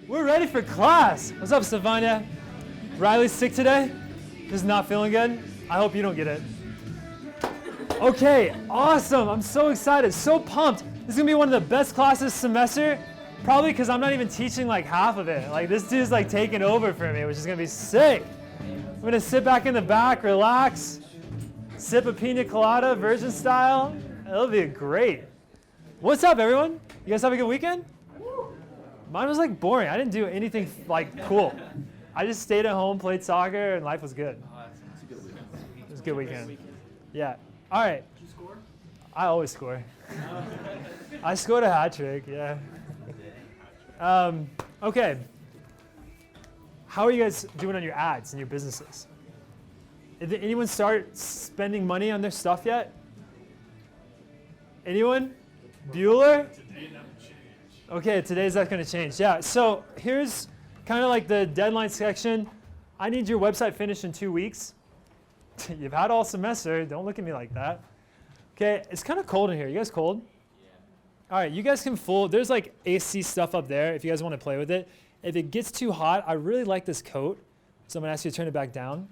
We're ready for class. What's up, Stefania? Riley's sick today? Just not feeling good? I hope you don't get it. Okay, awesome. I'm so excited, so pumped. This is gonna be one of the best classes this semester, probably because I'm not even teaching like half of it. Like this dude's like taking over for me, which is gonna be sick. I'm gonna sit back in the back, relax, sip a pina colada, virgin style. It'll be great. What's up, everyone? You guys have a good weekend? Mine was like boring. I didn't do anything like cool. I just stayed at home, played soccer, and life was good. It was a good weekend. Yeah. All right. Did you score? I always score. I scored a hat trick, yeah. Okay. How are you guys doing on your ads and your businesses? Did anyone start spending money on their stuff yet? Anyone? Bueller? Okay, today's not going to change. Yeah, so here's kind of like the deadline section. I need your website finished in 2 weeks. You've had all semester. Don't look at me like that. Okay, it's kind of cold in here. You guys cold? Yeah. All right, you guys can there's like AC stuff up there if you guys want to play with it. If it gets too hot, I really like this coat, so I'm going to ask you to turn it back down.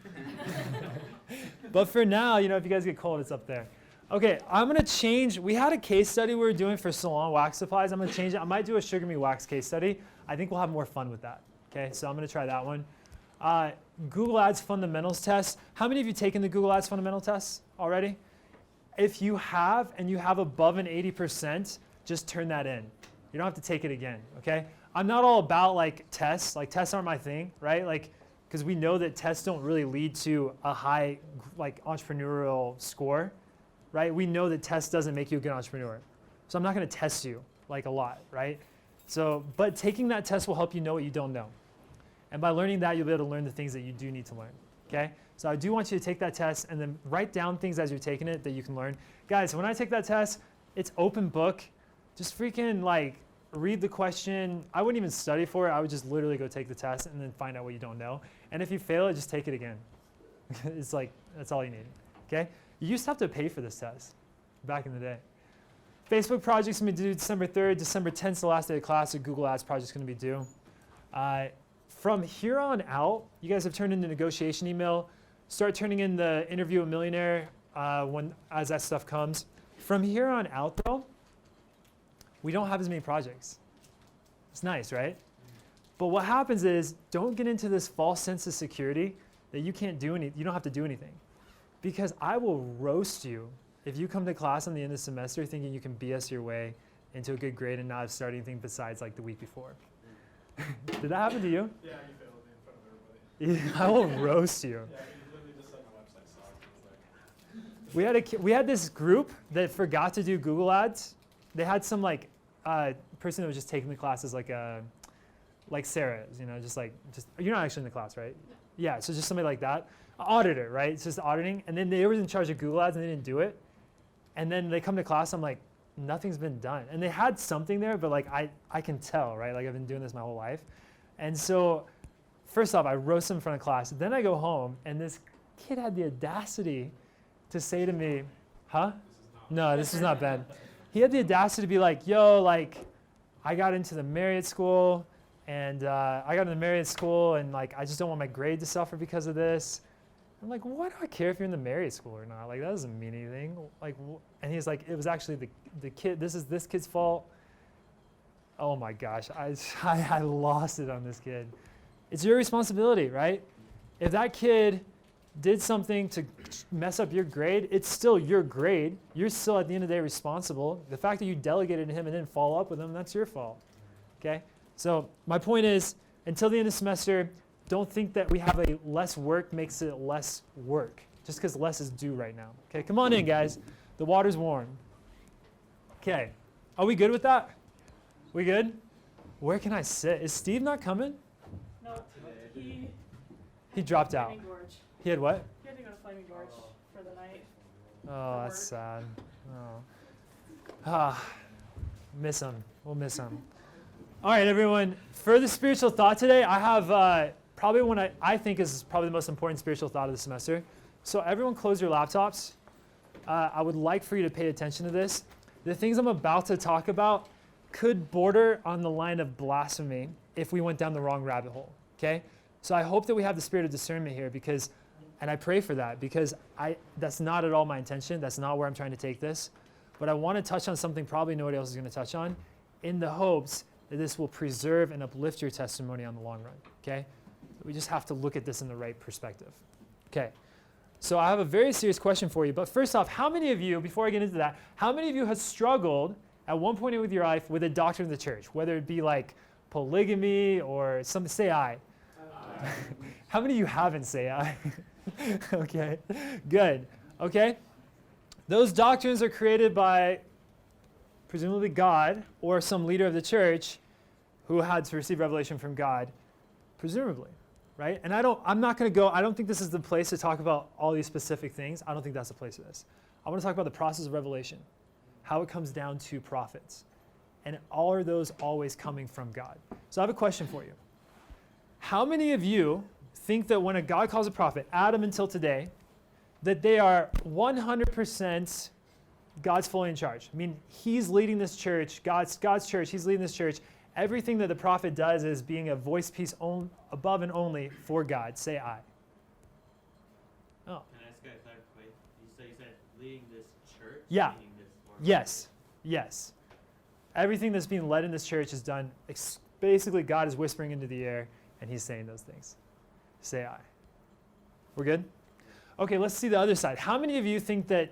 But for now, if you guys get cold, it's up there. Okay, I'm going to change. We had a case study we were doing for salon wax supplies. I'm going to change it. I might do a Sugar Me Wax case study. I think we'll have more fun with that. Okay, so I'm going to try that one. Google Ads fundamentals test. How many of you taken the Google Ads fundamental tests already? If you have and you have above an 80%, just turn that in. You don't have to take it again, okay? I'm not all about like tests. Like tests aren't my thing, right? Like, because we know that tests don't really lead to a high like entrepreneurial score. Right? We know that test doesn't make you a good entrepreneur. So I'm not going to test you like a lot, right? So, but taking that test will help you know what you don't know. And by learning that, you'll be able to learn the things that you do need to learn, okay? So I do want you to take that test and then write down things as you're taking it that you can learn. Guys, when I take that test, it's open book. Just freaking like read the question. I wouldn't even study for it. I would just literally go take the test and then find out what you don't know. And if you fail it, just take it again. It's like, that's all you need, okay? You used to have to pay for this test back in the day. Facebook project's going to be due December 3rd. December 10th is the last day of class. The Google Ads project's going to be due. From here on out, you guys have turned in the negotiation email. Start turning in the interview a millionaire as that stuff comes. From here on out, though, we don't have as many projects. It's nice, right? But what happens is, don't get into this false sense of security that you can't do anything. You don't have to do anything. Because I will roast you if you come to class on the end of the semester thinking you can BS your way into a good grade and not have started anything besides like the week before. Did that happen to you? Yeah, you failed me in front of everybody. I will roast you. Yeah, you literally just said my website sucked. We had this group that forgot to do Google Ads. They had some like person that was just taking the classes like Sarah, just you're not actually in the class, right? Yeah, so just somebody like that. Auditor, right? It's just auditing. And then they were in charge of Google Ads and they didn't do it. And then they come to class, I'm like, nothing's been done. And they had something there, but like I can tell, right? Like I've been doing this my whole life. And so first off, I roast them in front of class. Then I go home and this kid had the audacity to say to me, huh? No, this is not Ben. He had the audacity to be like, yo, like I got into the Marriott school and like I just don't want my grade to suffer because of this. I'm like, why do I care if you're in the Marriott school or not? Like, that doesn't mean anything. Like, and he's like, it was actually the kid. This is this kid's fault. Oh my gosh, I lost it on this kid. It's your responsibility, right? If that kid did something to mess up your grade, it's still your grade. You're still at the end of the day responsible. The fact that you delegated to him and didn't follow up with him, that's your fault. Okay? So my point is, until the end of the semester, don't think that we have a less work makes it less work, just because less is due right now. Okay, come on in, guys. The water's warm. Okay, are we good with that? We good? Where can I sit? Is Steve not coming? No, he dropped out. Gorge. He had what? He had to go to Flaming Gorge for the night. Oh, that's sad. Oh. Miss him. We'll miss him. All right, everyone. For the spiritual thought today, I have probably one I think is probably the most important spiritual thought of the semester. So everyone close your laptops. I would like for you to pay attention to this. The things I'm about to talk about could border on the line of blasphemy if we went down the wrong rabbit hole, okay? So I hope that we have the spirit of discernment here because, and I pray for that because that's not at all my intention. That's not where I'm trying to take this. But I want to touch on something probably nobody else is going to touch on in the hopes that this will preserve and uplift your testimony on the long run, okay? We just have to look at this in the right perspective. Okay, so I have a very serious question for you. But first off, how many of you, before I get into that, how many of you have struggled at one point with your life with a doctrine of the church, whether it be like polygamy or something? Say aye. Aye. How many of you haven't? Say aye. Okay, good. Okay, those doctrines are created by presumably God or some leader of the church who had to receive revelation from God, presumably. Right? And I'm not going to go, I don't think this is the place to talk about all these specific things. I don't think that's the place for this. I want to talk about the process of revelation, how it comes down to prophets. And are those always coming from God? So I have a question for you. How many of you think that when a God calls a prophet, Adam until today, that they are 100% God's fully in charge? I mean, he's leading this church, God's church, he's leading this church. Everything that the prophet does is being a voice piece above and only for God. Say aye. Oh. Can I ask a clarification? You said leading this church? Yeah. Leading this Yes. Yes. Everything that's being led in this church is done. Basically, God is whispering into the air, and he's saying those things. Say aye. We're good? Okay, let's see the other side. How many of you think that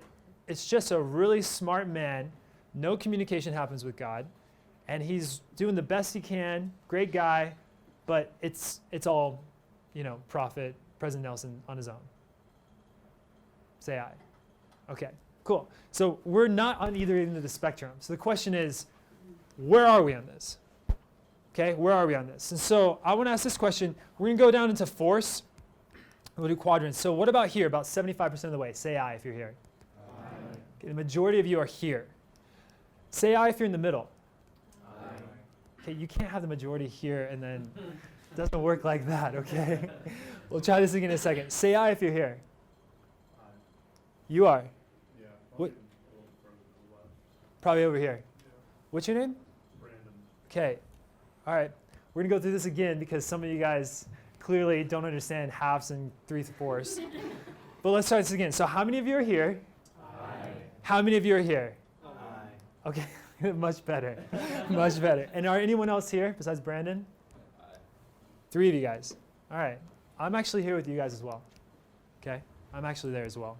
it's just a really smart man, no communication happens with God, and he's doing the best he can, great guy, but it's all, prophet, President Nelson on his own? Say aye. Okay, cool. So we're not on either end of the spectrum. So the question is, where are we on this? Okay, where are we on this? And so I want to ask this question. We're going to go down into force. We'll do quadrants. So what about here? About 75% of the way. Say aye if you're here. Aye. Okay, the majority of you are here. Say aye if you're in the middle. Okay, you can't have the majority here and then it doesn't work like that, okay? We'll try this again in a second. Say aye if you're here. Aye. You are. Yeah. What? A little further to the left. Probably over here. Yeah. What's your name? Brandon. Okay. All right. We're going to go through this again because some of you guys clearly don't understand halves and 3/4. But let's start this again. So how many of you are here? Aye. How many of you are here? Aye. Okay. Much better. Much better. And are anyone else here besides Brandon? Aye. 3 of you guys. All right. I'm actually here with you guys as well. Okay? I'm actually there as well.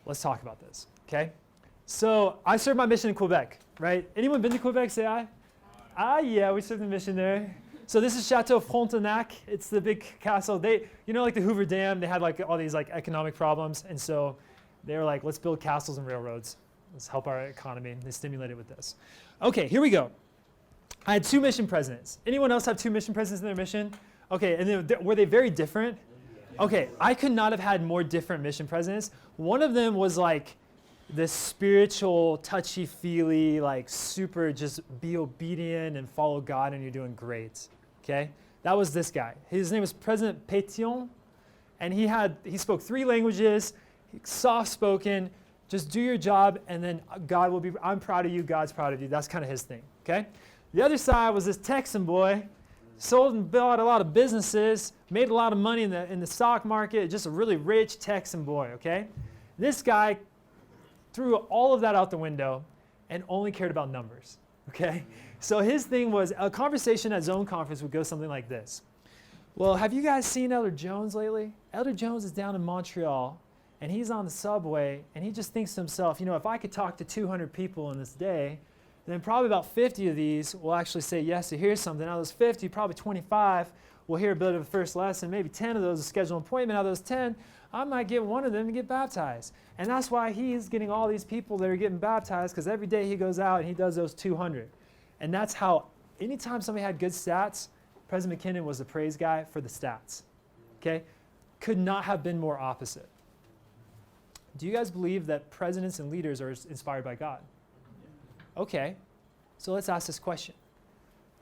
Let's talk about this. Okay? So I served my mission in Quebec, right? Anyone been to Quebec? Say aye. Ah, yeah, we served the mission there. So this is Chateau Frontenac. It's the big castle. They, like the Hoover Dam, they had like all these like economic problems. And so they were like, let's build castles and railroads. Let's help our economy. They stimulate it with this. Okay, here we go. I had 2 mission presidents. Anyone else have 2 mission presidents in their mission? Okay, and were they very different? Okay, I could not have had more different mission presidents. One of them was like this spiritual, touchy-feely, like super just be obedient and follow God and you're doing great. Okay, that was this guy. His name was President Pétion, and he spoke 3 languages, soft-spoken. Just do your job, and then God will be, I'm proud of you, God's proud of you. That's kind of his thing, okay? The other side was this Texan boy, sold and built a lot of businesses, made a lot of money in the stock market, just a really rich Texan boy, okay? This guy threw all of that out the window and only cared about numbers, okay? So his thing was, a conversation at Zone Conference would go something like this. Well, have you guys seen Elder Jones lately? Elder Jones is down in Montreal, and he's on the subway, and he just thinks to himself, if I could talk to 200 people in this day, then probably about 50 of these will actually say yes to hear something. Out of those 50, probably 25 will hear a bit of the first lesson. Maybe 10 of those will schedule an appointment. Out of those 10, I might get one of them to get baptized. And that's why he's getting all these people that are getting baptized, because every day he goes out and he does those 200. And that's how, anytime somebody had good stats, President McKinnon was the praise guy for the stats. Okay? Could not have been more opposite. Do you guys believe that presidents and leaders are inspired by God? Okay, so let's ask this question.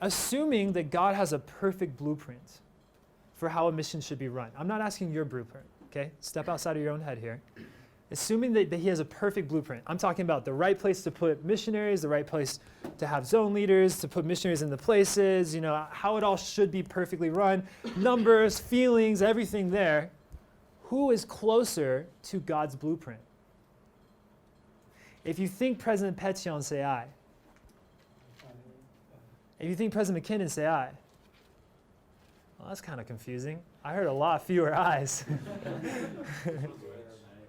Assuming that God has a perfect blueprint for how a mission should be run. I'm not asking your blueprint, okay? Step outside of your own head here. assuming that he has a perfect blueprint. I'm talking about the right place to put missionaries, the right place to have zone leaders, to put missionaries in the places, you know, how it all should be perfectly run, numbers, feelings, everything there. Who is closer to God's blueprint? If you think President Petion, say aye. If you think President McKinnon, say aye. Well, that's kind of confusing. I heard a lot fewer ayes.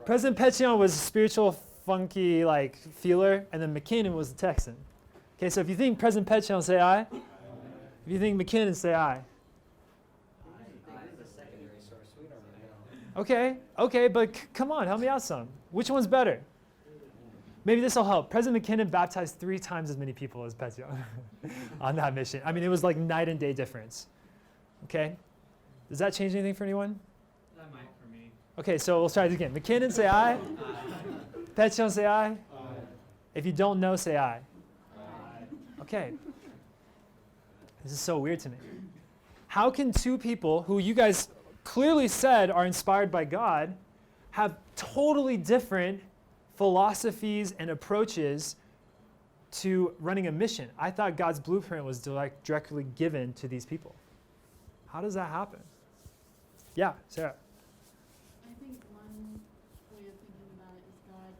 President Petion was a spiritual, funky, like, feeler, and then McKinnon was the Texan. Okay, so if you think President Petion, say aye. If you think McKinnon, say aye. Okay, but come on, help me out some. Which one's better? Maybe this will help. President McKinnon baptized 3 times as many people as Petion on that mission. I mean, it was like night and day difference. Okay? Does that change anything for anyone? That might for me. Okay, so we'll try it again. McKinnon, say aye. Petion, say aye. If you don't know, say aye. Okay. This is so weird to me. How can 2 people who you guys clearly said are inspired by God have totally different philosophies and approaches to running a mission? I thought God's blueprint was directly given to these people. How does that happen? Yeah, Sarah. I think one way of thinking about it is God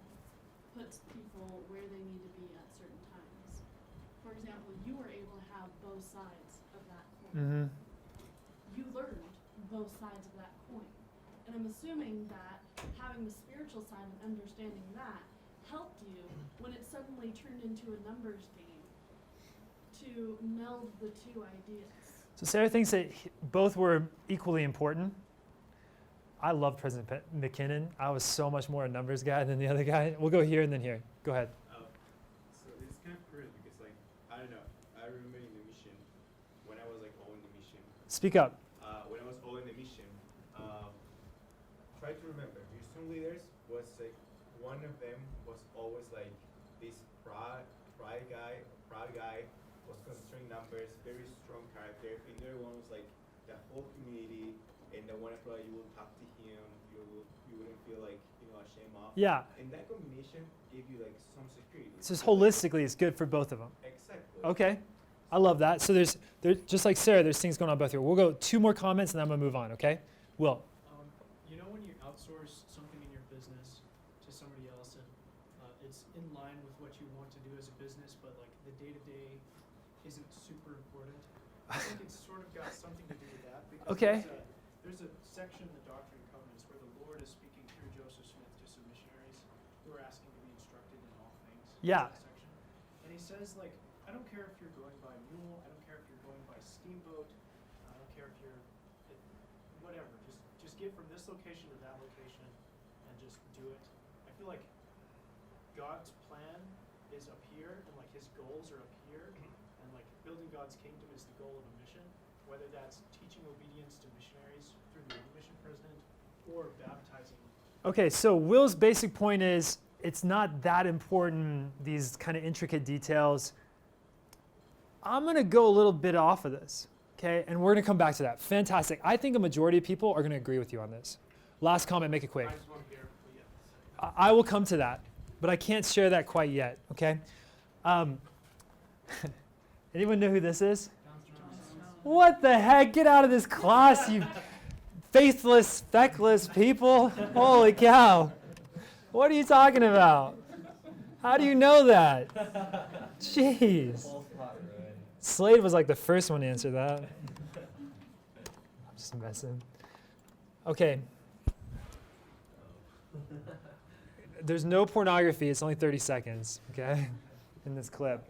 puts people where they need to be at certain times. For example, you were able to have both sides of that coin. Mm-hmm. You learned both sides of that coin. And I'm assuming that having the spiritual side and understanding that helped you when it suddenly turned into a numbers game to meld the 2 ideas. So Sarah thinks that both were equally important. I love President McKinnon. I was so much more a numbers guy than the other guy. We'll go here and then here. Go ahead. So it's kind of weird because, like, I don't know. I remember in the mission when I was like all in the mission. Speak up. When I was all in the mission, try to remember. Your student leaders was like one of them was always like this proud guy was considering numbers, very strong character. And the other one was like the whole community, and the one I thought you would talk to him, you wouldn't feel like ashamed of. Yeah. And that combination gave you like some security. So just holistically, it's good for both of them. Exactly. Okay. I love that. So there's just like Sarah, there's things going on both here. We'll go 2 more comments and then I'm going to move on, okay? Will. You know when you outsource something in your business to somebody else and it's in line with what you want to do as a business, but like the day-to-day isn't super important? I think it's sort of got something to do with that because Okay. there's a section in the Doctrine and Covenants where the Lord is speaking through Joseph Smith to some missionaries who are asking to be instructed in all things. Yeah. That section. And he says, like, I don't care if you're going by mule, I don't care if you're going by steamboat, I don't care if you're whatever. Just get from this location to that location and just do it. I feel like God's plan is up here and like his goals are up here and like building God's kingdom is the goal of a mission, whether that's teaching obedience to missionaries through the mission president or baptizing. Okay, so Will's basic point is it's not that important, these kind of intricate details. I'm going to go a little bit off of this, okay? And we're going to come back to that. Fantastic. I think a majority of people are going to agree with you on this. Last comment, make it quick. I just want to hear what you have to say. I will come to that, but I can't share that quite yet, okay? Anyone know who this is? What the heck? Get out of this class, you faithless, feckless people. Holy cow. What are you talking about? How do you know that? Jeez. Slade was like the first one to answer that. I'm just messing. Okay. There's no pornography. It's only 30 seconds, okay, in this clip.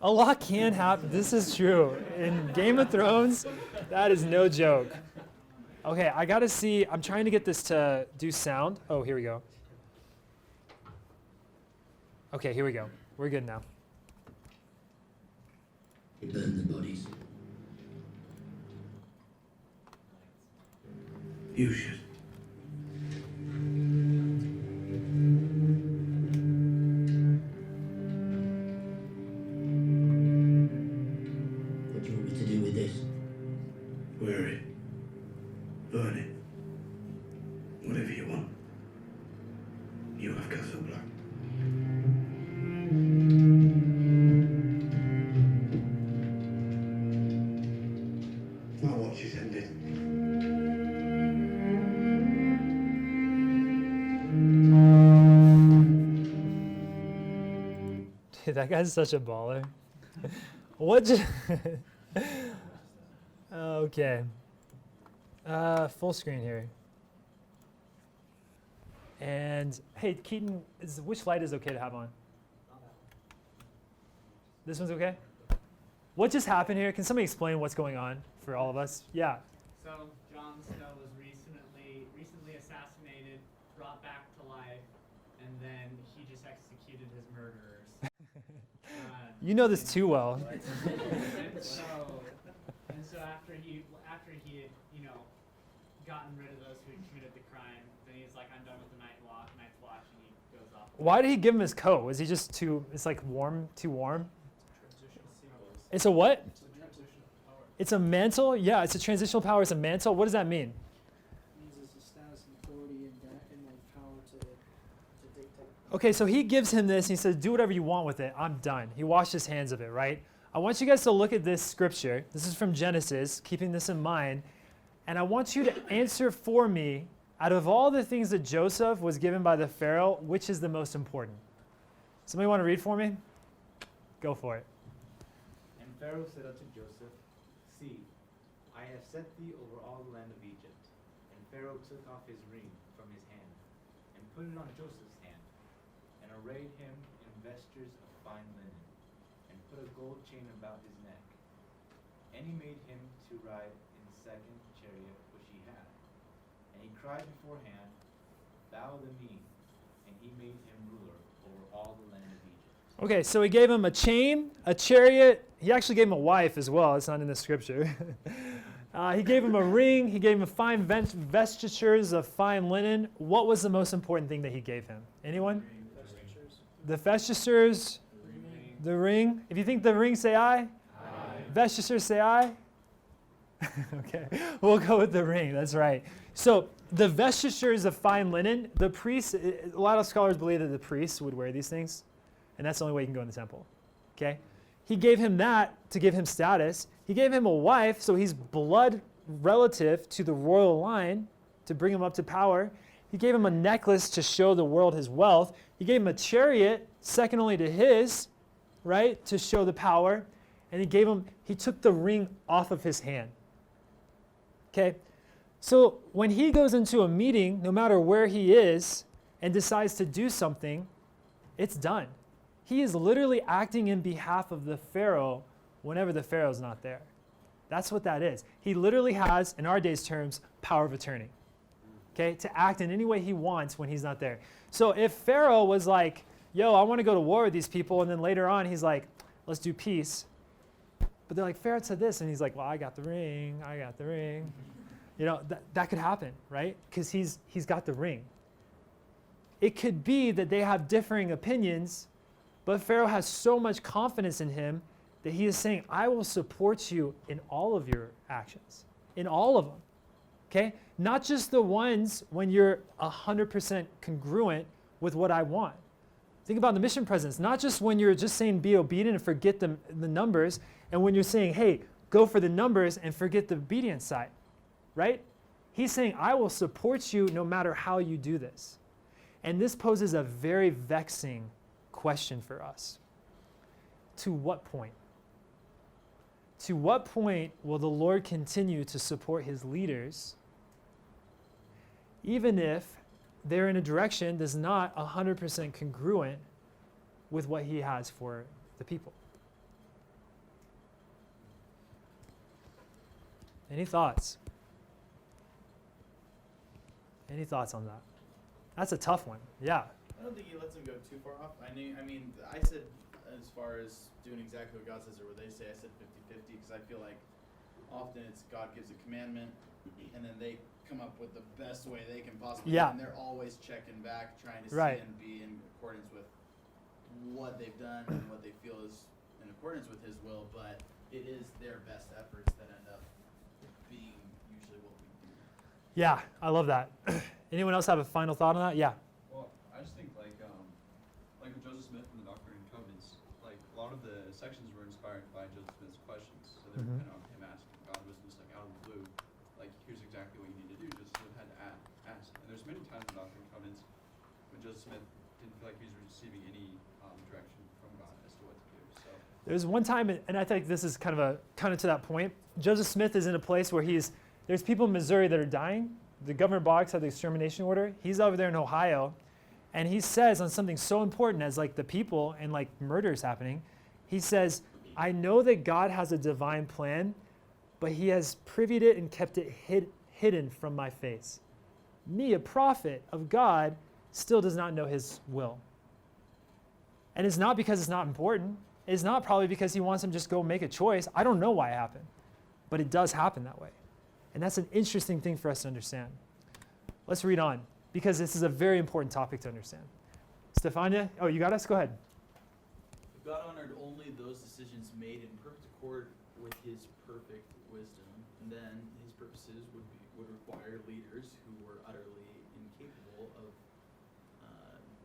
A lot can happen. This is true. In Game of Thrones, that is no joke. Okay, I got to see. I'm trying to get this to do sound. Oh, here we go. Okay, here we go. We're good now. They burn the bodies. You should. What do you want me to do with this? Wear it. Burn it. Whatever you want. Dude, that guy's such a baller. What? Okay. Full screen here. And hey, Keaton, which light is okay to have on? This one's okay? What just happened here? Can somebody explain what's going on for all of us? Yeah. So Jon Snow was recently assassinated, brought back to life, and then he just executed his murderers. You know this too well. And so after he had, gotten rid of those who had committed the crime, then he's like, I'm done with the Night's Watch, and he goes off. Why did he give him his coat? Was he just it's like warm, too warm? It's a what? It's a transition of power. It's a mantle? Yeah, it's a transitional power. It's a mantle. What does that mean? Means it's a status and authority and like power to dictate. Okay, so he gives him this and he says, do whatever you want with it. I'm done. He washed his hands of it, right? I want you guys to look at this scripture. This is from Genesis, keeping this in mind. And I want you to answer for me, out of all the things that Joseph was given by the Pharaoh, which is the most important? Somebody want to read for me? Go for it. And Pharaoh said unto Joseph, See, I have set thee over all the land of Egypt. And Pharaoh took off his ring from his hand, and put it on Joseph's hand, and arrayed him in vestures of fine linen, and put a gold chain about his neck. And he made him to ride in the second chariot which he had. And he cried beforehand, Bow the knee, and he made him ruler over all the land of Egypt. Okay, so he gave him a chain, a chariot. He actually gave him a wife as well. It's not in the scripture. He gave him a ring. He gave him fine vestitures of fine linen. What was the most important thing that he gave him? Anyone? The vestitures, the ring. If you think the ring, say aye. Vestitures, say aye. Okay, we'll go with the ring. That's right. So the vestitures of fine linen, the priests, a lot of scholars believe that the priests would wear these things, and that's the only way you can go in the temple. Okay? He gave him that to give him status. He gave him a wife, so he's blood relative to the royal line to bring him up to power. He gave him a necklace to show the world his wealth. He gave him a chariot, second only to his, right, to show the power. And he took the ring off of his hand. Okay? So when he goes into a meeting, no matter where he is, and decides to do something, it's done. He is literally acting in behalf of the Pharaoh whenever the Pharaoh's not there. That's what that is. He literally has, in our day's terms, power of attorney. Okay? To act in any way he wants when he's not there. So if Pharaoh was like, yo, I want to go to war with these people, and then later on he's like, let's do peace. But they're like, Pharaoh said this, and he's like, well, I got the ring. That could happen, right? Because he's got the ring. It could be that they have differing opinions, but Pharaoh has so much confidence in him that he is saying, I will support you in all of your actions, in all of them, okay? Not just the ones when you're 100% congruent with what I want. Think about the mission presence, not just when you're just saying be obedient and forget the numbers, and when you're saying, hey, go for the numbers and forget the obedience side, right? He's saying, I will support you no matter how you do this. And this poses a very vexing question for us. To what point? To what point will the Lord continue to support his leaders, even if they're in a direction that's not 100% congruent with what he has for the people? Any thoughts? Any thoughts on that? That's a tough one. Yeah. I don't think he lets him go too far off. I said as far as doing exactly what God says or what they say, I said 50-50 because I feel like often it's God gives a commandment and then they come up with the best way they can possibly do it, and they're always checking back, trying to see and be in accordance with what they've done and what they feel is in accordance with his will, but it is their best efforts that end up being usually what we do. Yeah, I love that. Anyone else have a final thought on that? Yeah. Well, I just think like with Joseph Smith and the Doctrine and Covenants, like a lot of the sections were inspired by Joseph Smith's questions. So they were kind of him asking. God wasn't just like out of the blue, like here's exactly what you need to do. Joseph Smith had to ask. And there's many times in Doctrine and Covenants when Joseph Smith didn't feel like he was receiving any direction from God as to There's one time, and I think this is kind of to that point. Joseph Smith is in a place where there's people in Missouri that are dying. The Governor Boggs had the extermination order. He's over there in Ohio, and he says on something so important as like the people and like murders happening, he says, I know that God has a divine plan, but he has privied it and kept it hidden from my face. Me, a prophet of God, still does not know his will. And it's not because it's not important. It's not probably because he wants him to just go make a choice. I don't know why it happened, but it does happen that way. And that's an interesting thing for us to understand. Let's read on, because this is a very important topic to understand. Stefania, oh, you got us? Go ahead. God honored only those decisions made in perfect accord with his perfect wisdom, and then his purposes would require leaders who were utterly incapable of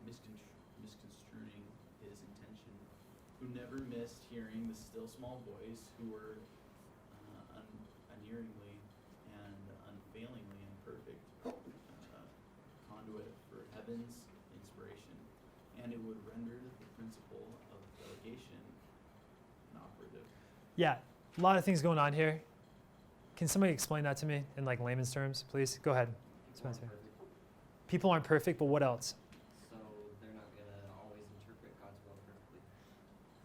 misconstruing his intention, who never missed hearing the still small voice, who were unerringly and unfailingly and perfect conduit for heaven's inspiration, and it would render the principle of delegation inoperative. Yeah, a lot of things going on here. Can somebody explain that to me in like layman's terms, please? Go ahead, Spencer. People aren't perfect, but what else? So they're not going to always interpret God's will perfectly.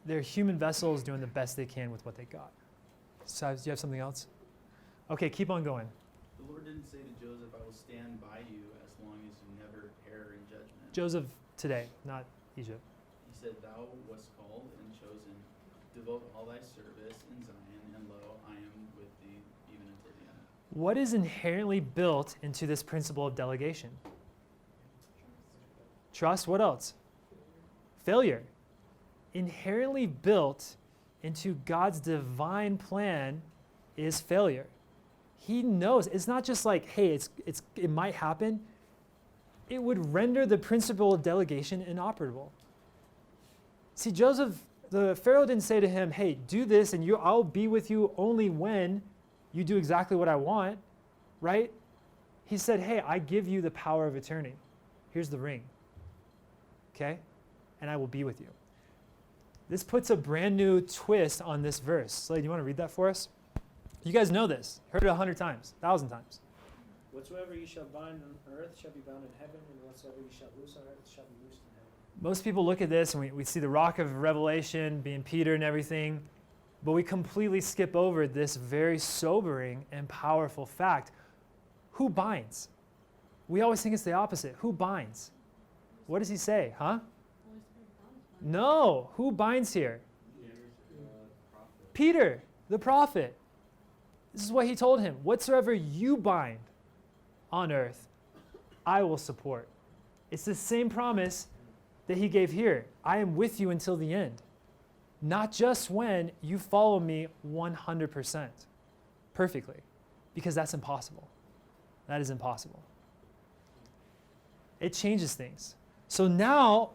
They're human vessels doing the best they can with what they got. So, do you have something else? Okay, keep on going. The Lord didn't say to Joseph, I will stand by you as long as you never err in judgment. Joseph today, not Egypt. He said, thou wast called and chosen, devote all thy service in Zion, and lo, I am with thee even until the end. What is inherently built into this principle of delegation? Trust. What else? Failure. Inherently built into God's divine plan is failure. He knows. It's not just like, hey, it might happen. It would render the principle of delegation inoperable. See, the Pharaoh didn't say to him, hey, do this and I'll be with you only when you do exactly what I want, right? He said, hey, I give you the power of attorney. Here's the ring, okay? And I will be with you. This puts a brand new twist on this verse. Slade, you want to read that for us? You guys know this. Heard it 100 times, 1,000 times. Whatsoever you shall bind on earth shall be bound in heaven, and whatsoever you shall loose on earth shall be loosed in heaven. Most people look at this and we see the rock of revelation being Peter and everything, but we completely skip over this very sobering and powerful fact. Who binds? We always think it's the opposite. Who binds? What does he say, huh? No, who binds here? Peter, the prophet. This is what he told him. Whatsoever you bind on earth, I will support. It's the same promise that he gave here. I am with you until the end. Not just when you follow me 100%, perfectly, because that's impossible. That is impossible. It changes things. So now,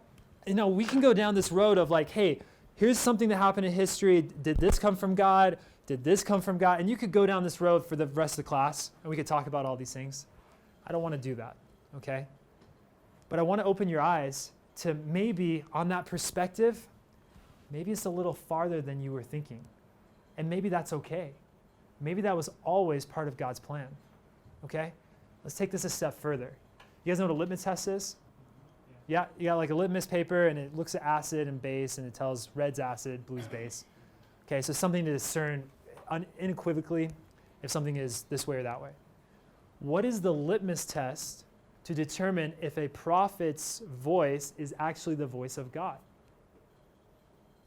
we can go down this road of like, hey, here's something that happened in history. Did this come from God? Did this come from God? And you could go down this road for the rest of the class, and we could talk about all these things. I don't want to do that, okay? But I want to open your eyes to maybe on that perspective, maybe it's a little farther than you were thinking. And maybe that's okay. Maybe that was always part of God's plan, okay? Let's take this a step further. You guys know what a litmus test is? Yeah, you got like a litmus paper, and it looks at acid and base, and it tells red's acid, blue's base. Okay, so something to discern unequivocally if something is this way or that way. What is the litmus test to determine if a prophet's voice is actually the voice of God?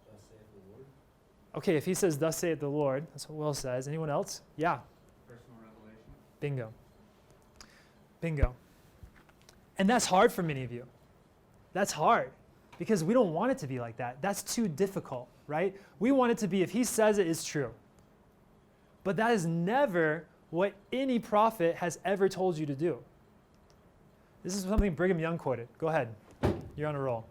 Thus saith the Lord. Okay, if he says, thus saith the Lord, that's what Will says. Anyone else? Yeah. Personal revelation. Bingo. Bingo. And that's hard for many of you. That's hard because we don't want it to be like that. That's too difficult, right? We want it to be, if he says it, it's true. But that is never what any prophet has ever told you to do. This is something Brigham Young quoted. Go ahead. You're on a roll.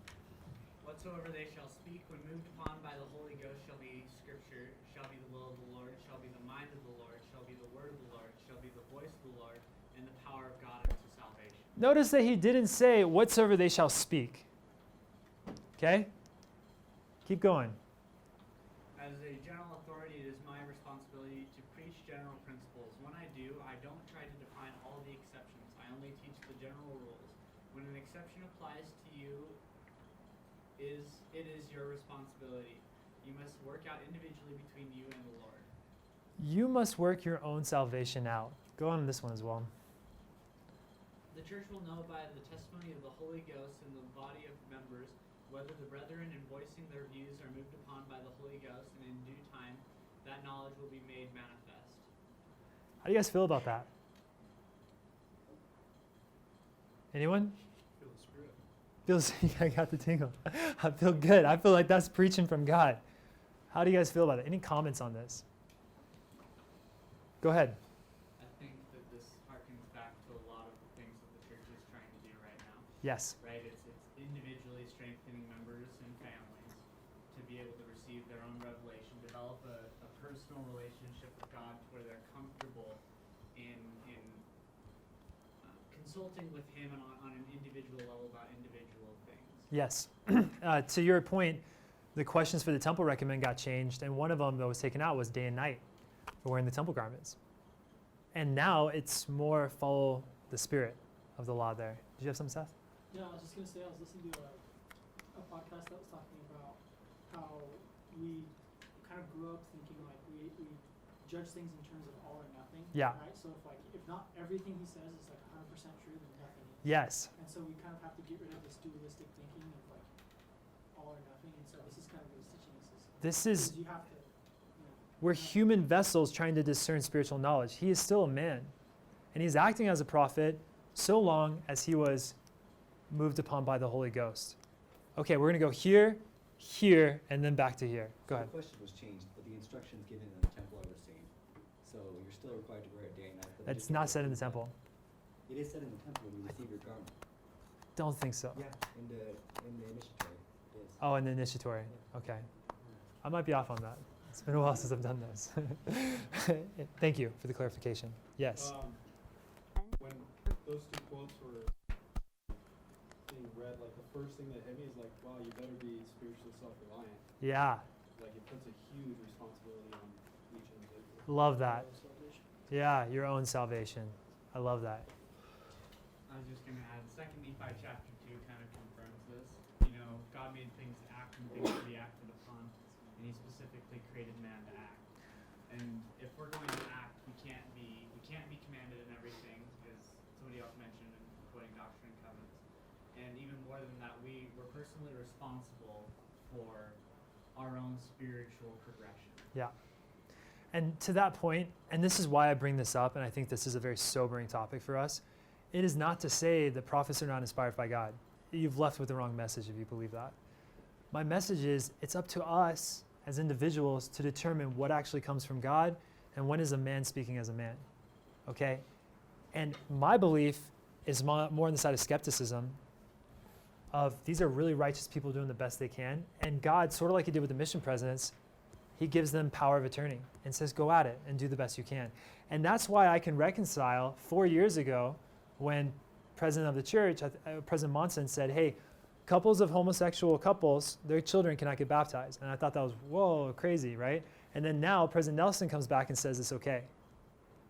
Whatsoever they shall speak when moved upon by the Holy Ghost shall be scripture, shall be the will of the Lord, shall be the mind of the Lord, shall be the word of the Lord, shall be the voice of the Lord, and the power of God unto salvation. Notice that he didn't say whatsoever they shall speak. Okay? Keep going. As a general authority, it is my responsibility to preach general principles. When I do, I don't try to define all the exceptions. I only teach the general rules. When an exception applies to you, it is your responsibility. You must work out individually between you and the Lord. You must work your own salvation out. Go on this one as well. The church will know by the testimony of the Holy Ghost and the body of members whether the brethren in voicing their views are moved upon by the Holy Ghost, and in due time that knowledge will be made manifest. How do you guys feel about that? Anyone? Feel the Spirit. Feels I got the tingle. I feel good. I feel like that's preaching from God. How do you guys feel about it? Any comments on this? Go ahead. I think that this harkens back to a lot of the things that the church is trying to do right now. Yes. Right? It's individually strengthening members and families to be able to receive their own revelation, develop a personal relationship with God where they're comfortable in consulting with Him on an individual level about individual things. Yes. To your point, the questions for the temple recommend got changed, and one of them that was taken out was day and night for wearing the temple garments. And now it's more follow the spirit of the law there. Did you have something, Seth? Yeah, I was just going to say, I was listening to a podcast that was talking about how we kind of grew up thinking like we judge things in terms of all or nothing. Yeah. Right? So if not everything he says is like 100% true, then nothing is. Yes. And so we kind of have to get rid of this dualistic thinking of like all or nothing. And so this is kind of what he's teaching us. This is, You have to, we're human vessels trying to discern spiritual knowledge. He is still a man. And he's acting as a prophet so long as he was moved upon by the Holy Ghost. Okay, we're going to go here, here, and then back to here. Go ahead. The question was changed, but the instructions given in the temple are the same. So you're still required to wear it day and night. That's not said in the temple. It is said in the temple when you receive your garment. Don't think so. Yeah, in the initiatory. It is. Oh, in the initiatory. Okay. I might be off on that. It's been a while since I've done this. Thank you for the clarification. Yes. When those two quotes were being read, like the first thing that hit me is like, wow, you better be spiritually self-reliant. Yeah. Like it puts a huge responsibility on each individual. Love that. Yeah, your own salvation. I love that. I was just going to add, 2 Nephi chapter 2 kind of confirms this. You know, God made things to act and things to be acted upon, and He specifically created man to act. And if we're going to act, we can't be commanded in everything, as somebody else mentioned in quoting Doctrine and Covenants. And even more than that, we're personally responsible for our own spiritual progression. Yeah. And to that point, and this is why I bring this up, and I think this is a very sobering topic for us, it is not to say that prophets are not inspired by God. You've left with the wrong message if you believe that. My message is it's up to us as individuals to determine what actually comes from God and when is a man speaking as a man. Okay? And my belief is more on the side of skepticism of these are really righteous people doing the best they can, and God, sort of like He did with the mission presidents, He gives them power of attorney and says, go at it and do the best you can. And that's why I can reconcile 4 years ago when president of the church, President Monson, said, hey, couples of homosexual couples, their children cannot get baptized. And I thought that was, whoa, crazy, right? And then now President Nelson comes back and says it's okay,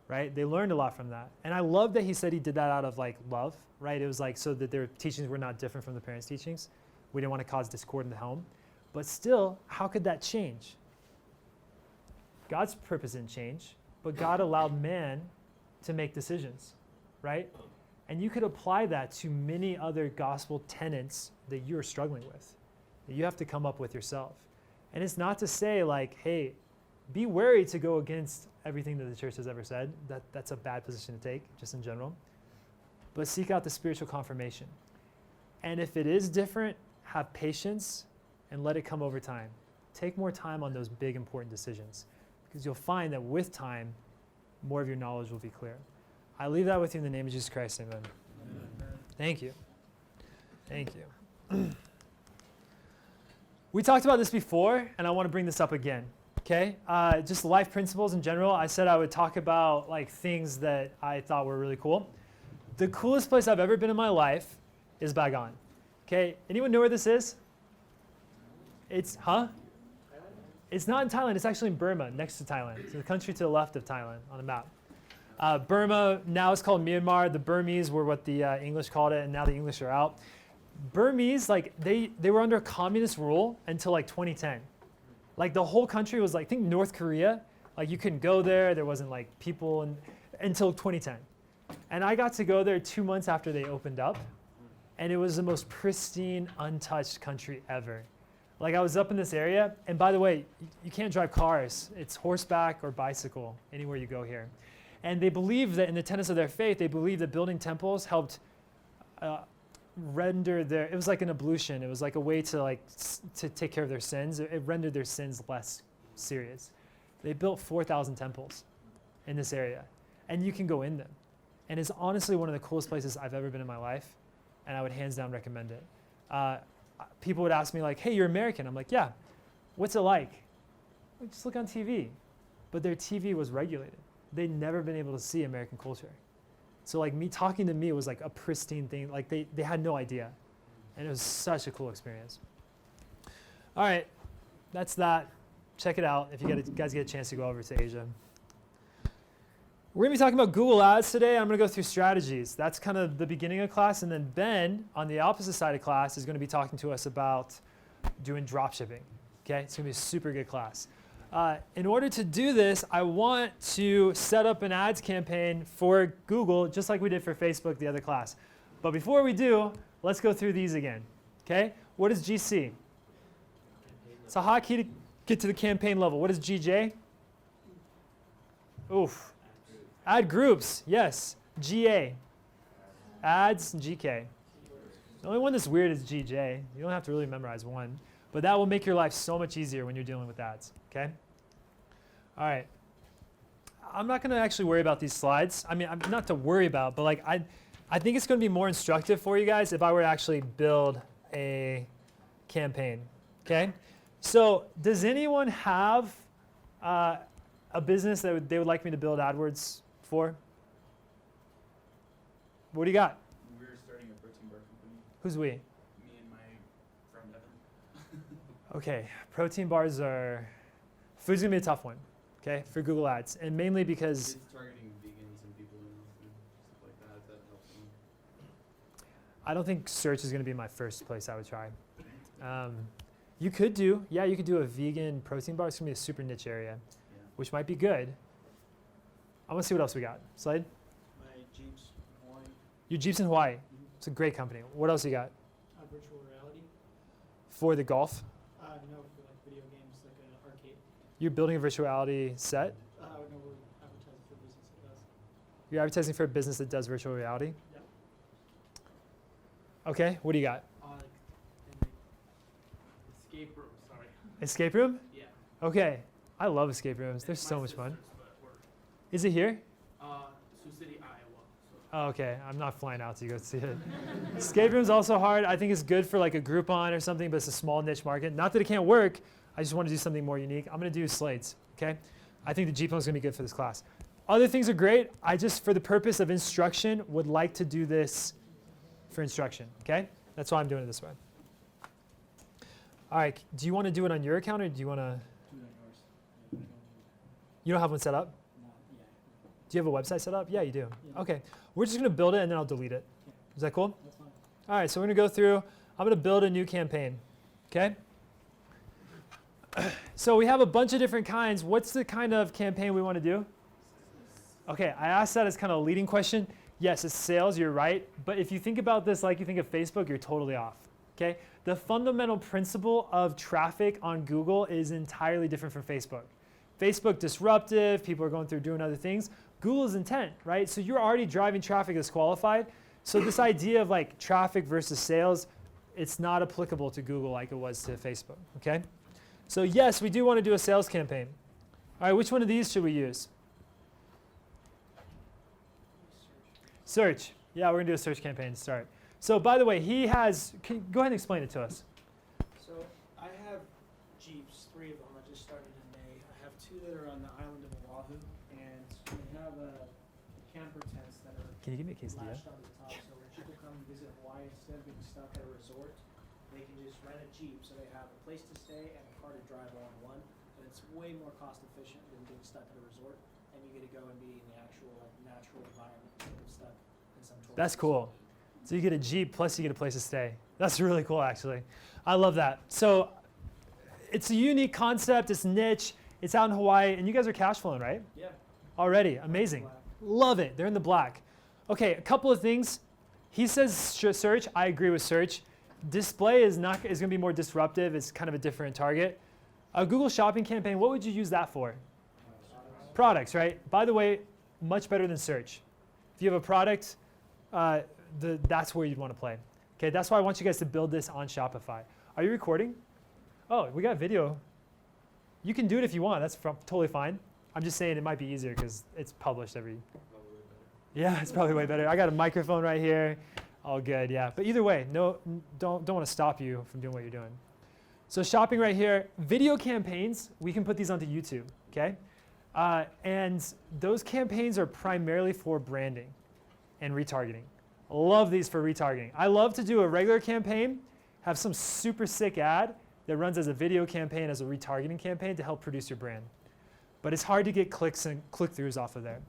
right? They learned a lot from that. And I love that he said he did that out of like love, right? It was like so that their teachings were not different from the parents' teachings. We didn't want to cause discord in the home. But still, how could that change? God's purpose didn't change, but God allowed man to make decisions, right? And you could apply that to many other gospel tenets that you're struggling with, that you have to come up with yourself. And it's not to say like, hey, be wary to go against everything that the church has ever said. That's a bad position to take, just in general. But seek out the spiritual confirmation. And if it is different, have patience and let it come over time. Take more time on those big, important decisions, because you'll find that with time, more of your knowledge will be clear. I leave that with you in the name of Jesus Christ. Amen. Amen. Thank you. Thank you. We talked about this before, and I want to bring this up again. Okay? Just life principles in general. I said I would talk about like things that I thought were really cool. The coolest place I've ever been in my life is Bagan. Okay? Anyone know where this is? It's, huh? It's not in Thailand. It's actually in Burma, next to Thailand. It's the country to the left of Thailand on the map. Burma, now it's called Myanmar. The Burmese were what the English called it, and now the English are out. Burmese, like, they were under communist rule until like 2010. Like, the whole country was like, I think North Korea, like, you couldn't go there. There wasn't like people until 2010. And I got to go there 2 months after they opened up. And it was the most pristine, untouched country ever. Like, I was up in this area, and by the way, you can't drive cars. It's horseback or bicycle anywhere you go here. And they believe that in the tenets of their faith, they believe that building temples helped render their, it was like an ablution. It was like a way to like to take care of their sins. It rendered their sins less serious. They built 4,000 temples in this area, and you can go in them. And it's honestly one of the coolest places I've ever been in my life, and I would hands down recommend it. People would ask me like, hey, you're American. I'm like, yeah. What's it like? Like, just look on TV. But their TV was regulated. They'd never been able to see American culture. So like talking to me was like a pristine thing. Like they had no idea. And it was such a cool experience. All right, that's that. Check it out if you guys get a chance to go over to Asia. We're going to be talking about Google Ads today. I'm going to go through strategies. That's kind of the beginning of class. And then Ben, on the opposite side of class, is going to be talking to us about doing drop shipping. Okay? It's going to be a super good class. In order to do this, I want to set up an ads campaign for Google, just like we did for Facebook the other class. But before we do, let's go through these again. Okay? What is GC? It's a hotkey to get to the campaign level. What is GJ? Oof. Ad groups, yes. GA. Ads, GK. The only one that's weird is GJ. You don't have to really memorize one. But that will make your life so much easier when you're dealing with ads, okay? All right. I'm not going to actually worry about these slides. I mean, not to worry about, but like I think it's going to be more instructive for you guys if I were to actually build a campaign, okay? So does anyone have a business that they would like me to build AdWords for? What do you got? We're starting a protein bar company. Who's we? Me and my friend Evan. Okay, protein bars are, food's gonna be a tough one, okay, for Google Ads, and mainly because It's targeting vegans and people in food, stuff like that, if that helps them. I don't think search is gonna be my first place I would try. You could do a vegan protein bar. It's gonna be a super niche area, which might be good. I want to see what else we got. Slide. My Jeeps in Hawaii. Your Jeeps in Hawaii. It's a great company. What else you got? Virtual reality. For the golf? No, for like video games, like an arcade. You're building a virtual reality set? No, we're advertising for a business that does. You're advertising for a business that does virtual reality? Yep. Okay, what do you got? Escape room, sorry. Escape room? Yeah. Okay, I love escape rooms. They're so much fun. Is it here? Sioux City, Iowa. So. Oh, okay, I'm not flying out to go see it. Escape room's also hard. I think it's good for like a Groupon or something, but it's a small niche market. Not that it can't work. I just want to do something more unique. I'm going to do slates, okay? I think the Jeep one's going to be good for this class. Other things are great. I just, for the purpose of instruction, would like to do this for instruction, okay? That's why I'm doing it this way. All right, do you want to do it on your account or do you want to? Do it on yours. You don't have one set up? Not yet. Do you have a website set up? Yeah, you do. Yeah. Okay, we're just going to build it and then I'll delete it. Okay. Is that cool? That's fine. All right, so we're going to go through. I'm going to build a new campaign, okay? So we have a bunch of different kinds. What's the kind of campaign we want to do? Okay, I asked that as kind of a leading question. Yes, it's sales, you're right. But if you think about this like you think of Facebook, you're totally off, okay? The fundamental principle of traffic on Google is entirely different from Facebook. Facebook, disruptive, people are going through doing other things. Google is intent, right? So you're already driving traffic that's qualified. So this idea of like traffic versus sales, it's not applicable to Google like it was to Facebook, okay? So yes, we do want to do a sales campaign. All right, which one of these should we use? Search. Yeah, we're going to do a search campaign to start. So by the way, he has, go ahead and explain it to us. So I have Jeeps, 3 of them. I just started in May. I have 2 that are on the island of Oahu, and we have camper tents that are Can you give me a quesadilla? lashed onto the top. So when people come and visit Hawaii, instead of being stuck at a resort, they can just rent a Jeep. So they have a place to stay and a car to drive all in one. But it's way more cost efficient than getting stuck at a resort, and you get to go and be in the actual like natural environment instead of stuck in some tourist That's cool. So you get a Jeep plus you get a place to stay. That's really cool, actually. I love that. So it's a unique concept. It's niche. It's out in Hawaii, and you guys are cash flowing, right? Yeah. Already, amazing. Love it. They're in the black. Okay, a couple of things. He says search. I agree with search. Display is going to be more disruptive. It's kind of a different target. A Google Shopping campaign. What would you use that for? Products, right? By the way, much better than search. If you have a product, that's where you'd want to play. Okay, that's why I want you guys to build this on Shopify. Are you recording? Oh, we got video. You can do it if you want. That's totally fine. I'm just saying it might be easier because it's published every. Yeah, it's probably way better. I got a microphone right here. All good, yeah. But either way, no, don't want to stop you from doing what you're doing. So shopping right here, video campaigns, we can put these onto YouTube, okay? And those campaigns are primarily for branding and retargeting. Love these for retargeting. I love to do a regular campaign, have some super sick ad that runs as a video campaign, as a retargeting campaign to help produce your brand. But it's hard to get clicks and click-throughs off of there.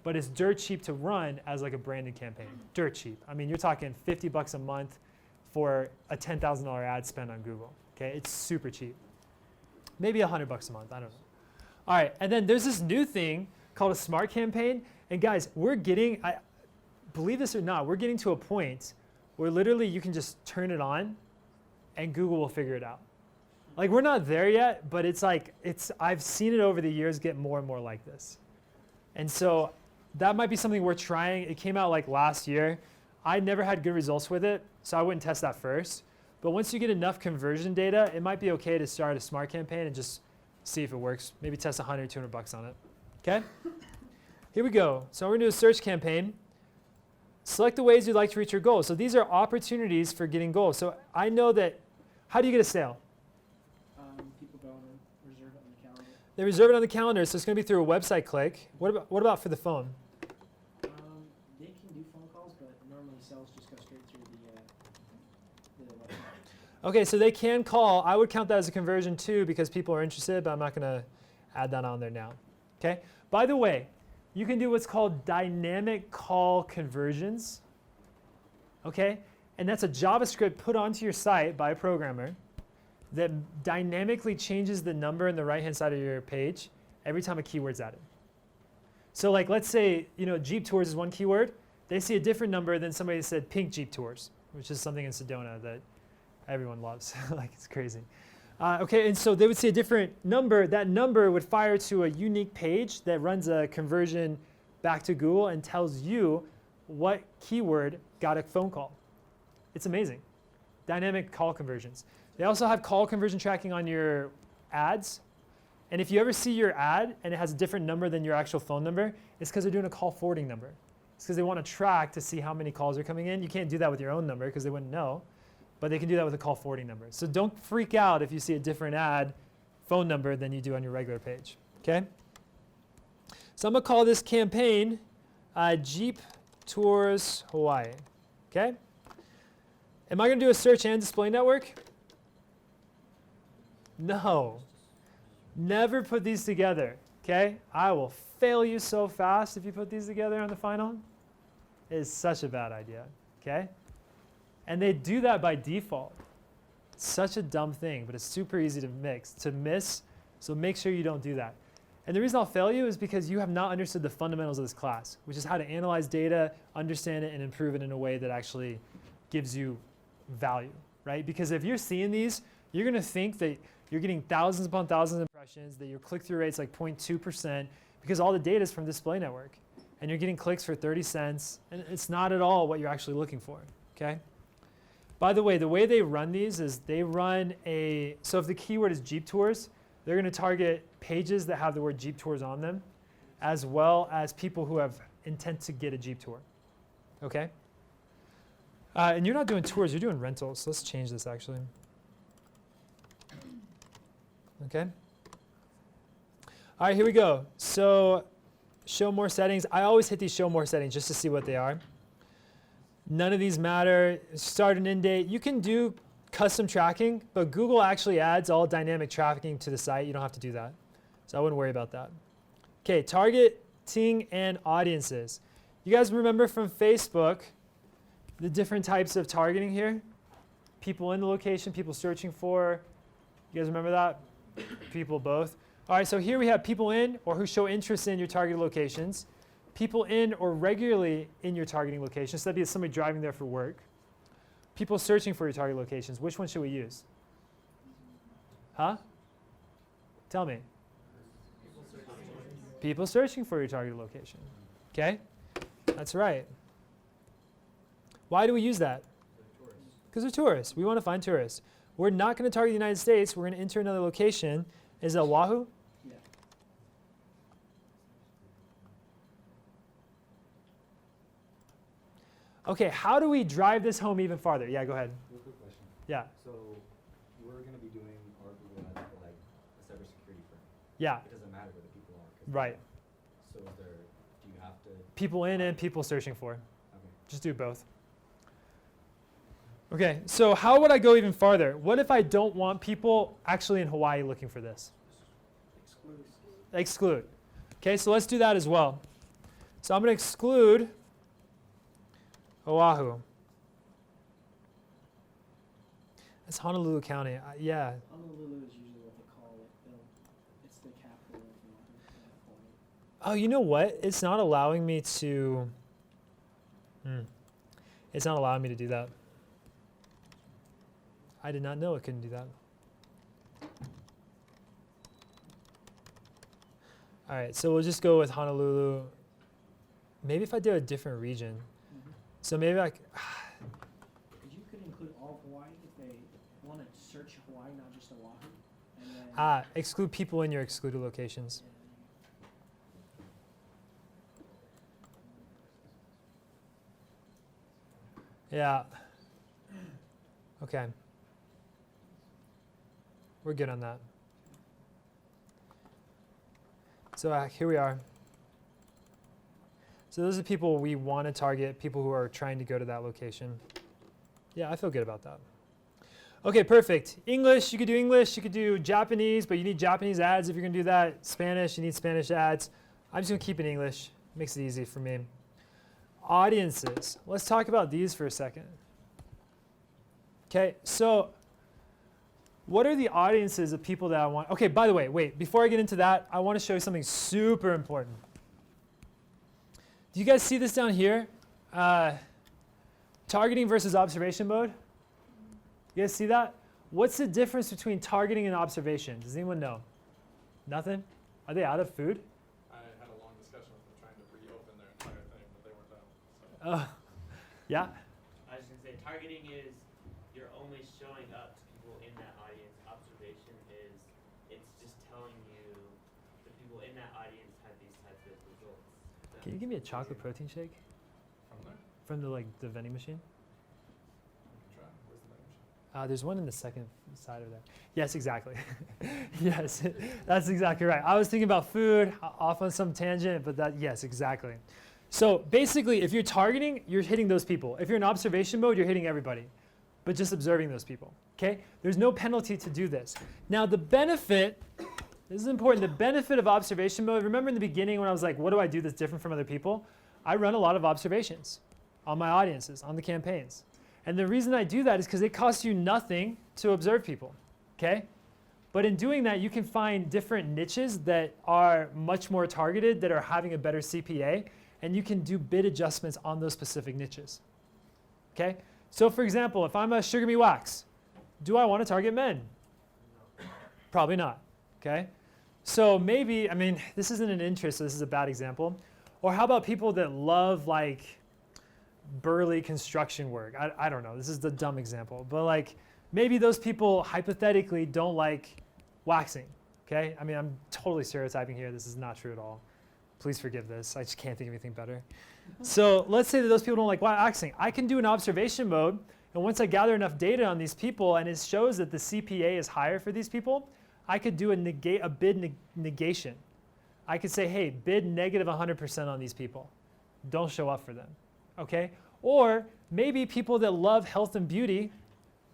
But it's dirt cheap to run as like a branded campaign. Dirt cheap. I mean, you're talking $50 a month for a $10,000 ad spend on Google. Okay, it's super cheap. Maybe $100 a month, I don't know. All right, and then there's this new thing called a smart campaign. And guys, we're getting, believe this or not, we're getting to a point where literally you can just turn it on and Google will figure it out. Like, we're not there yet, but it's like, I've seen it over the years get more and more like this. And so that might be something we're trying. It came out like last year. I never had good results with it, so I wouldn't test that first. But once you get enough conversion data, it might be okay to start a smart campaign and just see if it works. Maybe test 100, 200 bucks on it. Okay? Here we go. So we're gonna do a search campaign. Select the ways you'd like to reach your goals. So these are opportunities for getting goals. So I know that, how do you get a sale? People go and reserve it on the calendar. They reserve it on the calendar, so it's gonna be through a website click. What about for the phone? They can do phone calls, but normally sales just go straight through the website. Okay, so they can call. I would count that as a conversion too because people are interested, but I'm not gonna add that on there now. Okay? By the way, you can do what's called dynamic call conversions. Okay? And that's a JavaScript put onto your site by a programmer that dynamically changes the number in the right-hand side of your page every time a keyword's added. So like, let's say, Jeep Tours is one keyword. They see a different number than somebody said pink Jeep Tours, which is something in Sedona that everyone loves. Like, it's crazy. Okay, and so they would see a different number. That number would fire to a unique page that runs a conversion back to Google and tells you what keyword got a phone call. It's amazing. Dynamic call conversions. They also have call conversion tracking on your ads. And if you ever see your ad and it has a different number than your actual phone number, it's because they're doing a call forwarding number. It's because they want to track to see how many calls are coming in. You can't do that with your own number because they wouldn't know. But they can do that with a call forwarding number. So don't freak out if you see a different ad phone number than you do on your regular page. Okay? So I'm going to call this campaign Jeep Tours Hawaii. Okay? Am I going to do a search and display network? No. Never put these together. Okay? I will fail you so fast if you put these together on the final. It is such a bad idea. Okay? And they do that by default. It's such a dumb thing, but it's super easy to miss. So make sure you don't do that. And the reason I'll fail you is because you have not understood the fundamentals of this class, which is how to analyze data, understand it, and improve it in a way that actually gives you value, right? Because if you're seeing these, you're going to think that you're getting thousands upon thousands of impressions, that your click-through rate's like 0.2%, because all the data is from Display Network. And you're getting clicks for 30 cents, and it's not at all what you're actually looking for, okay? By the way they run these is they run so if the keyword is Jeep Tours, they're going to target pages that have the word Jeep Tours on them, as well as people who have intent to get a Jeep tour, okay? And you're not doing tours, you're doing rentals. So let's change this actually. Okay? All right, here we go. So show more settings. I always hit these show more settings just to see what they are. None of these matter. Start and end date. You can do custom tracking, but Google actually adds all dynamic tracking to the site. You don't have to do that. So I wouldn't worry about that. Okay, targeting and audiences. You guys remember from Facebook the different types of targeting here? People in the location, people searching for. You guys remember that? People both. All right, so here we have people in or who show interest in your targeted locations. People in or regularly in your targeting locations. So that'd be somebody driving there for work. People searching for your target locations. Which one should we use? Huh? Tell me. People searching for your target location. Okay? That's right. Why do we use that? Because they're tourists. We want to find tourists. We're not going to target the United States. We're going to enter another location. Is that Oahu? Yeah. Okay, how do we drive this home even farther? Yeah, go ahead. Real quick question. Yeah. So we're going to be doing our Google Ads for like a cybersecurity firm. Yeah. It doesn't matter where the people are. 'Cause Right. So is there, do you have to? People in and people searching for. Okay. Just do both. Okay, so how would I go even farther? What if I don't want people actually in Hawaii looking for this? Exclude. Okay, so let's do that as well. So I'm going to exclude Oahu. That's Honolulu County. Yeah. Honolulu is usually what they call it. It's the capital of Hawaii. Oh, you know what? It's not allowing me to. It's not allowing me to do that. I did not know it couldn't do that. All right, so we'll just go with Honolulu. Maybe if I do a different region. So maybe I. You could include all of Hawaii if they want to search Hawaii, not just Oahu. And then Exclude people in your excluded locations. Yeah. Okay. We're good on that. So here we are. So those are people we want to target, people who are trying to go to that location. Yeah, I feel good about that. Okay, perfect. English, you could do English, you could do Japanese, but you need Japanese ads if you're going to do that. Spanish, you need Spanish ads. I'm just going to keep it in English. Makes it easy for me. Audiences. Let's talk about these for a second. Okay, so what are the audiences of people that I want? Okay, by the way, wait, before I get into that, I want to show you something super important. Do you guys see this down here? Targeting versus observation mode. You guys see that? What's the difference between targeting and observation? Does anyone know? Nothing? Are they out of food? I had a long discussion with them trying to reopen their entire thing, but they weren't done. So. Yeah? I was going to say, targeting is you're only showing up to people in that audience. Observation is it's just telling you the people in that audience have these types of results. Can you give me a chocolate protein shake? From there? From the vending machine? I can try. Where's the vending machine? There's one in the second side of there. Yes, exactly. Yes, that's exactly right. I was thinking about food, off on some tangent, but yes, exactly. So basically, if you're targeting, you're hitting those people. If you're in observation mode, you're hitting everybody, but just observing those people, okay? There's no penalty to do this. Now the benefit, this is important, the benefit of observation mode, remember in the beginning when I was like, what do I do that's different from other people? I run a lot of observations on my audiences, on the campaigns. And the reason I do that is because it costs you nothing to observe people, okay? But in doing that, you can find different niches that are much more targeted, that are having a better CPA, and you can do bid adjustments on those specific niches, okay? So for example, if I'm a Sugar Me Wax, do I want to target men? No. Probably not, okay? So maybe, I mean, this isn't an interest, so this is a bad example. Or how about people that love like burly construction work? I don't know, this is the dumb example, but like maybe those people hypothetically don't like waxing, okay? I mean, I'm totally stereotyping here, this is not true at all. Please forgive this, I just can't think of anything better. So let's say that those people don't like waxing. I can do an observation mode, and once I gather enough data on these people and it shows that the CPA is higher for these people, I could do a bid negation. I could say, hey, bid negative 100% on these people. Don't show up for them, okay? Or maybe people that love health and beauty,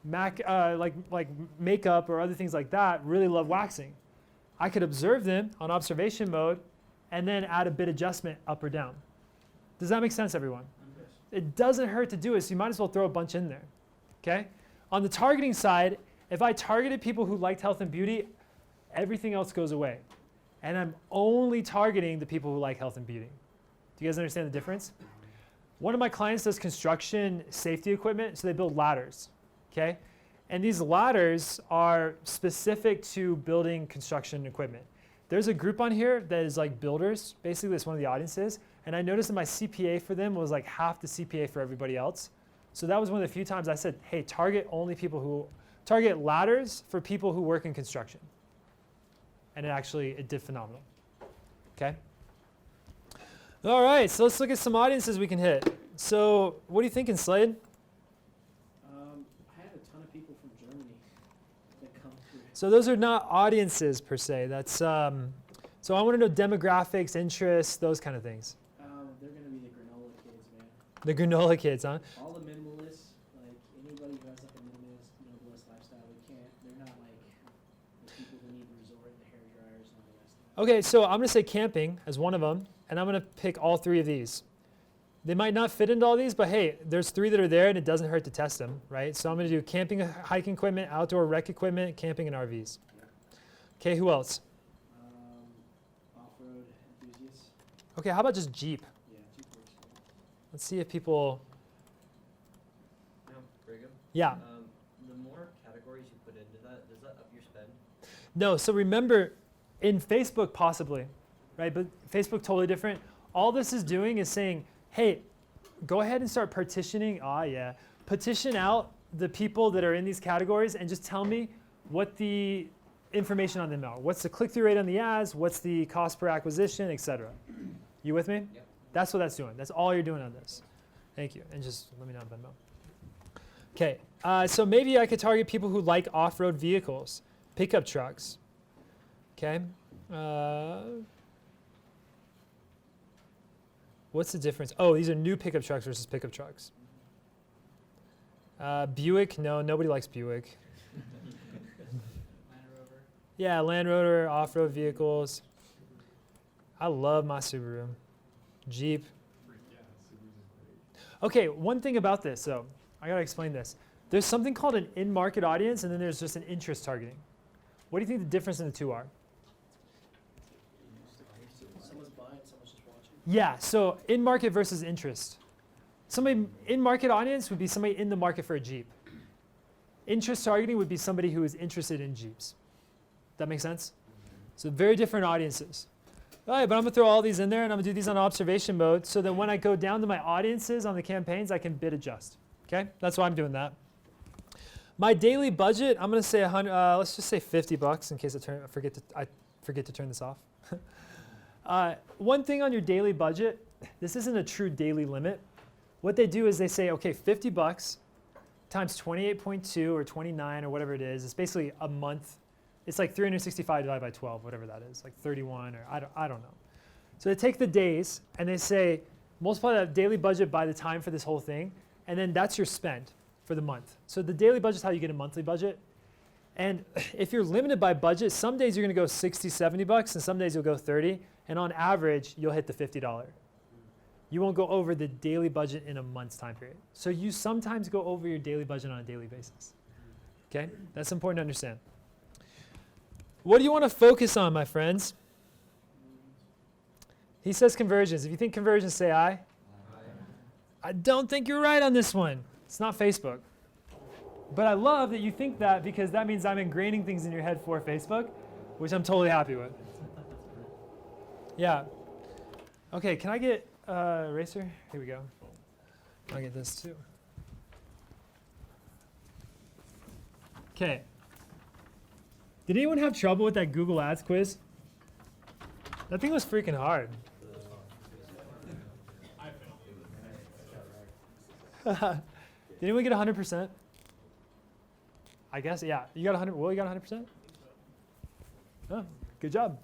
like makeup or other things like that, really love waxing. I could observe them on observation mode and then add a bid adjustment up or down. Does that make sense, everyone? It doesn't hurt to do it, so you might as well throw a bunch in there. Okay? On the targeting side, if I targeted people who liked health and beauty, everything else goes away. And I'm only targeting the people who like health and beauty. Do you guys understand the difference? One of my clients does construction safety equipment, so they build ladders. Okay? And these ladders are specific to building construction equipment. There's a group on here that is like builders. Basically, that's one of the audiences. And I noticed that my CPA for them was like half the CPA for everybody else. So that was one of the few times I said, hey, target ladders for people who work in construction. And it did phenomenal. Okay? All right, so let's look at some audiences we can hit. So what are you thinking, Slade? I had a ton of people from Germany that come through. So those are not audiences per se. That's so I want to know demographics, interests, those kind of things. They're going to be the granola kids, man. The granola kids, huh? All the minimalists, like anybody who has like a minimalist lifestyle, they're not like the people who need resort, the hair dryers and all the rest of it. Okay, so I'm going to say camping as one of them, and I'm going to pick all three of these. They might not fit into all these, but hey, there's three that are there, and it doesn't hurt to test them, right? So I'm going to do camping, hiking equipment, outdoor rec equipment, camping, and RVs. Okay, who else? Off-road enthusiasts. Okay, how about just Jeep? Yeah, Jeep works. Let's see if people... No, Brigham? Yeah. The more categories you put into that, does that up your spend? No, so remember, in Facebook possibly, right? But Facebook totally different. All this is doing is saying, hey, go ahead and start partitioning. Petition out the people that are in these categories and just tell me what the information on them are. What's the click-through rate on the ads? What's the cost per acquisition, etc. You with me? Yep. That's what that's doing. That's all you're doing on this. Thank you. And just let me know, Venmo. Okay, so maybe I could target people who like off-road vehicles, pickup trucks. Okay. What's the difference? Oh, these are new pickup trucks versus pickup trucks. Buick, no, nobody likes Buick. Land Rover. Yeah, Land Rover, off-road vehicles. I love my Subaru. Jeep. Okay, one thing about this, so I gotta explain this. There's something called an in-market audience, and then there's just an interest targeting. What do you think the difference in the two are? Someone's buying, someone's just watching. Yeah, so in-market versus interest. Somebody in-market audience would be somebody in the market for a Jeep. Interest targeting would be somebody who is interested in Jeeps. That make sense? So very different audiences. All right, but I'm gonna throw all these in there and I'm gonna do these on observation mode so that when I go down to my audiences on the campaigns, I can bid adjust. Okay, that's why I'm doing that. My daily budget, I'm gonna say let's just say $50 in case I forget to turn this off. One thing on your daily budget, this isn't a true daily limit. What they do is they say, okay, $50 times 28.2 or 29 or whatever it is. It's basically a month. It's like 365 divided by 12, whatever that is, like 31 or I don't know. So they take the days and they say, multiply that daily budget by the time for this whole thing, and then that's your spend for the month. So the daily budget is how you get a monthly budget. And if you're limited by budget, some days you're gonna go 60, $70, and some days you'll go 30, and on average, you'll hit the $50. You won't go over the daily budget in a month's time period. So you sometimes go over your daily budget on a daily basis. Okay, that's important to understand. What do you want to focus on, my friends? He says conversions. If you think conversions, say aye. Aye. I don't think you're right on this one. It's not Facebook. But I love that you think that because that means I'm ingraining things in your head for Facebook, which I'm totally happy with. Yeah. Okay, can I get eraser? Here we go. I'll get this too. Okay. Did anyone have trouble with that Google Ads quiz? That thing was freaking hard. Did anyone get 100%? I guess, yeah. You got 100. Will, you got 100%? Oh, good job.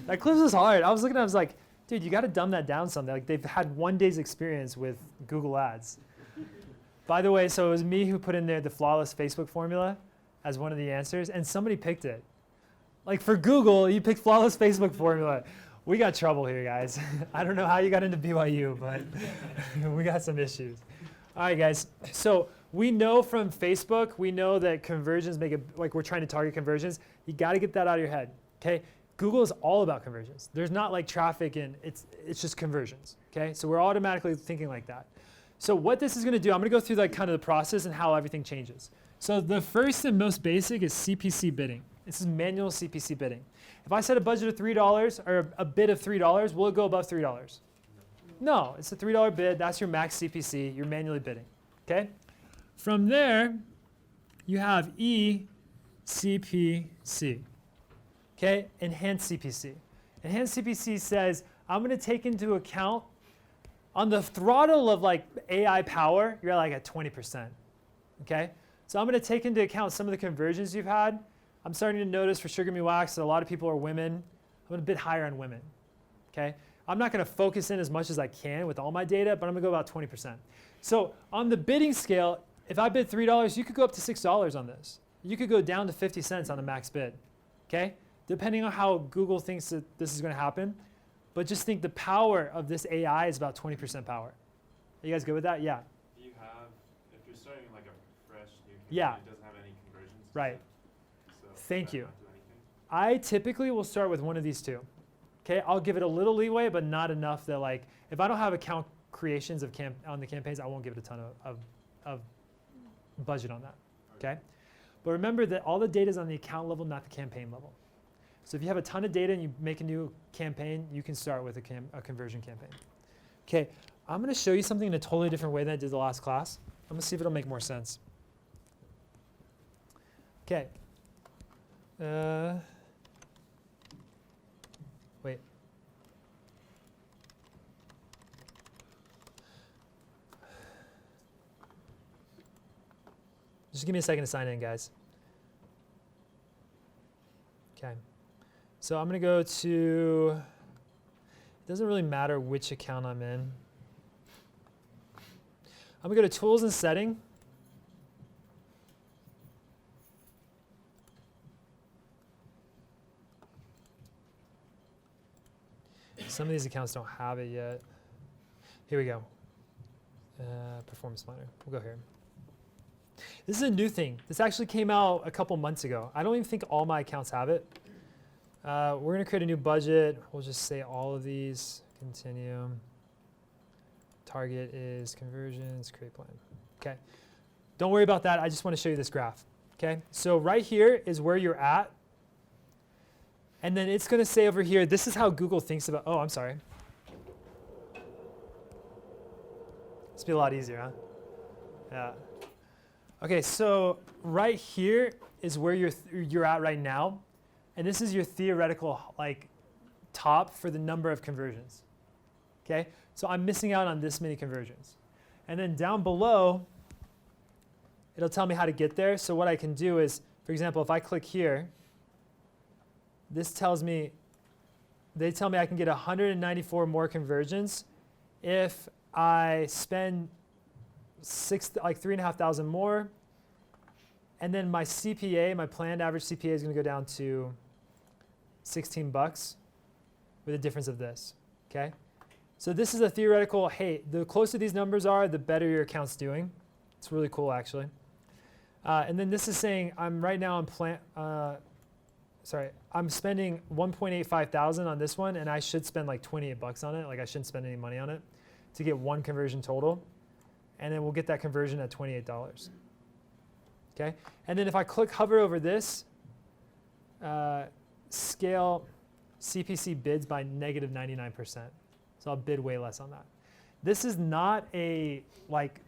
That quiz was hard. I was looking at it, I was like, dude, you got to dumb that down something. Like, they've had 1 day's experience with Google Ads. By the way, so it was me who put in there the flawless Facebook formula as one of the answers, and somebody picked it. Like for Google, you picked flawless Facebook formula. We got trouble here, guys. I don't know how you got into BYU, but we got some issues. All right, guys. So we know from Facebook, we know that conversions make it, like we're trying to target conversions. You got to get that out of your head, okay? Google is all about conversions. There's not like traffic and it's just conversions, okay? So we're automatically thinking like that. So what this is going to do, I'm going to go through like kind of the process and how everything changes. So the first and most basic is CPC bidding. This is manual CPC bidding. If I set a budget of $3 or a bid of $3, will it go above $3? No, it's a $3 bid. That's your max CPC. You're manually bidding, okay? From there, you have eCPC, okay? Enhanced CPC. Enhanced CPC says, I'm going to take into account on the throttle of like AI power, you're like at 20%, okay? So I'm going to take into account some of the conversions you've had. I'm starting to notice for Sugar Me Wax that a lot of people are women. I'm going to bid higher on women, okay? I'm not going to focus in as much as I can with all my data, but I'm going to go about 20%. So on the bidding scale, if I bid $3, you could go up to $6 on this. You could go down to 50 cents on the max bid, okay? Depending on how Google thinks that this is going to happen. But just think the power of this AI is about 20% power. Are you guys good with that? Yeah. Do you have, if you're starting like a fresh new campaign, Yeah. it doesn't have any conversions? Right. So Thank does you. that not do anything? I typically will start with one of these two. Okay, I'll give it a little leeway, but not enough that like, if I don't have account creations of on the campaigns, I won't give it a ton of budget on that, okay? But remember that all the data is on the account level, not the campaign level. So if you have a ton of data and you make a new campaign, you can start with a conversion campaign. Okay, I'm gonna show you something in a totally different way than I did the last class. I'm gonna see if it'll make more sense. Okay. Wait. Just give me a second to sign in, guys. Okay. So I'm going to go to, it doesn't really matter which account I'm in. I'm going to go to Tools and Setting. Some of these accounts don't have it yet. Here we go. Performance Planner. We'll go here. This is a new thing. This actually came out a couple months ago. I don't even think all my accounts have it. We're going to create a new budget. We'll just say all of these. Continue. Target is conversions. Create plan. Okay. Don't worry about that. I just want to show you this graph. Okay. So right here is where you're at. And then it's going to say over here, this is how Google thinks about, oh, I'm sorry. This will be a lot easier, huh? Yeah. Okay, so right here is where you're at right now. And this is your theoretical like top for the number of conversions. Okay, so I'm missing out on this many conversions. And then down below, it'll tell me how to get there. So what I can do is, for example, if I click here, this tells me, they tell me I can get 194 more conversions if I spend like 3,500 more. And then my CPA, my planned average CPA is going to go down to $16 with a difference of this, okay? So this is a theoretical, hey, the closer these numbers are, the better your account's doing. It's really cool, actually. And then this is saying I'm right now I'm spending 1.85 thousand on this one, and I should spend like 28 bucks on it. Like I shouldn't spend any money on it to get one conversion total. And then we'll get that conversion at $28. Okay? And then if I hover over this, scale CPC bids by negative 99%. So I'll bid way less on that. This is not a, like,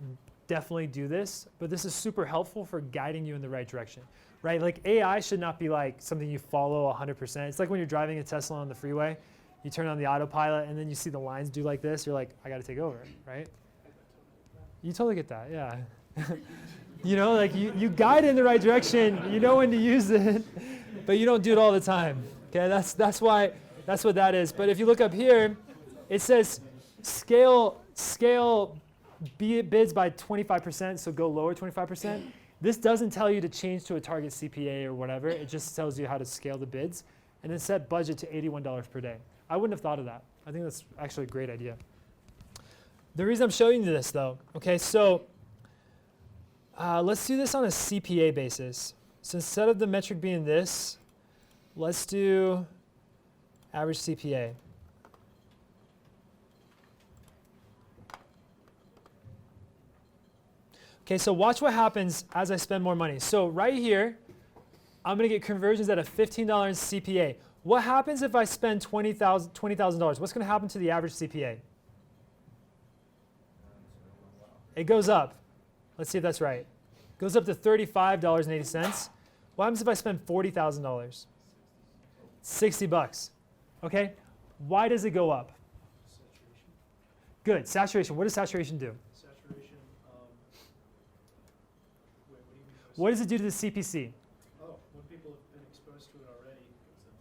definitely do this, but this is super helpful for guiding you in the right direction, right? Like AI should not be like something you follow 100%. It's like when you're driving a Tesla on the freeway, you turn on the autopilot and then you see the lines do like this, you're like, I gotta take over, right? You totally get that, yeah. You know, like you guide in the right direction, you know when to use it, but you don't do it all the time, okay? That's what that is. But if you look up here, it says scale bids by 25%, so go lower 25%. This doesn't tell you to change to a target CPA or whatever. It just tells you how to scale the bids and then set budget to $81 per day. I wouldn't have thought of that. I think that's actually a great idea. The reason I'm showing you this though, okay, so let's do this on a CPA basis. So instead of the metric being this, let's do average CPA. Okay, so watch what happens as I spend more money. So right here, I'm going to get conversions at a $15 CPA. What happens if I spend $20,000? What's going to happen to the average CPA? It goes up. Let's see if that's right. It goes up to $35.80. What happens if I spend $40,000? 60 bucks. Okay? Why does it go up? Saturation. Good. Saturation. What does saturation do? Saturation. Wait, what do you mean by What does it do to the CPC? Oh, when people have been exposed to it already, it's that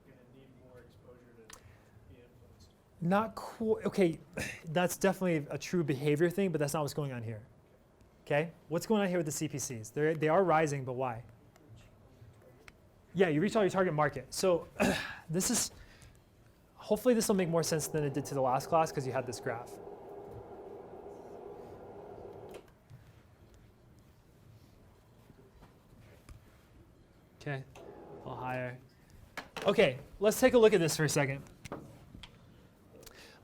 they're going to need more exposure to be influenced. Not quite. Okay, that's definitely a true behavior thing, but that's not what's going on here. Okay? What's going on here with the CPCs? They are rising, but why? Yeah, you reach all your target market. So this is, hopefully this will make more sense than it did to the last class because you had this graph. Okay, a little higher. Okay, let's take a look at this for a second.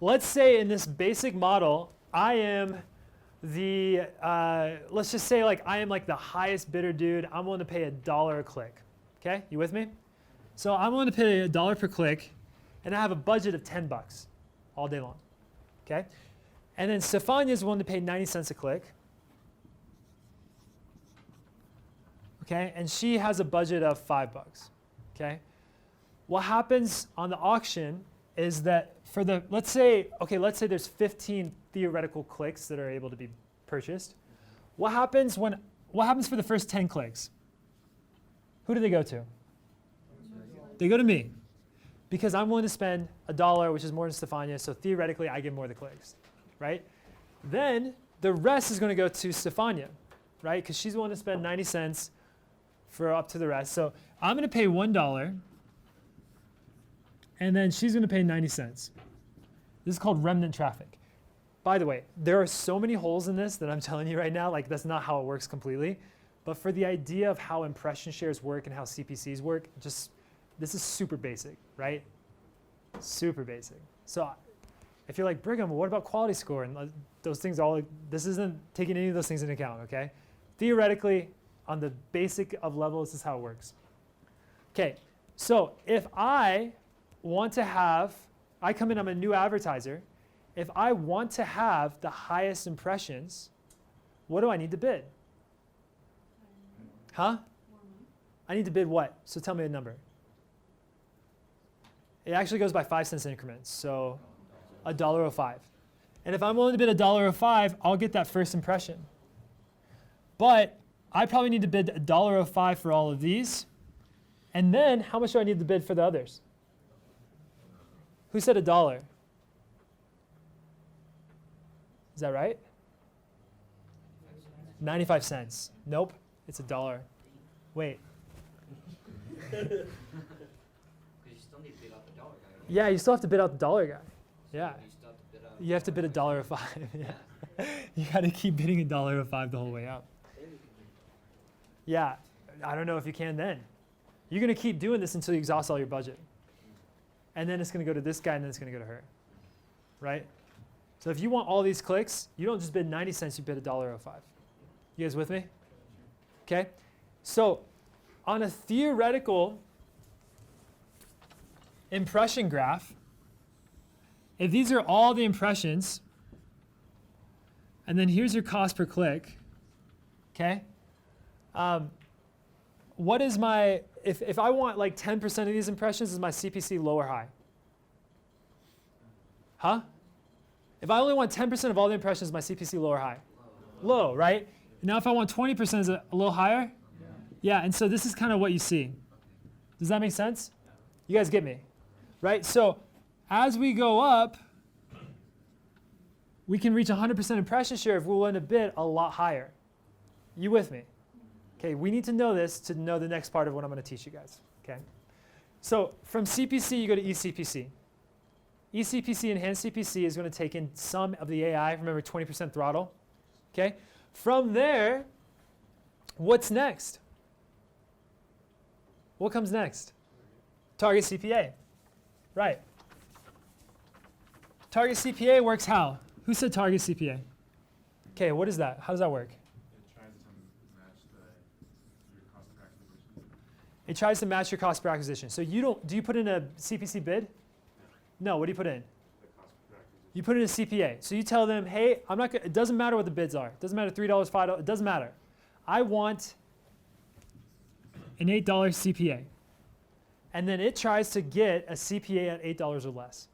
Let's say in this basic model, I am the, let's just say like I am like the highest bidder dude. I'm willing to pay $1 a click. Okay, you with me? So I'm willing to pay $1 per click, and I have a budget of 10 bucks all day long. Okay, and then Stefania is willing to pay 90 cents a click. Okay, and she has a budget of 5 bucks. Okay, what happens on the auction is that for the, let's say there's 15 theoretical clicks that are able to be purchased. What happens for the first 10 clicks? Who do they go to? They go to me because I'm willing to spend $1, which is more than Stefania, so theoretically I get more of the clicks, right? Then the rest is going to go to Stefania, right? Because she's willing to spend 90 cents for up to the rest. So I'm going to pay $1, and then she's going to pay 90 cents. This is called remnant traffic. By the way, there are so many holes in this that I'm telling you right now, like that's not how it works completely. But for the idea of how impression shares work and how CPCs work, just this is super basic, right? Super basic. So if you're like, Brigham, what about quality score? And those things all, this isn't taking any of those things into account, okay? Theoretically, on the basic of level, this is how it works. Okay, so if I want to have, I come in, I'm a new advertiser. If I want to have the highest impressions, what do I need to bid? Huh? I need to bid what? So tell me a number. It actually goes by 5 cents increments, so $1.05. And if I'm willing to bid $1.05, I'll get that first impression. But I probably need to bid $1.05 for all of these. And then how much do I need to bid for the others? Who said $1? Is that right? 95 cents. Nope, it's $1. Wait. Because you still need to bid out the dollar guy. Yeah, you still have to bid out the dollar guy. Yeah. You still have to bid out. You have to bid $1.05. Yeah. You got to keep bidding $1.05 the whole way out. Yeah, I don't know if you can then. You're going to keep doing this until you exhaust all your budget. And then it's going to go to this guy, and then it's going to go to her. Right? So if you want all these clicks, you don't just bid 90 cents, you bid $1.05. You guys with me? Okay? So on a theoretical impression graph, if these are all the impressions, and then here's your cost per click, okay? What is my, if I want like 10% of these impressions, is my CPC low or high? Huh? If I only want 10% of all the impressions, is my CPC low or high? Low, right? Now if I want 20%, is it a little higher? Yeah, and so this is kind of what you see. Does that make sense? You guys get me? Right? So as we go up, we can reach 100% impression share if we're willing to bid a lot higher. You with me? Okay, we need to know this to know the next part of what I'm going to teach you guys. Okay, so from CPC, you go to eCPC. eCPC, Enhanced CPC, is going to take in some of the AI. Remember, 20% throttle. Okay, from there, what's next? What comes next? Target CPA. Right. Target CPA works how? Who said target CPA? Okay, what is that? How does that work? It tries to match your cost per acquisition. So do you put in a CPC bid? No, what do you put in? You put in a CPA. So you tell them, hey, it doesn't matter what the bids are. It doesn't matter $3, $5, it doesn't matter. I want an $8 CPA. And then it tries to get a CPA at $8 or less.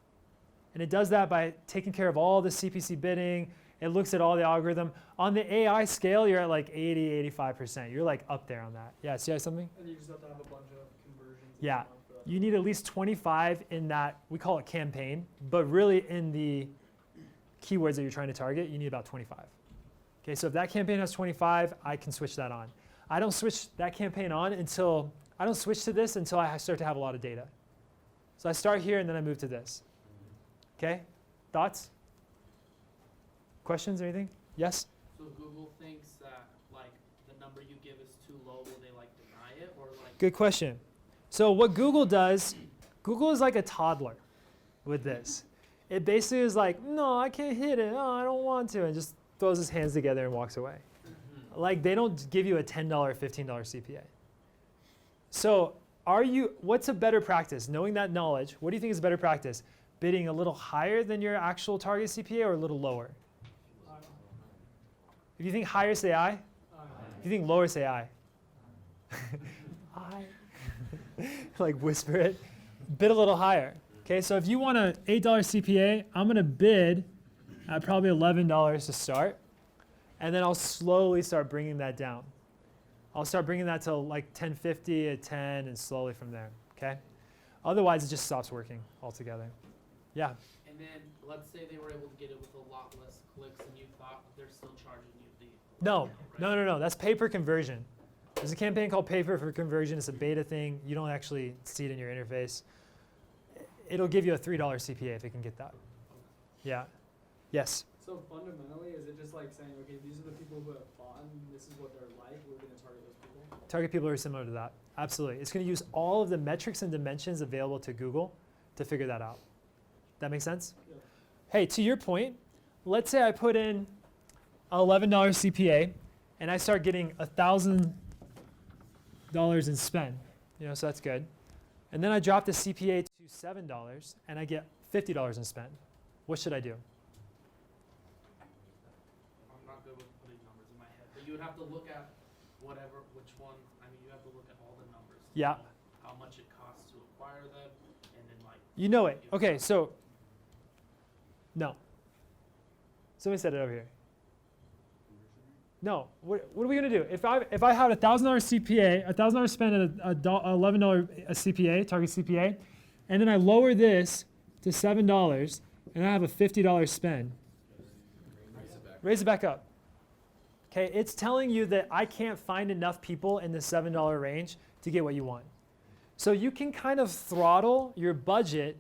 And it does that by taking care of all the CPC bidding. It looks at all the algorithm. On the AI scale, you're at like 80, 85%. You're like up there on that. Yeah, see something? And you just have to have a bunch of conversions. Yeah. You need at least 25 in that, we call it campaign, but really in the keywords that you're trying to target, you need about 25. Okay, so if that campaign has 25, I can switch that on. I don't switch that campaign on until, I don't switch to this until I start to have a lot of data. So I start here and then I move to this. Okay, thoughts? Questions or anything? Yes? So Google thinks that like the number you give is too low, will they like deny it or like? Good question. So what Google does, Google is like a toddler with this. It basically is like, no, I can't hit it. Oh, I don't want to, and just throws his hands together and walks away. Like they don't give you a $10, $15 CPA. So what's a better practice? Knowing that knowledge, what do you think is a better practice? Bidding a little higher than your actual target CPA or a little lower? If you think higher, say I. If you think lower, say I. I. Like whisper it. Bid a little higher. Okay, so if you want an $8 CPA, I'm going to bid at probably $11 to start. And then I'll slowly start bringing that down. I'll start bringing that to like $10.50 at 10 and slowly from there. Okay? Otherwise, it just stops working altogether. Yeah? And then let's say they were able to get it with a lot less clicks and you thought they're still charging you the. No, no. That's pay per conversion. There's a campaign called Pay per conversion. It's a beta thing. You don't actually see it in your interface. It'll give you a $3 CPA if it can get that. Yeah. Yes? So fundamentally, is it just like saying, okay, these are the people who have bought, and this is what they're like, we're going to target those people? Target people are similar to that. Absolutely. It's going to use all of the metrics and dimensions available to Google to figure that out. That make sense? Yeah. Hey, to your point, let's say I put in an $11 CPA and I start getting $1,000 in spend. So that's good. And then I drop the CPA to $7 and I get $50 in spend. What should I do? I'm not good with putting numbers in my head, but you would have to look at which one, you have to look at all the numbers. Yeah. How much it costs to acquire them, and then like. You know it. Okay, so, no. Somebody said it over here. No, what are we gonna do? If I have $1,000 CPA, $1,000 spend at $11 CPA, target CPA, and then I lower this to $7, and I have a $50 spend. Raise it back up. Okay, it's telling you that I can't find enough people in the $7 range to get what you want. So you can kind of throttle your budget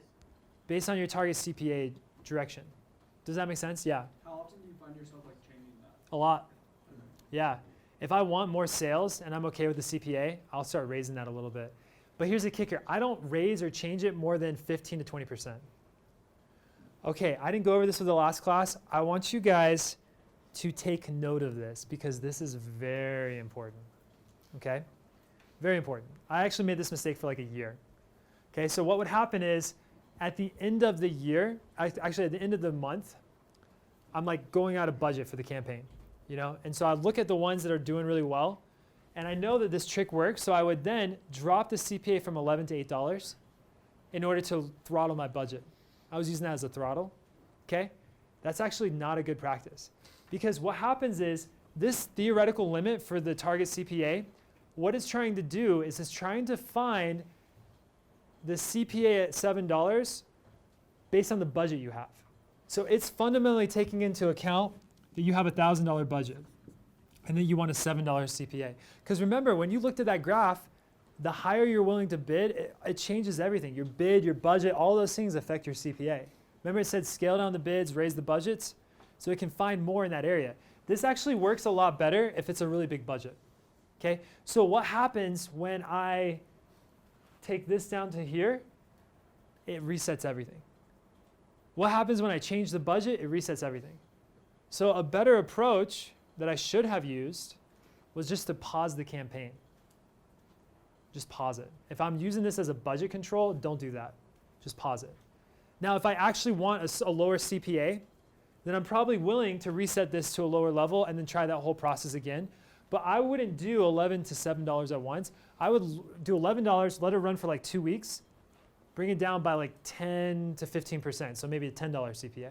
based on your target CPA direction. Does that make sense? Yeah. How often do you find yourself like changing that? A lot. Yeah. If I want more sales and I'm okay with the CPA, I'll start raising that a little bit. But here's the kicker. I don't raise or change it more than 15 to 20%. Okay, I didn't go over this with the last class. I want you guys to take note of this because this is very important. Okay? Very important. I actually made this mistake for like a year. Okay, so what would happen is at the end of the year, actually at the end of the month, I'm like going out of budget for the campaign, And so I look at the ones that are doing really well, and I know that this trick works, so I would then drop the CPA from $11 to $8 in order to throttle my budget. I was using that as a throttle, okay? That's actually not a good practice because what happens is this theoretical limit for the target CPA, what it's trying to do is it's trying to find the CPA at $7 based on the budget you have. So it's fundamentally taking into account that you have a $1,000 budget. and then you want a $7 CPA. Because remember, when you looked at that graph, the higher you're willing to bid, it changes everything. Your bid, your budget, all those things affect your CPA. Remember it said scale down the bids, raise the budgets? So it can find more in that area. This actually works a lot better if it's a really big budget. Okay? So what happens when I take this down to here? It resets everything. What happens when I change the budget? It resets everything. So a better approach that I should have used was just to pause the campaign. Just pause it. If I'm using this as a budget control, don't do that. Just pause it. Now, if I actually want a lower CPA, then I'm probably willing to reset this to a lower level and then try that whole process again. But I wouldn't do $11 to $7 at once. I would do $11, let it run for like 2 weeks, bring it down by like 10 to 15%, so maybe a $10 CPA,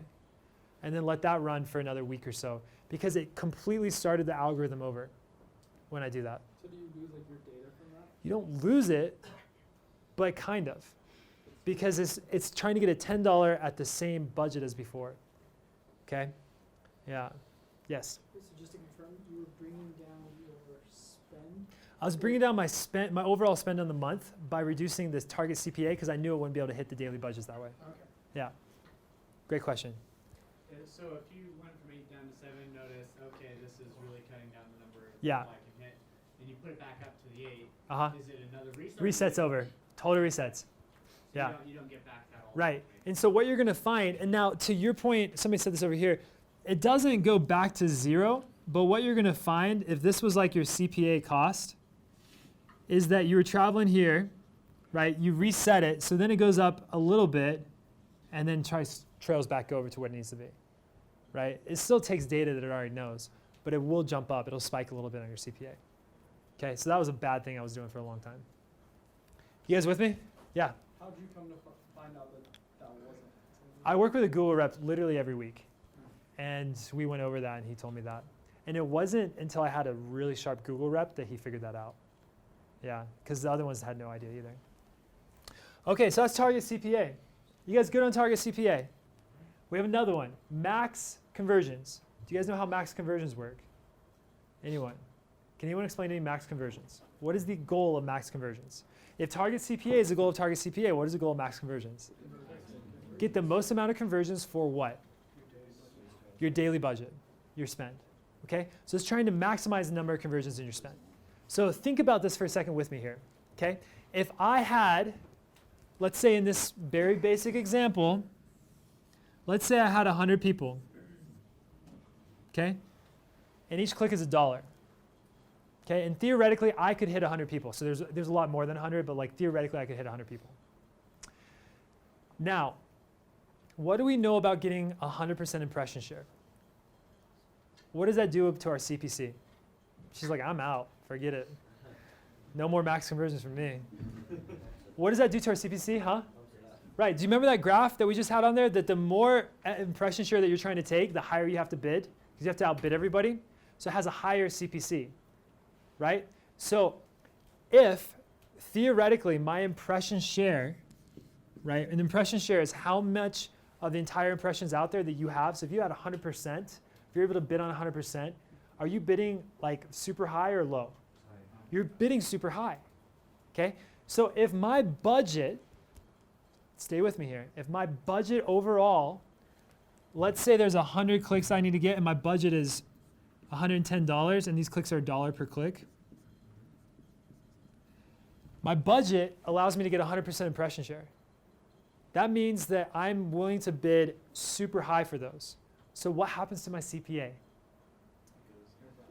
and then let that run for another week or so, because it completely started the algorithm over when I do that. So do you lose like your data from that? You don't lose it, but kind of, because it's trying to get a $10 at the same budget as before. Okay? Yeah. Yes? So just to confirm, you were bringing down your spend? I was bringing down my overall spend on the month by reducing this target CPA because I knew I wouldn't be able to hit the daily budgets that way. Okay. Yeah. Great question. So if you went from 8 down to 7, notice, okay, this is really cutting down the number Yeah. I can hit, and you put it back up to the 8, Uh-huh. is it another restart? Resets over. Total resets. So Yeah. you don't get back that all. Right. And so what you're going to find, and now to your point, somebody said this over here, it doesn't go back to 0, but what you're going to find, if this was like your CPA cost, is that you were traveling here, right? You reset it, so then it goes up a little bit, and then trails back over to what it needs to be, right? It still takes data that it already knows, but it will jump up. It'll spike a little bit on your CPA. Okay, so that was a bad thing I was doing for a long time. You guys with me? Yeah. How did you come to find out that that wasn't? I work with a Google rep literally every week, and we went over that, and he told me that. And it wasn't until I had a really sharp Google rep that he figured that out. Yeah, because the other ones had no idea either. Okay, so that's target CPA. You guys good on target CPA? We have another one, max conversions. Do you guys know how max conversions work? Anyone? Can anyone explain to me max conversions? What is the goal of max conversions? If target CPA is the goal of target CPA, what is the goal of max conversions? Get the most amount of conversions for what? Your daily budget, your spend. Okay? So it's trying to maximize the number of conversions in your spend. So think about this for a second with me here. Okay? If I had, let's say in this very basic example, let's say I had 100 people. Okay? And each click is $1. Okay? And theoretically, I could hit 100 people. So there's a lot more than 100, but like theoretically, I could hit 100 people. Now, what do we know about getting 100% impression share? What does that do to our CPC? She's like, I'm out. Forget it. No more max conversions for me. What does that do to our CPC, huh? Right. Do you remember that graph that we just had on there? That the more impression share that you're trying to take, the higher you have to bid, because you have to outbid everybody. So it has a higher CPC, right? So if theoretically my impression share, right? An impression share is how much of the entire impressions out there that you have. So if you had 100%, if you're able to bid on 100%, are you bidding like super high or low? You're bidding super high, okay? So if my budget, stay with me here, if my budget overall, let's say there's 100 clicks I need to get and my budget is $110 and these clicks are $1 per click, my budget allows me to get 100% impression share. That means that I'm willing to bid super high for those. So what happens to my CPA?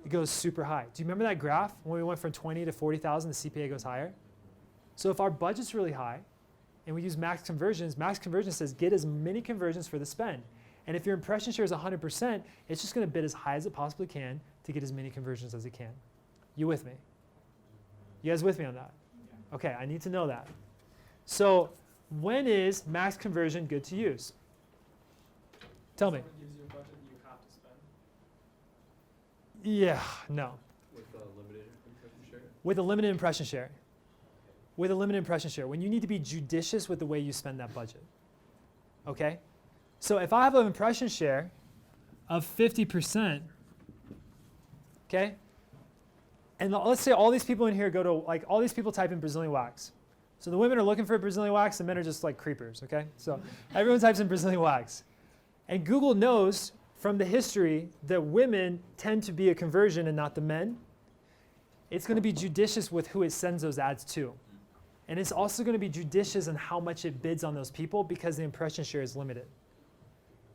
It goes super high. Do you remember that graph when we went from 20 to 40,000, the CPA goes higher? So if our budget's really high and we use max conversions says get as many conversions for the spend. And if your impression share is 100%, it's just going to bid as high as it possibly can to get as many conversions as it can. You with me? You guys with me on that? Okay, I need to know that. So when is max conversion good to use? Tell me. Someone gives you a budget that you have to spend. Yeah, no. With a limited impression share? With a limited impression share. With a limited impression share. When you need to be judicious with the way you spend that budget. Okay? So if I have an impression share of 50%, okay? And let's say all these people in here go to, like, all these people type in Brazilian wax. So the women are looking for Brazilian wax, the men are just like creepers, okay? So everyone types in Brazilian wax. And Google knows from the history that women tend to be a conversion and not the men. It's going to be judicious with who it sends those ads to. And it's also going to be judicious in how much it bids on those people because the impression share is limited.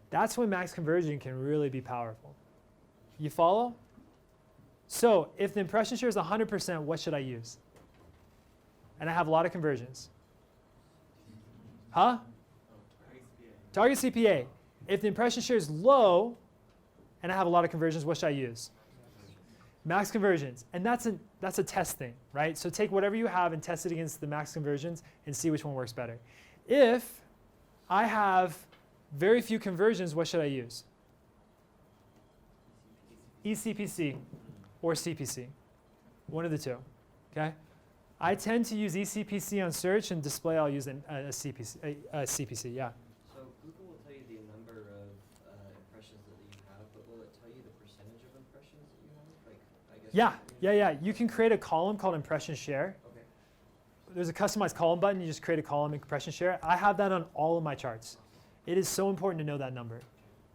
That's when max conversion can really be powerful. You follow? So if the impression share is 100%, what should I use? And I have a lot of conversions. Huh? Target CPA. If the impression share is low and I have a lot of conversions, what should I use? Max conversions. And that's a test thing, right? So take whatever you have and test it against the max conversions and see which one works better. If I have very few conversions, what should I use? eCPC or CPC. One of the two, okay? I tend to use eCPC on search, and display I'll use a CPC, yeah. So Google will tell you the number of impressions that you have, but will it tell you the percentage of impressions that you have? Like, I guess Yeah. You can create a column called impression share. Okay. There's a customized column button. You just create a column in impression share. I have that on all of my charts. It is so important to know that number,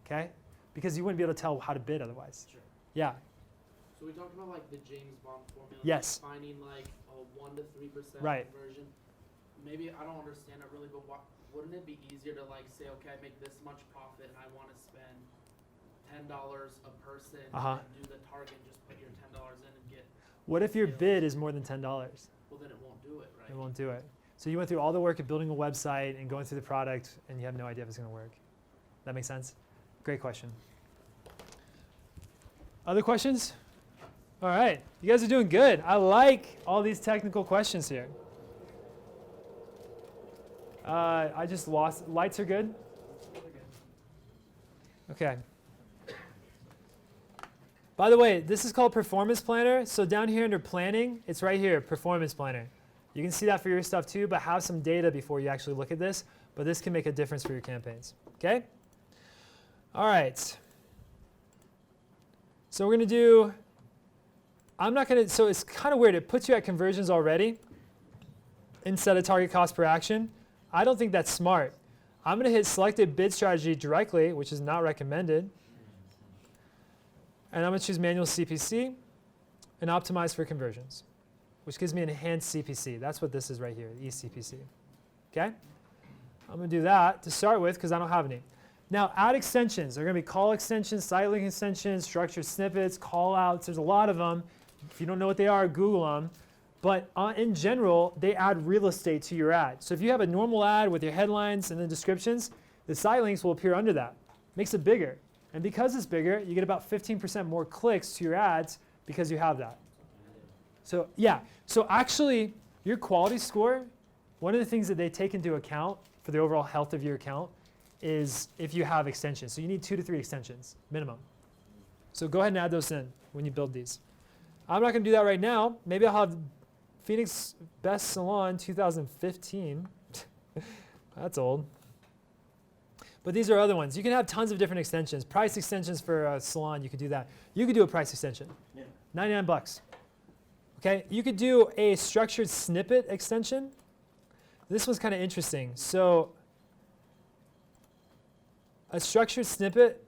okay? Because you wouldn't be able to tell how to bid otherwise. Sure. Yeah. So we talked about like the James Bond formula. Yes. Like finding like a 1 to 3% Right. conversion. Maybe I don't understand it really, but wouldn't it be easier to like say, okay, I make this much profit and I want to spend $10 a person and do the target, just put your $10 in and get. What if your sales. bid is more than $10? Well, then it won't do it, right? It won't do it. So you went through all the work of building a website and going through the product, and you have no idea if it's going to work. That makes sense? Great question. Other questions? All right. You guys are doing good. I like all these technical questions here. I just lost. Lights are good? Okay. By the way, this is called Performance Planner. So down here under Planning, it's right here, Performance Planner. You can see that for your stuff too, but have some data before you actually look at this. But this can make a difference for your campaigns. Okay? All right. So we're going to do, so it's kind of weird. It puts you at conversions already instead of target cost per action. I don't think that's smart. I'm going to hit selected bid strategy directly, which is not recommended. And I'm going to choose manual CPC and optimize for conversions, which gives me an enhanced CPC. That's what this is right here, eCPC. Okay? I'm going to do that to start with because I don't have any. Now, add extensions. They're going to be call extensions, site link extensions, structured snippets, call outs. There's a lot of them. If you don't know what they are, Google them. But in general, they add real estate to your ad. So if you have a normal ad with your headlines and the descriptions, the site links will appear under that. Makes it bigger. And because it's bigger, you get about 15% more clicks to your ads because you have that. So yeah, so actually your quality score, one of the things that they take into account for the overall health of your account is if you have extensions. So you need 2 to 3 extensions, minimum. So go ahead and add those in when you build these. I'm not going to do that right now. Maybe I'll have Phoenix Best Salon 2015. That's old. But these are other ones. You can have tons of different extensions. Price extensions for a salon, you could do that. You could do a price extension. Yeah. $99. Okay, you could do a structured snippet extension. This one's kind of interesting. So a structured snippet,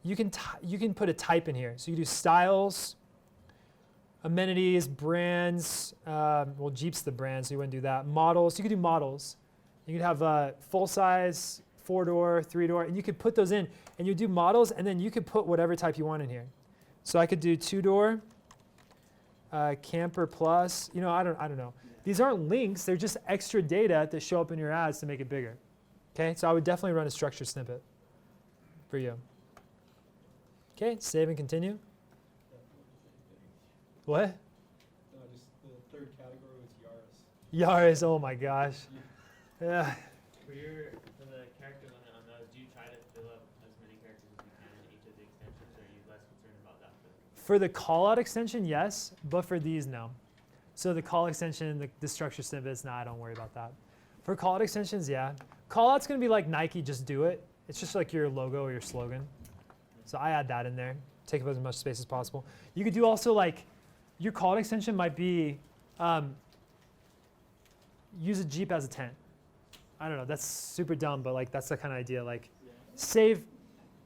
you can put a type in here. So you can do styles, amenities, brands. Well, Jeep's the brand, so you wouldn't do that. Models. You could do models. You could have full size, 4-door, 3-door, and you could put those in. And you do models, and then you could put whatever type you want in here. So I could do 2-door, camper plus. You know, I don't know. These aren't links. They're just extra data that show up in your ads to make it bigger. Okay, so I would definitely run a structured snippet for you. Okay, save and continue. What? No, just the third category was Yaris, oh my gosh. Yeah. For the character limit on those, do you try to fill up as many characters as you can in each of the extensions, or are you less concerned about that? For the call-out extension, yes, but for these, no. So the call extension, the structure snippets, nah, I don't worry about that. For call-out extensions, yeah. Call-out's going to be like Nike, just do it. It's just like your logo or your slogan. So I add that in there. Take up as much space as possible. You could do also like, your call extension might be use a Jeep as a tent. I don't know, that's super dumb, but like that's the kind of idea. Like save,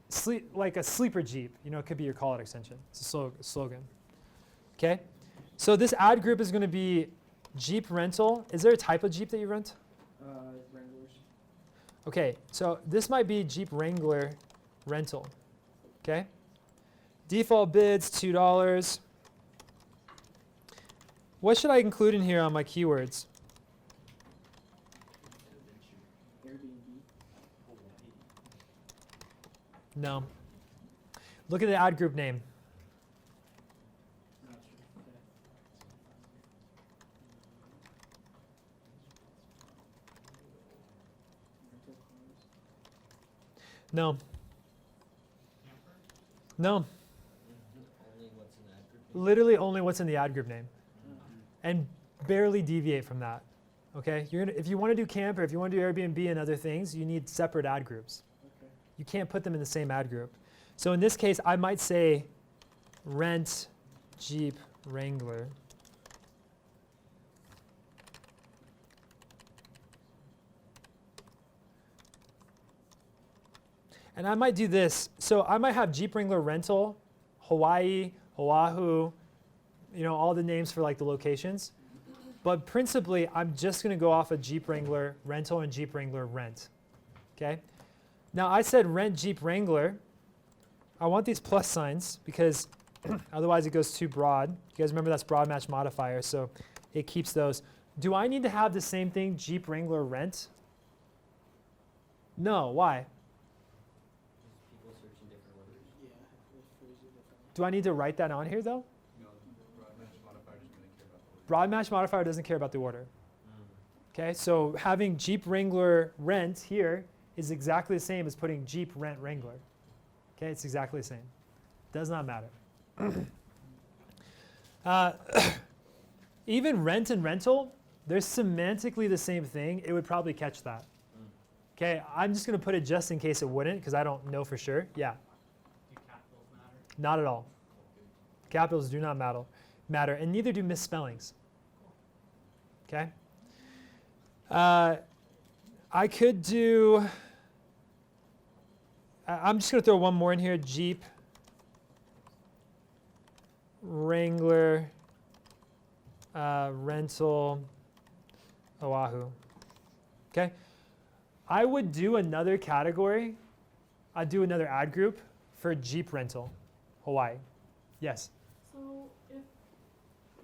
sleep, like a sleeper Jeep, you know, it could be your call extension. It's a slogan. Okay, so this ad group is going to be Jeep rental. Is there a type of Jeep that you rent? Wranglers. Okay, so this might be Jeep Wrangler rental. Okay, default bids $2. What should I include in here on my keywords? Airbnb. No. Look at the ad group name. Not sure. Okay. Rental cars. No. No. Only what's in the ad group name? Literally only what's in the ad group name. And barely deviate from that. Okay? If you want to do camp or if you want to do Airbnb and other things, you need separate ad groups. Okay. You can't put them in the same ad group. So in this case, I might say rent Jeep Wrangler. And I might do this. So I might have Jeep Wrangler rental, Hawaii, Oahu, you know, all the names for like the locations. But principally, I'm just going to go off of Jeep Wrangler rental and Jeep Wrangler rent. Okay? Now I said rent Jeep Wrangler. I want these plus signs because otherwise it goes too broad. You guys remember that's broad match modifier, so it keeps those. Do I need to have the same thing, Jeep Wrangler rent? No, why? People search in different orders. Yeah, we'll phrase it differently. Do I need to write that on here though? No, broad match modifier doesn't really care about the order. Broad match modifier doesn't care about the order. Okay, so having Jeep Wrangler rent here is exactly the same as putting Jeep rent Wrangler. Okay, it's exactly the same. Does not matter. Even rent and rental, they're semantically the same thing. It would probably catch that. Okay, I'm just going to put it just in case it wouldn't because I don't know for sure. Yeah. Do capitals matter? Not at all. Capitals do not matter, and neither do misspellings. Okay? I could do, I'm just going to throw one more in here, Jeep Wrangler rental Oahu. Okay? I would do another category. I'd do another ad group for Jeep rental Hawaii. Yes? So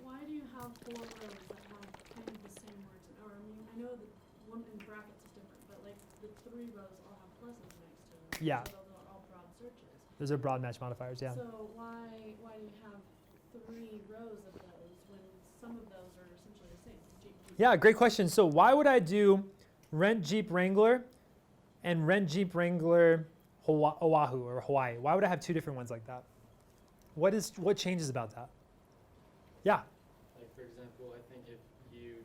why do you have 4 rows that have kind of the same words? Or I mean, I know that one in brackets is different, but like the 3 rows all have pluses next to them. Yeah. So those are all broad searches. Those are broad match modifiers, yeah. So why do you have 3 rows of those when some of those are essentially the same? Jeep, Yeah, great question. So why would I do rent Jeep Wrangler and rent Jeep Wrangler Oahu or Hawaii? Why would I have 2 different ones like that? What changes about that? Yeah. Like for example, I think if you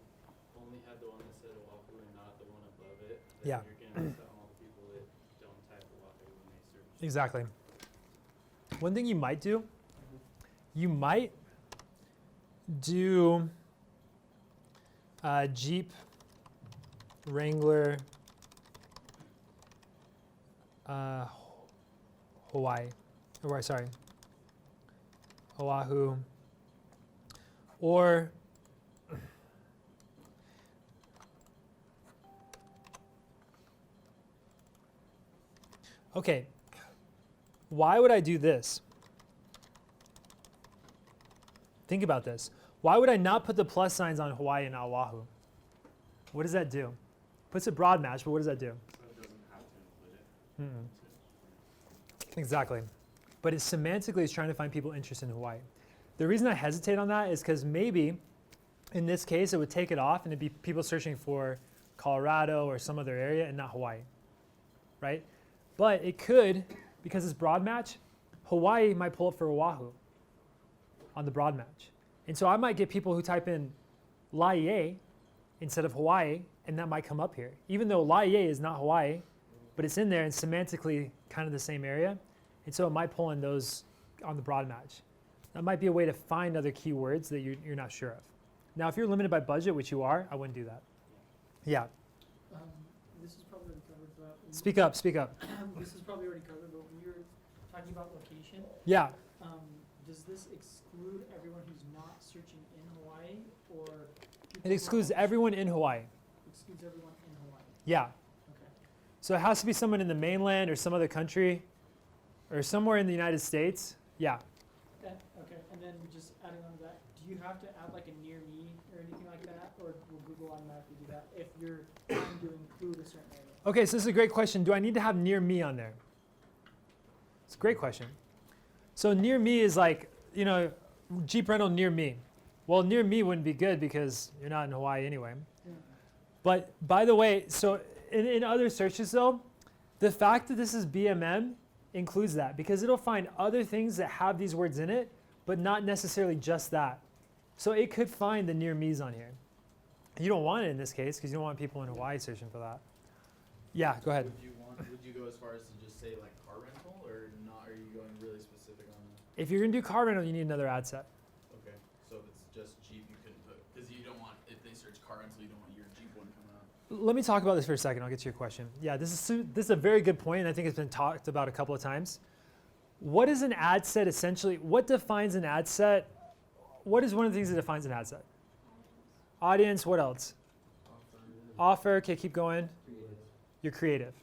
only had the one that said Oahu and not the one above it, then Yeah. you're gonna miss out on all the people that don't type Oahu when they search. Exactly. One thing you might do, you might do Jeep Wrangler Hawaii, or sorry, Oahu, or okay, why would I do this? Think about this. Why would I not put the plus signs on Hawaii and Oahu? What does that do? Puts a broad match, but what does that do? So it doesn't have to include it. Exactly. But it semantically is trying to find people interested in Hawaii. The reason I hesitate on that is because maybe in this case it would take it off and it'd be people searching for Colorado or some other area and not Hawaii, right? But it could, because it's broad match, Hawaii might pull up for Oahu on the broad match. And so I might get people who type in Laie instead of Hawaii, and that might come up here. Even though Laie is not Hawaii, but it's in there and semantically kind of the same area. And so it might pull in those on the broad match. That might be a way to find other keywords that you're not sure of. Now, if you're limited by budget, which you are, I wouldn't do that. Yeah. This is probably already covered, but Speak up, speak up. this is probably already covered, but when you're talking about location, Yeah. does this exclude everyone who's not searching in Hawaii, or people It who excludes are everyone in Hawaii. excludes everyone in Hawaii? Yeah. Okay. So it has to be someone in the mainland or some other country or somewhere in the United States. Yeah. Okay, and then just adding on to that, do you have to add like a near me or anything like that, or will Google automatically do that if you're trying to include a certain area? Okay, so this is a great question. Do I need to have near me on there? It's a great question. So near me is like, you know, Jeep rental near me. Well, near me wouldn't be good because you're not in Hawaii anyway. Yeah. But by the way, so in other searches though, the fact that this is BMM includes that because it'll find other things that have these words in it, but not necessarily just that. So it could find the near me's on here. You don't want it in this case because you don't want people in Hawaii searching for that. Yeah, go ahead. Would you go as far as to just say like car rental, or not? Are you going really specific on that? If you're gonna do car rental, you need another ad set. Okay, so if it's just Jeep, you couldn't put, because you don't want, if they search car rental, you don't want your Jeep one coming up. Let me talk about this for a second. I'll get to your question. Yeah, this is a very good point, and I think it's been talked about a couple of times. What is an ad set essentially? What defines an ad set? What is one of the things that defines an ad set? Audience, what else? Offer, okay, keep going. You're creative.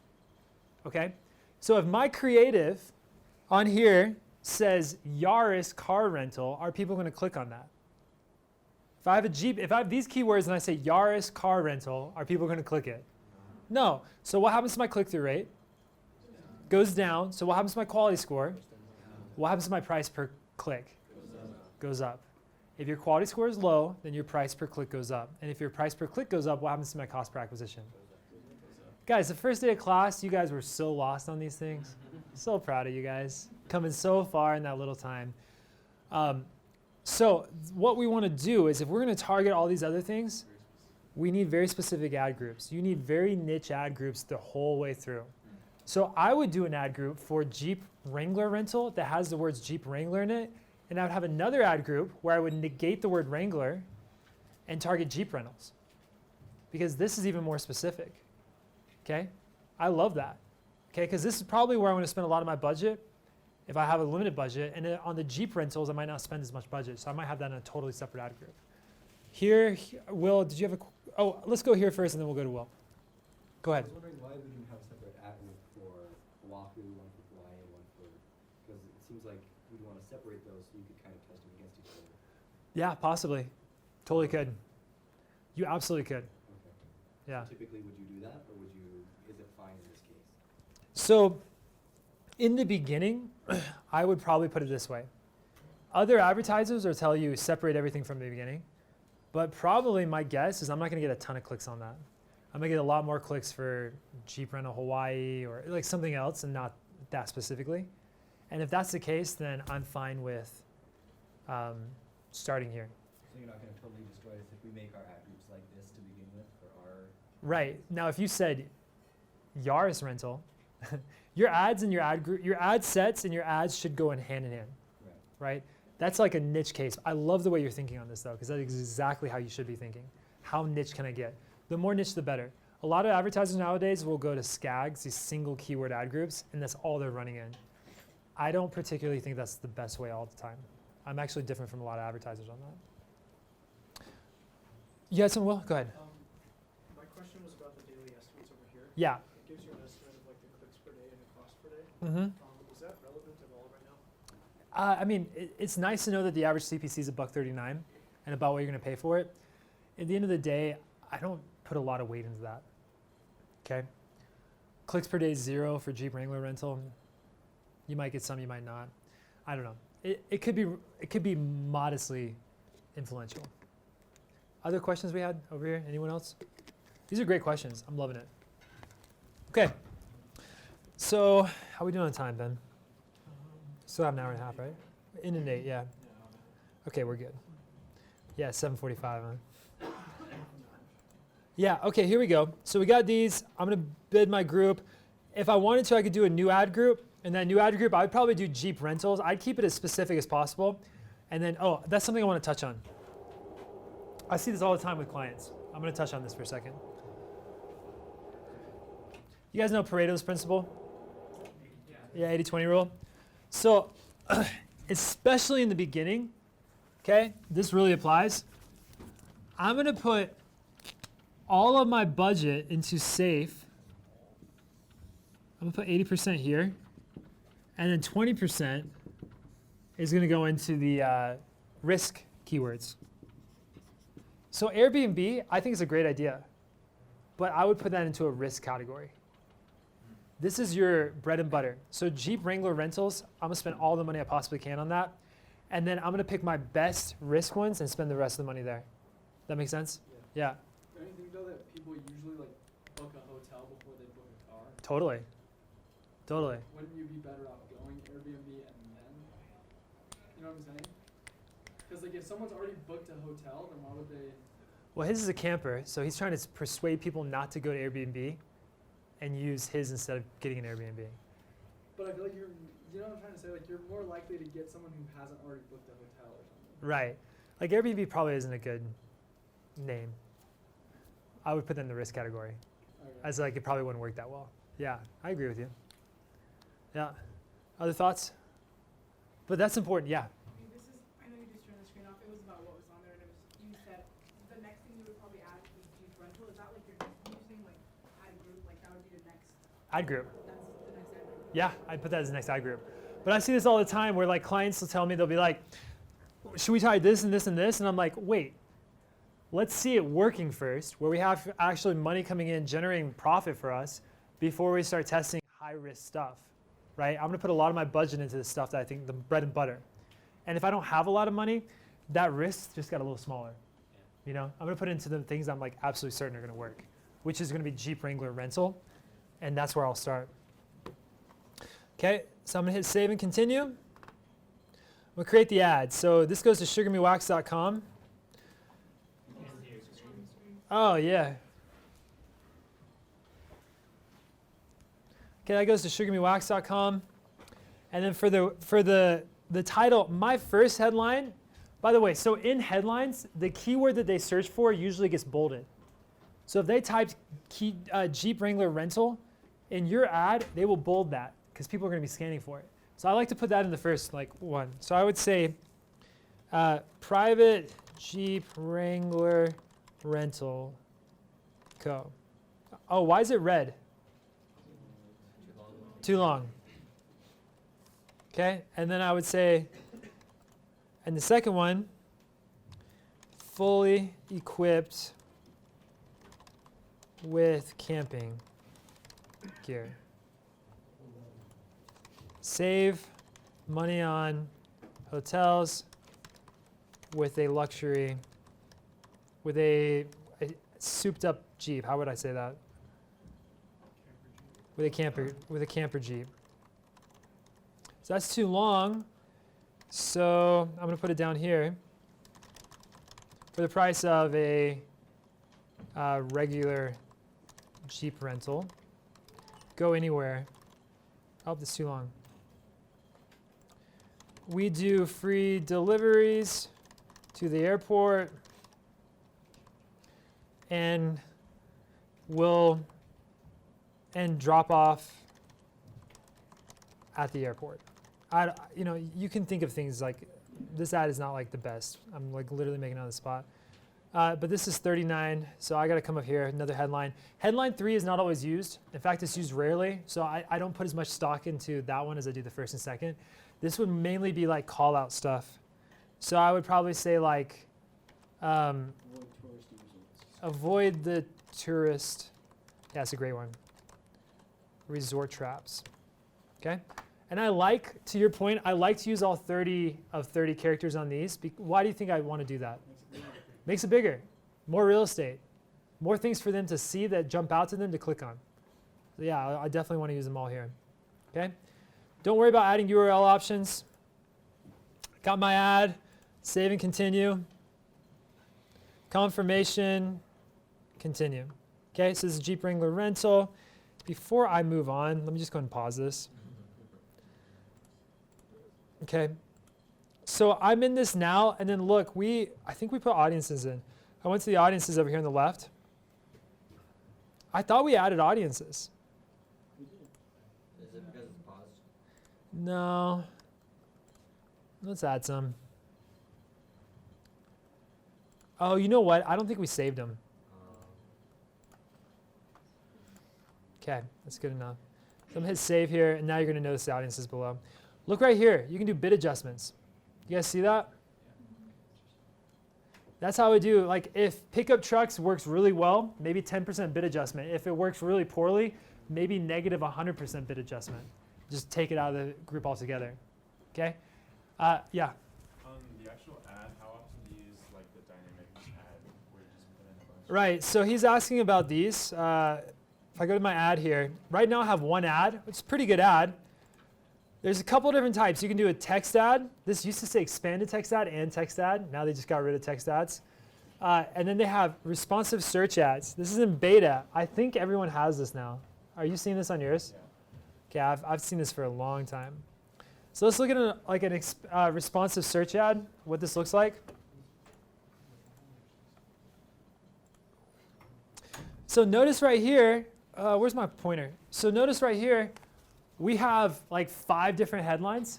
Okay? So if my creative on here says Yaris car rental, are people going to click on that? If I have a Jeep, if I have these keywords and I say Yaris car rental, are people going to click it? No. So what happens to my click-through rate? Goes down. So what happens to my quality score? What happens to my price per click? Goes up. If your quality score is low, then your price per click goes up. And if your price per click goes up, what happens to my cost per acquisition? Guys, the first day of class, you guys were so lost on these things. So proud of you guys. Coming so far in that little time. So what we want to do is if we're going to target all these other things, we need very specific ad groups. You need very niche ad groups the whole way through. So I would do an ad group for Jeep Wrangler rental that has the words Jeep Wrangler in it. And I would have another ad group where I would negate the word Wrangler and target Jeep rentals. Because this is even more specific. Okay? I love that. Okay? Because this is probably where I'm going to spend a lot of my budget if I have a limited budget. And then on the Jeep rentals, I might not spend as much budget. So I might have that in a totally separate ad group. Here, Will, did you have a... Oh, let's go here first and then we'll go to Will. Go ahead. I was wondering why we didn't have a separate ad group for Oahu, one for Hawaii, and one for... Because it seems like we'd want to separate those so you could kind of test them against each other. Yeah, possibly. Totally could. You absolutely could. Okay. Yeah. So typically, would you do that, or would you? Is it fine in this case? So, in the beginning, I would probably put it this way. Other advertisers will tell you separate everything from the beginning, but probably my guess is I'm not going to get a ton of clicks on that. I'm going to get a lot more clicks for Jeep Rental Hawaii or like something else and not that specifically. And if that's the case, then I'm fine with starting here. So you're not going to totally destroy us if we make our ad groups like this to begin with for our... Right. Now, if you said Yaris rental, your ads and your ad group, your ad sets and your ads should go in hand, right? That's like a niche case. I love the way you're thinking on this though, because that's exactly how you should be thinking. How niche can I get? The more niche, the better. A lot of advertisers nowadays will go to SCAGs, these single keyword ad groups, and that's all they're running in. I don't particularly think that's the best way all the time. I'm actually different from a lot of advertisers on that. You had some, Will? Go ahead. My question was about the daily estimates over here. Yeah. It gives you an estimate of like the clicks per day and the cost per day. Mm-hmm. Is that relevant at all right now? I mean, it's nice to know that the average CPC is $1.39 and about what you're going to pay for it. At the end of the day, I don't put a lot of weight into that. Okay? Clicks per day is 0 for Jeep Wrangler rental. You might get some, you might not. I don't know. It could be modestly influential. Other questions we had over here? Anyone else? These are great questions. I'm loving it. Okay. So how are we doing on time, Ben? Still have an hour and a half, right? In and 8, yeah. Okay, we're good. Yeah, 7:45, huh? Yeah, okay, here we go. So we got these. I'm going to bid my group. If I wanted to, I could do a new ad group. And that new ad group, I would probably do Jeep rentals. I'd keep it as specific as possible. And then, oh, that's something I want to touch on. I see this all the time with clients. I'm going to touch on this for a second. You guys know Pareto's principle? Yeah, 80-20 rule. So, especially in the beginning, okay, this really applies. I'm going to put all of my budget into safe. I'm going to put 80% here. And then 20% is going to go into the risk keywords. So Airbnb, I think is a great idea. But I would put that into a risk category. This is your bread and butter. So Jeep Wrangler rentals, I'm going to spend all the money I possibly can on that. And then I'm going to pick my best risk ones and spend the rest of the money there. That make sense? Yeah. Don't you think though that people usually like book a hotel before they book a car? Totally. Totally. Wouldn't you be better off going Airbnb and then? You know what I'm saying? Because like if someone's already booked a hotel, then why would they? Well, his is a camper, so he's trying to persuade people not to go to Airbnb and use his instead of getting an Airbnb. But I feel like you know what I'm trying to say? Like you're more likely to get someone who hasn't already booked a hotel or something. Right. Like Airbnb probably isn't a good name. I would put that in the risk category. Okay. As like it probably wouldn't work that well. Yeah, I agree with you. Yeah. Other thoughts? But that's important, yeah. This is, I know you just turned the screen off. It was about what was on there, and it was, you said the next thing you would probably add was Jeep rental. Is that like your next using, like add a group, like that would be the next? Ad group. That's the next ad group. Yeah, I'd put that as the next ad group. But I see this all the time where like clients will tell me, they'll be like, should we try this and this and this? And I'm like, wait, let's see it working first, where we have actually money coming in, generating profit for us before we start testing high risk stuff, right? I'm gonna put a lot of my budget into this stuff that I think the bread and butter. And if I don't have a lot of money, that risk just got a little smaller. Yeah. You know, I'm gonna put it into the things I'm like absolutely certain are gonna work, which is gonna be Jeep Wrangler rental. And that's where I'll start. Okay, so I'm gonna hit save and continue. We'll create the ad. So this goes to sugarmewax.com. Oh yeah. Okay, that goes to sugarmewax.com. And then for the title, my first headline, by the way, so in headlines, the keyword that they search for usually gets bolded. So if they typed Jeep Wrangler rental in your ad, they will bold that because people are going to be scanning for it. So I like to put that in the first one. So I would say private Jeep Wrangler rental co. Oh, why is it red? Too long. Okay, and then I would say, and the second one, fully equipped with camping gear. Save money on hotels with a luxury, with a souped up Jeep. How would I say that? With a camper Jeep. So that's too long. So I'm going to put it down here. For the price of a regular Jeep rental, go anywhere. Oh, that's too long. We do free deliveries to the airport, and drop off at the airport. You can think of things like, this ad is not like the best. I'm like literally making it on the spot. But this is 39, so I got to come up here, another headline. Headline 3 is not always used. In fact, it's used rarely, so I don't put as much stock into that one as I do the first and second. This would mainly be like call out stuff. So I would probably say like, avoid the tourist, yeah, that's a great one. Resort traps, okay? And I like, to your point, I like to use all 30 of 30 characters on these. Why do you think I want to do that? Makes it bigger, more real estate, more things for them to see that jump out to them to click on. So yeah, I definitely want to use them all here, okay? Don't worry about adding URL options. Got my ad, save and continue. Confirmation, continue. Okay, so this is Jeep Wrangler rental. Before I move on, let me just go ahead and pause this. Okay, So I'm in this now, and then look, I think we put audiences in. I went to the audiences over here on the left. I thought we added audiences. Is it because it's paused? No. Let's add some. Oh, you know what? I don't think we saved them. Okay, that's good enough. So I'm gonna hit save here, and now you're gonna notice the audiences below. Look right here. You can do bid adjustments. You guys see that? That's how I do. Like if pickup trucks works really well, maybe 10% bid adjustment. If it works really poorly, maybe negative 100% bid adjustment. Just take it out of the group altogether. Okay? Yeah. On the actual ad, how often do you use like the dynamic ad where you just put in a bunch? Right. So he's asking about these. If I go to my ad here, right now I have one ad, which is a pretty good ad. There's a couple different types. You can do a text ad. This used to say expanded text ad and text ad. Now they just got rid of text ads. And then they have responsive search ads. This is in beta. I think everyone has this now. Are you seeing this on yours? Yeah. Okay, I've seen this for a long time. So let's look at a responsive search ad, what this looks like. So notice right here, where's my pointer? So notice right here, we have like 5 different headlines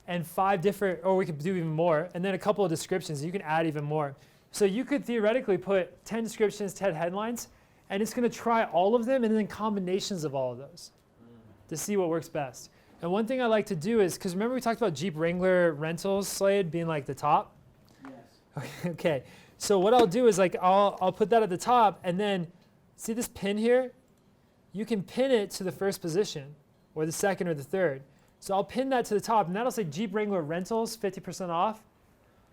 and 5 different, or we could do even more, and then a couple of descriptions. You can add even more. So you could theoretically put 10 descriptions, 10 headlines, and it's going to try all of them and then combinations of all of those to see what works best. And one thing I like to do is, because remember we talked about Jeep Wrangler rentals, Slade, being like the top? Yes. Okay. So what I'll do is like I'll put that at the top, and then see this pin here? You can pin it to the first position or the second or the third. So I'll pin that to the top, and that'll say Jeep Wrangler Rentals, 50% off.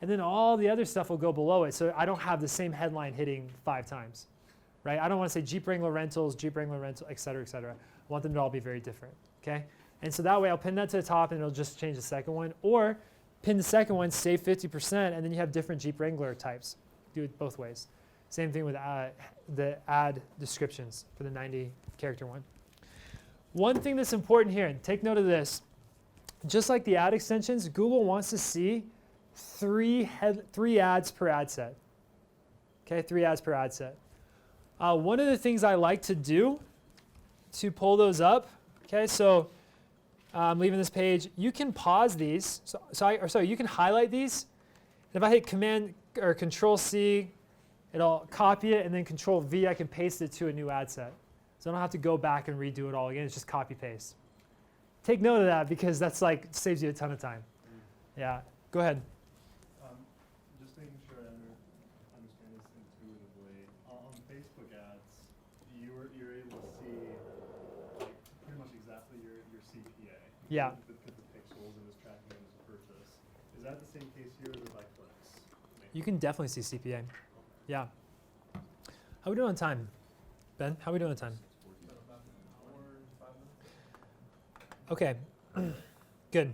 And then all the other stuff will go below it, so I don't have the same headline hitting 5 times, right? I don't want to say Jeep Wrangler Rentals, et cetera, et cetera. I want them to all be very different, okay? And so that way I'll pin that to the top, and it'll just change the second one. Or pin the second one, save 50%, and then you have different Jeep Wrangler types. Do it both ways. Same thing with the ad descriptions for the 90-character one. One thing that's important here, and take note of this, just like the ad extensions, Google wants to see 3 ads per ad set. Okay, 3 ads per ad set. One of the things I like to do to pull those up, okay, so I'm leaving this page. You can pause these. So you can highlight these. If I hit Command or Control C, it'll copy it, and then Control V, I can paste it to a new ad set. So I don't have to go back and redo it all again. It's just copy paste. Take note of that because that's like saves you a ton of time. Yeah. Go ahead. Just making sure I understand this intuitively. On Facebook ads, you're able to see like pretty much exactly your CPA. Yeah. Because the pixels and it's tracking it as a purchase. Is that the same case here, or is it by clicks? You can definitely see CPA. Yeah. How we doing on time? Ben, how we doing on time? Okay. Good.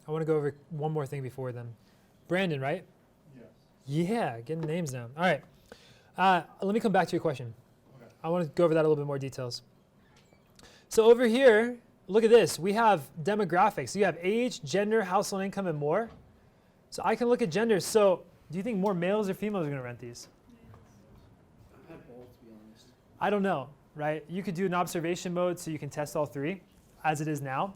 I want to go over one more thing before then. Brandon, right? Yes. Yeah, getting names down. All right. Let me come back to your question. Okay. I want to go over that a little bit more details. So over here, look at this. We have demographics. You have age, gender, household income, and more. So I can look at gender. So do you think more males or females are going to rent these? I've had both, to be honest. I don't know, right? You could do an observation mode so you can test all 3 as it is now.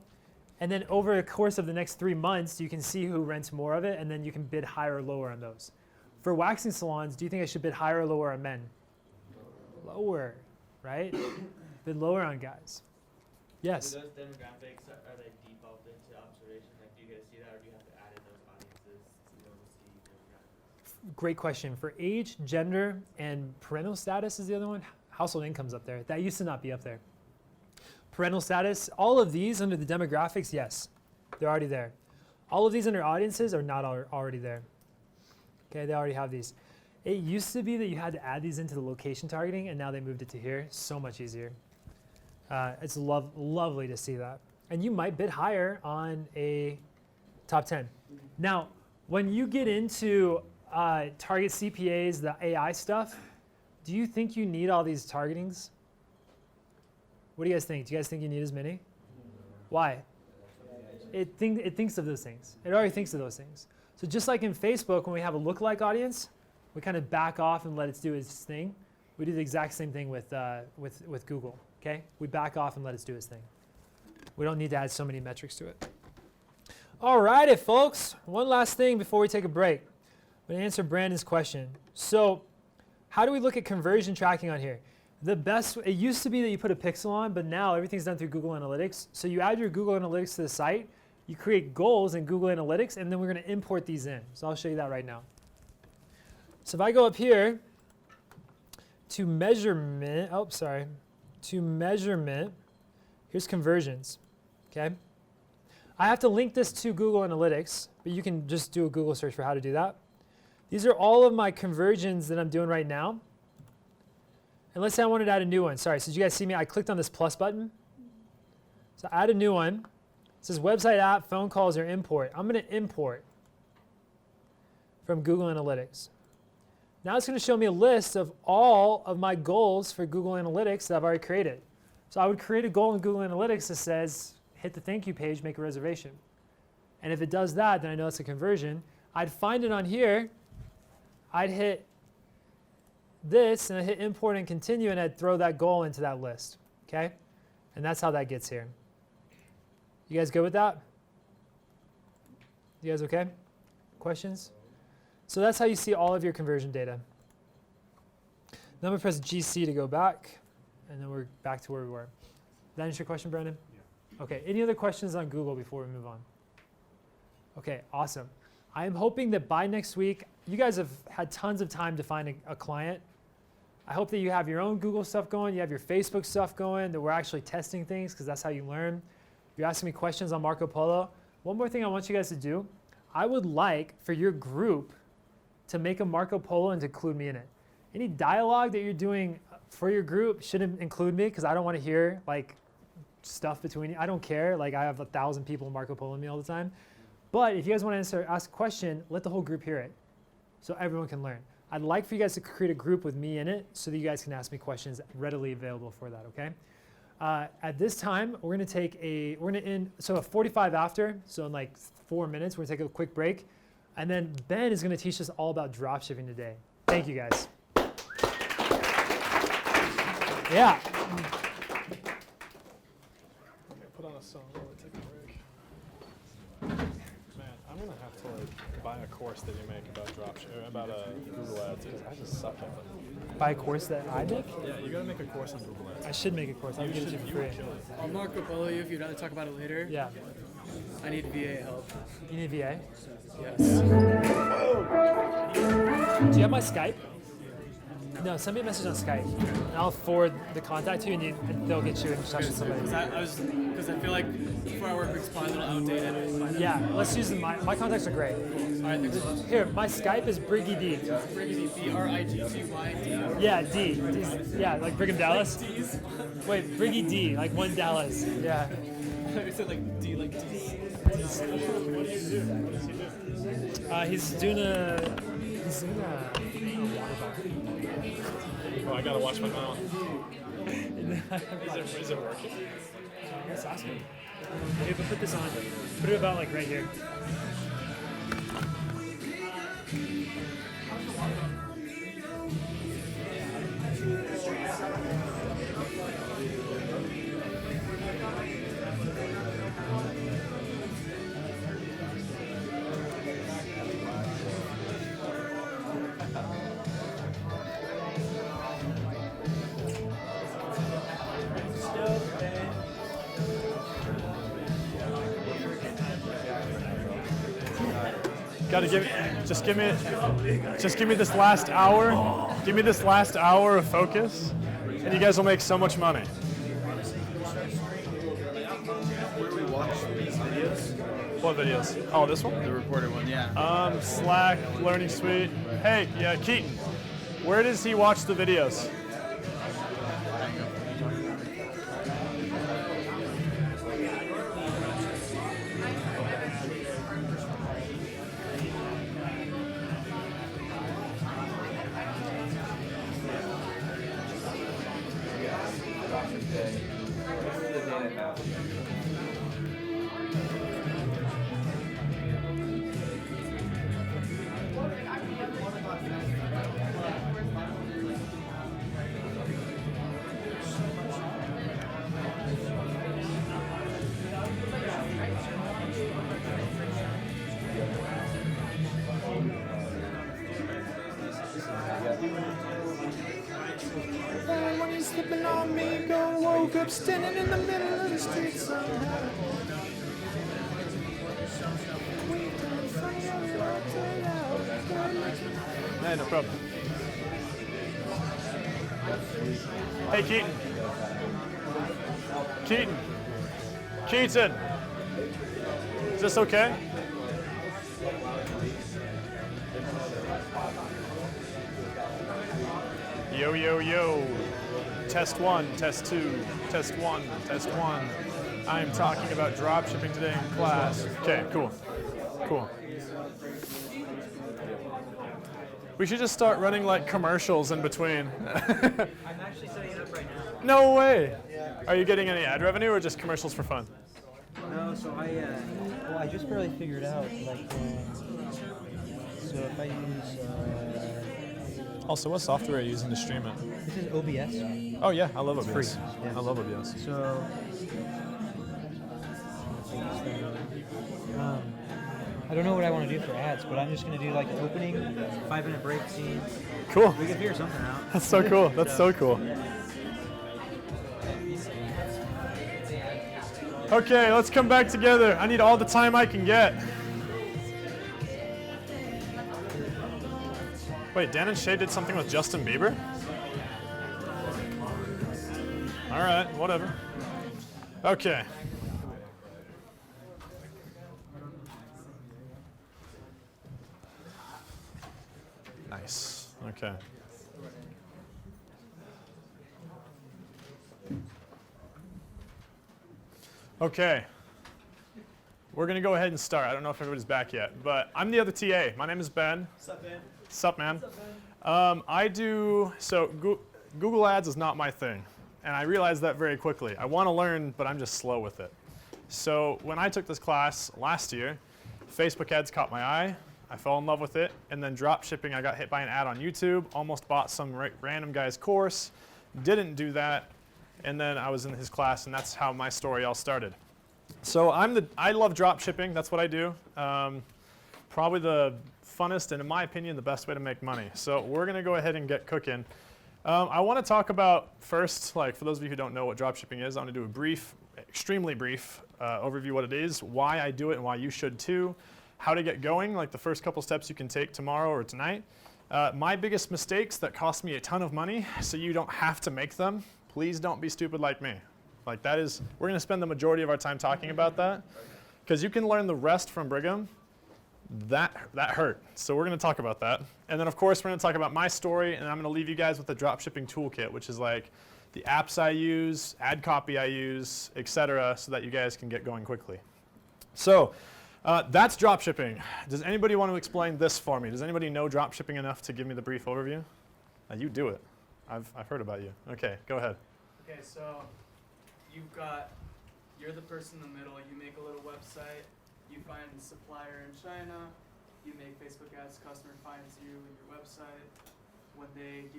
And then over the course of the next 3 months, you can see who rents more of it, and then you can bid higher or lower on those. For waxing salons, do you think I should bid higher or lower on men? Lower, right? Bid lower on guys. Yes? Do those demographics, are they defaulted to observation? Like, do you guys see that, or do you have to add in those audiences to be able to see demographics? Great question. For age, gender, and parental status is the other one. Household income's up there. That used to not be up there. Parental status, all of these under the demographics, yes, they're already there. All of these under audiences are not already there. Okay, they already have these. It used to be that you had to add these into the location targeting, and now they moved it to here. So much easier. It's lovely to see that. And you might bid higher on a top 10. Now, when you get into target CPAs, the AI stuff, do you think you need all these targetings? What do you guys think? Do you guys think you need as many? Why? it thinks of those things. It already thinks of those things. So just like in Facebook, when we have a lookalike audience, we kind of back off and let it do its thing. We do the exact same thing with Google. Okay, we back off and let it do its thing. We don't need to add so many metrics to it. All righty, folks. One last thing before we take a break. I'm going to answer Brandon's question. So how do we look at conversion tracking on here? It used to be that you put a pixel on, but now everything's done through Google Analytics. So you add your Google Analytics to the site, you create goals in Google Analytics, and then we're going to import these in. So I'll show you that right now. So if I go up here to measurement, here's conversions, okay? I have to link this to Google Analytics, but you can just do a Google search for how to do that. These are all of my conversions that I'm doing right now. And let's say I wanted to add a new one. Sorry, so did you guys see me? I clicked on this plus button. So add a new one. It says website, app, phone calls, or import. I'm going to import from Google Analytics. Now it's going to show me a list of all of my goals for Google Analytics that I've already created. So I would create a goal in Google Analytics that says, hit the thank you page, make a reservation. And if it does that, then I know it's a conversion. I'd find it on here. I'd hit this, and I'd hit import and continue, and I'd throw that goal into that list. Okay? And that's how that gets here. You guys good with that? You guys okay? Questions? So that's how you see all of your conversion data. Then I'm going to press GC to go back, and then we're back to where we were. Did that answer your question, Brandon? Yeah. Okay, any other questions on Google before we move on? Okay, awesome. I am hoping that by next week, you guys have had tons of time to find a client. I hope that you have your own Google stuff going, you have your Facebook stuff going, that we're actually testing things, because that's how you learn. You're asking me questions on Marco Polo. One more thing I want you guys to do. I would like for your group to make a Marco Polo and to include me in it. Any dialogue that you're doing for your group shouldn't include me, because I don't want to hear like stuff between you. I don't care. Like I have 1,000 people Marco Polo me all the time. But if you guys want to ask a question, let the whole group hear it so everyone can learn. I'd like for you guys to create a group with me in it so that you guys can ask me questions readily available for that, okay? At this time, we're going to end, so at 45 after, so in like 4 minutes, we're going to take a quick break. And then Ben is going to teach us all about dropshipping today. Thank you, guys. Yeah. Put on a song while we take a break. Man, I'm gonna have to like buy a course that you make about dropshipping, about Google Ads, because I just suck at them. Buy a course that I make? Yeah, you gotta make a course on Google Ads. I should make a course. I'll get it for free. I'll Marco Polo you if you'd rather talk about it later. Yeah. I need VA help. You need VA? Yes. Do you have my Skype? No, send me a message on Skype, and I'll forward the contact to you, and they'll get you in touch with somebody. Because I feel like for our work, it's probably a little outdated. Yeah, let's use my contacts are great. All right, thanks. Here, my Skype is Briggy D. Briggy D, B-R-I-G-T-Y-D. Yeah, D. Yeah, like Brigham Dallas. Wait, Briggy D, like one Dallas. Yeah. You said like D, like D. He's doing a water bar. Oh, I gotta watch my mouth. Is it working? Let's ask him. Hey, but put this on. Put it about like right here. Just give me this last hour. Give me this last hour of focus, and you guys will make so much money. Where do we watch these videos? What videos? Oh, this one? The recorded one, yeah. Slack, Learning Suite. Hey, yeah, Keaton. Where does he watch the videos? woke up standing in the middle of the street somehow. Hey, no problem. Hey, Keaton. Keaton. Is this okay? Yo, yo, yo. Test 1, test 2, test 1, test 1. I am talking about drop shipping today in class. Okay, cool. Cool. We should just start running like commercials in between. I'm actually setting it up right now. No way. Are you getting any ad revenue or just commercials for fun? No, so I just barely figured out, like, so if I use, Also, what software are you using to stream it? this is OBS. Oh yeah, I love It's OBS. free, yeah. I love OBS. So, I don't know what I want to do for ads, but I'm just going to do like an opening, 5-minute break scene. Cool. We can figure something out. That's so cool. That's so cool. Okay, let's come back together. I need all the time I can get. Wait, Dan and Shay did something with Justin Bieber? All right, whatever. Okay. Nice. Okay. Okay. We're going to go ahead and start. I don't know if everybody's back yet, but I'm the other TA. My name is Ben. Sup, man? Sup, man? Google Ads is not my thing, and I realized that very quickly. I want to learn, but I'm just slow with it. So when I took this class last year, Facebook ads caught my eye. I fell in love with it, and then drop shipping, I got hit by an ad on YouTube, almost bought some random guy's course, didn't do that, and then I was in his class, and that's how my story all started. So I love drop shipping. That's what I do. Probably the funnest and, in my opinion, the best way to make money. So we're going to go ahead and get cooking. I want to talk about first, like for those of you who don't know what drop shipping is, I want to do a brief, extremely brief overview what it is, why I do it and why you should too, how to get going, like the first couple steps you can take tomorrow or tonight. My biggest mistakes that cost me a ton of money, so you don't have to make them. Please don't be stupid like me. Like that is, we're going to spend the majority of our time talking about that, because you can learn the rest from Brigham. That hurt. So we're going to talk about that. And then of course we're going to talk about my story, and I'm going to leave you guys with the dropshipping toolkit, which is like the apps I use, ad copy I use, etc., so that you guys can get going quickly. So that's dropshipping. Does anybody want to explain this for me? Does anybody know dropshipping enough to give me the brief overview? You do it. I've heard about you. Okay, go ahead. Okay, so you're the person in the middle. You make a little website. You find a supplier in China. You make Facebook ads. Customer finds you in your website. When they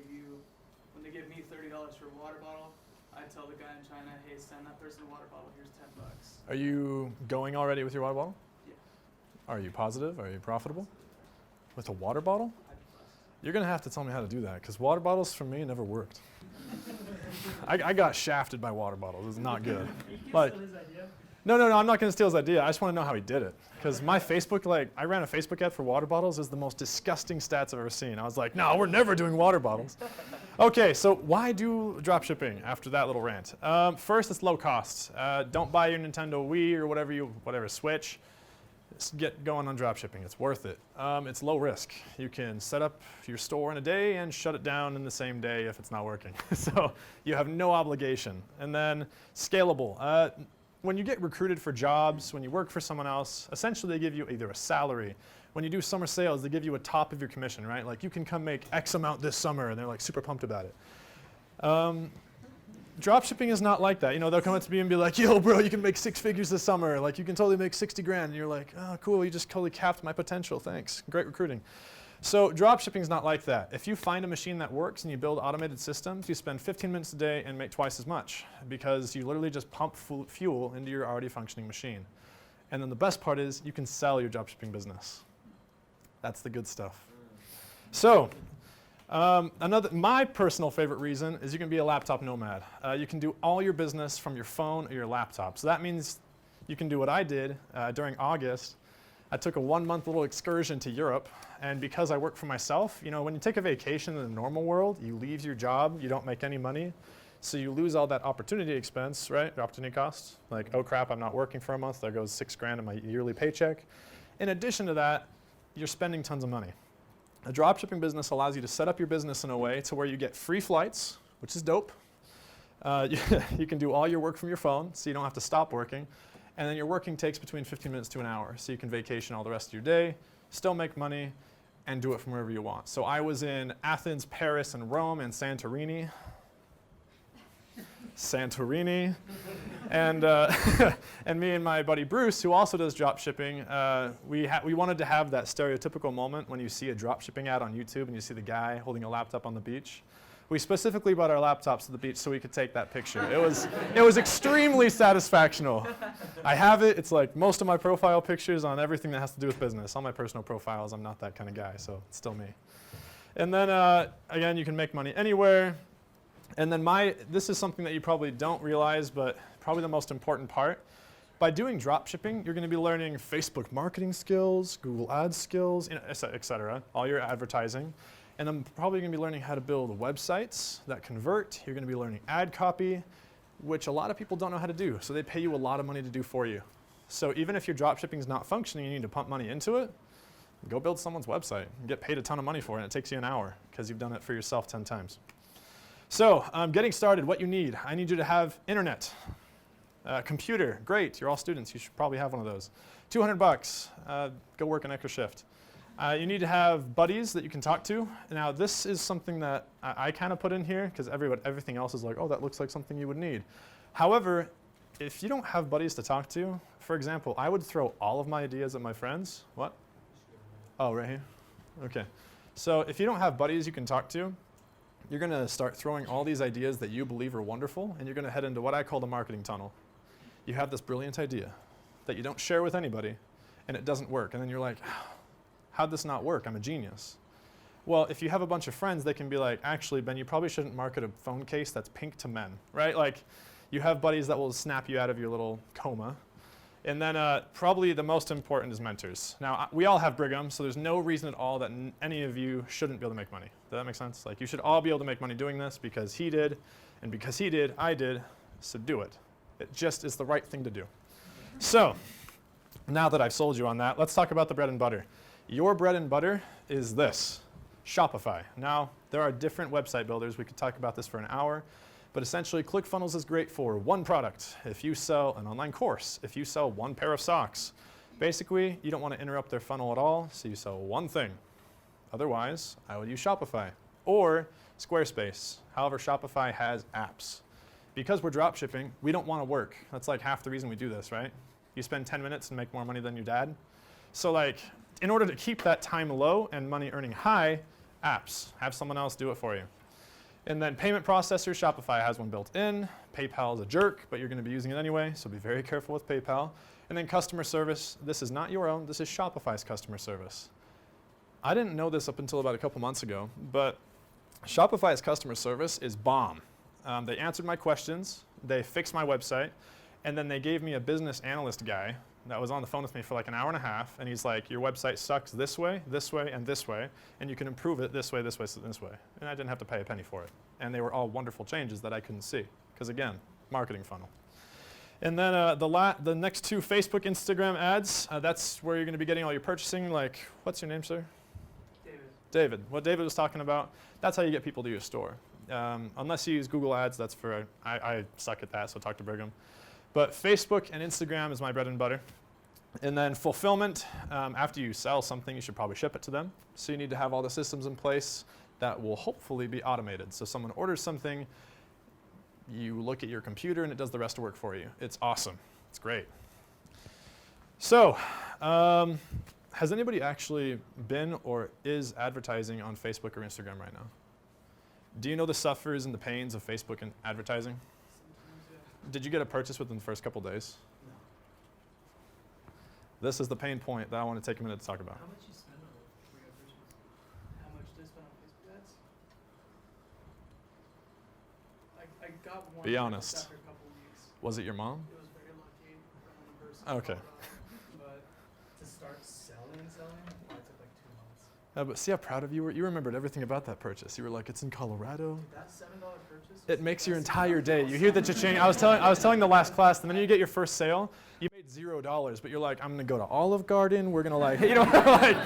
give me $30 for a water bottle, I tell the guy in China, hey, send that person a water bottle. Here's $10. Are you going already with your water bottle? Yeah. Are you positive? Are you profitable? With a water bottle? You're going to have to tell me how to do that, because water bottles for me never worked. I got shafted by water bottles. It was not good. Like, no, I'm not going to steal his idea. I just want to know how he did it. Because my Facebook, I ran a Facebook ad for water bottles. It was the most disgusting stats I've ever seen. I was like, no, we're never doing water bottles. Okay, so why do drop shipping after that little rant? First, it's low cost. Don't buy your Nintendo Wii or whatever Switch. Just get going on drop shipping. It's worth it. It's low risk. You can set up your store in a day and shut it down in the same day if it's not working. So you have no obligation. And then scalable. When you get recruited for jobs, when you work for someone else, essentially they give you either a salary. When you do summer sales, they give you a top of your commission, right? Like you can come make X amount this summer, and they're like super pumped about it. Drop shipping is not like that. They'll come up to me and be like, yo, bro, you can make 6 figures this summer. Like you can totally make 60 grand. And you're like, oh, cool, you just totally capped my potential. Thanks. Great recruiting. So drop shipping is not like that. If you find a machine that works and you build automated systems, you spend 15 minutes a day and make twice as much, because you literally just pump fuel into your already functioning machine. And then the best part is you can sell your drop shipping business. That's the good stuff. So My personal favorite reason is you can be a laptop nomad. You can do all your business from your phone or your laptop. So that means you can do what I did during August. I took a 1-month little excursion to Europe, and because I work for myself, you know, when you take a vacation in the normal world, you leave your job, you don't make any money, so you lose all that opportunity expense, right? Opportunity costs. Like, oh crap, I'm not working for a month, there goes $6,000 in my yearly paycheck. In addition to that, you're spending tons of money. A dropshipping business allows you to set up your business in a way to where you get free flights, which is dope. You can do all your work from your phone, so you don't have to stop working. And then your working takes between 15 minutes to an hour, so you can vacation all the rest of your day, still make money, and do it from wherever you want. So I was in Athens, Paris, and Rome, and Santorini. And and me and my buddy Bruce, who also does drop shipping, we wanted to have that stereotypical moment when you see a drop shipping ad on YouTube and you see the guy holding a laptop on the beach. We specifically brought our laptops to the beach so we could take that picture. It was extremely satisfactional. I have it. It's like most of my profile pictures on everything that has to do with business. All my personal profiles, I'm not that kind of guy, so it's still me. And then again, you can make money anywhere. And then this is something that you probably don't realize, but probably the most important part. By doing drop shipping, you're going to be learning Facebook marketing skills, Google Ads skills, et cetera, all your advertising. And I'm probably going to be learning how to build websites that convert. You're going to be learning ad copy, which a lot of people don't know how to do. So they pay you a lot of money to do for you. So even if your drop shipping is not functioning, you need to pump money into it, go build someone's website and get paid a ton of money for it. And it takes you an hour because you've done it for yourself 10 times. So getting started, what you need. I need you to have internet, computer. Great, you're all students. You should probably have one of those. $200, go work an extra shift. You need to have buddies that you can talk to. Now, this is something that I kind of put in here because everything else is like, oh, that looks like something you would need. However, if you don't have buddies to talk to, for example, I would throw all of my ideas at my friends. What? Oh, right here? Okay. So if you don't have buddies you can talk to, you're going to start throwing all these ideas that you believe are wonderful, and you're going to head into what I call the marketing tunnel. You have this brilliant idea that you don't share with anybody, and it doesn't work. And then you're like, how'd this not work? I'm a genius. Well, if you have a bunch of friends, they can be like, actually, Ben, you probably shouldn't market a phone case that's pink to men, right? Like, you have buddies that will snap you out of your little coma. And then probably the most important is mentors. Now, we all have Brigham, so there's no reason at all that any of you shouldn't be able to make money. Does that make sense? Like, you should all be able to make money doing this because he did, and because he did, I did, so do it. It just is the right thing to do. So, now that I've sold you on that, let's talk about the bread and butter. Your bread and butter is this, Shopify. Now, there are different website builders. We could talk about this for an hour. But essentially, ClickFunnels is great for one product. If you sell an online course, if you sell one pair of socks, basically, you don't want to interrupt their funnel at all, so you sell one thing. Otherwise, I would use Shopify or Squarespace. However, Shopify has apps. Because we're drop shipping, we don't want to work. That's like half the reason we do this, right? You spend 10 minutes and make more money than your dad. So like, in order to keep that time low and money earning high, apps. Have someone else do it for you. And then payment processors, Shopify has one built in. PayPal is a jerk, but you're going to be using it anyway, so be very careful with PayPal. And then customer service, this is not your own, this is Shopify's customer service. I didn't know this up until about a couple months ago, but Shopify's customer service is bomb. They answered my questions, they fixed my website, and then they gave me a business analyst guy that was on the phone with me for like an hour and a half, and he's like, your website sucks this way, and this way, and you can improve it this way, this way, this way. And I didn't have to pay a penny for it. And they were all wonderful changes that I couldn't see, because again, marketing funnel. And then the next two, Facebook, Instagram ads, that's where you're going to be getting all your purchasing, like, what's your name, sir? David. What David was talking about, that's how you get people to your store. Unless you use Google Ads, that's for, I suck at that, so talk to Brigham. But Facebook and Instagram is my bread and butter. And then fulfillment, after you sell something, you should probably ship it to them. So you need to have all the systems in place that will hopefully be automated. So someone orders something, you look at your computer and it does the rest of the work for you. It's awesome. It's great. So, has anybody actually been or is advertising on Facebook or Instagram right now? Do you know the suffers and the pains of Facebook and advertising? Did you get a purchase within the first couple days? No. This is the pain point that I want to take a minute to talk about. How much you spend on it for your purchase? How much do you spend on Facebook ads? got one Be just honest. after a couple weeks. Was it your mom? It was very lucky for one person. Okay. But to start selling, it took like 2 months. But see how proud of you were? You remembered everything about that purchase. You were like, it's in Colorado. That $7 purchase. It makes your entire day. You hear the cha-ching. I was telling the last class, the minute you get your first sale, you made $0, but you're like, I'm gonna go to Olive Garden. We're gonna like, you know, like,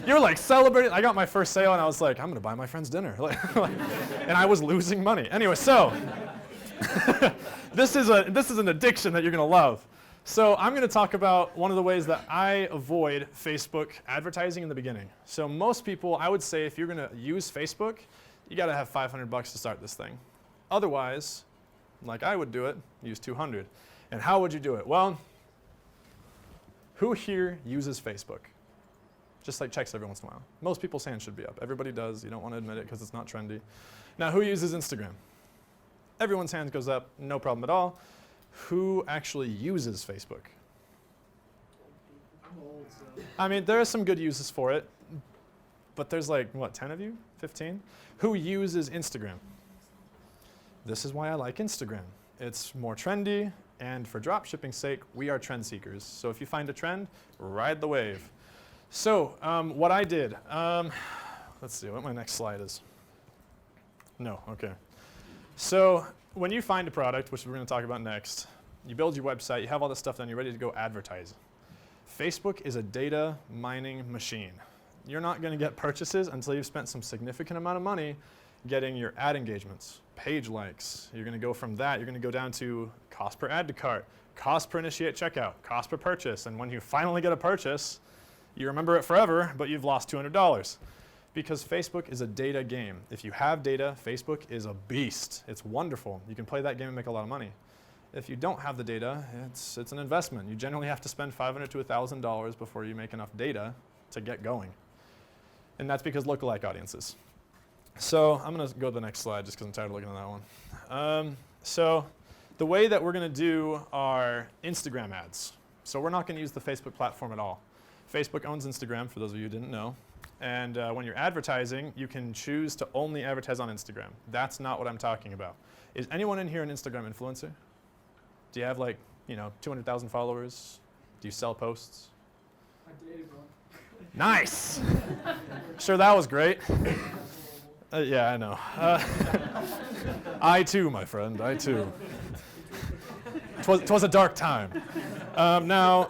you're like celebrating. I got my first sale, and I was like, I'm gonna buy my friend's dinner, and I was losing money. Anyway, so this is an addiction that you're gonna love. So I'm gonna talk about one of the ways that I avoid Facebook advertising in the beginning. So most people, I would say, if you're gonna use Facebook, you gotta have $500 to start this thing. Otherwise, like I would do it, use 200. And how would you do it? Well, who here uses Facebook? Just like checks every once in a while. Most people's hands should be up. Everybody does. You don't want to admit it because it's not trendy. Now, who uses Instagram? Everyone's hands goes up, no problem at all. Who actually uses Facebook? I'm old, so. I mean, there are some good uses for it, but there's like, what, 10 of you? 15? Who uses Instagram? This is why I like Instagram. It's more trendy, and for dropshipping's sake, we are trend seekers. So if you find a trend, ride the wave. So what I did, let's see what my next slide is. No, okay. So when you find a product, which we're going to talk about next, you build your website, you have all this stuff done, you're ready to go advertise. Facebook is a data mining machine. You're not going to get purchases until you've spent some significant amount of money getting your ad engagements, page likes. You're going to go from that, you're going to go down to cost per add to cart, cost per initiate checkout, cost per purchase. And when you finally get a purchase, you remember it forever, but you've lost $200. Because Facebook is a data game. If you have data, Facebook is a beast. It's wonderful. You can play that game and make a lot of money. If you don't have the data, it's an investment. You generally have to spend $500 to $1,000 before you make enough data to get going. And that's because lookalike audiences. So I'm going to go to the next slide just because I'm tired of looking at that one. So the way that we're going to do our Instagram ads. So we're not going to use the Facebook platform at all. Facebook owns Instagram, for those of you who didn't know. And when you're advertising, you can choose to only advertise on Instagram. That's not what I'm talking about. Is anyone in here an Instagram influencer? Do you have like, 200,000 followers? Do you sell posts? I dated one. Nice. Sure, that was great. Yeah, I know. I too, my friend, I too. 'Twas a dark time. Now,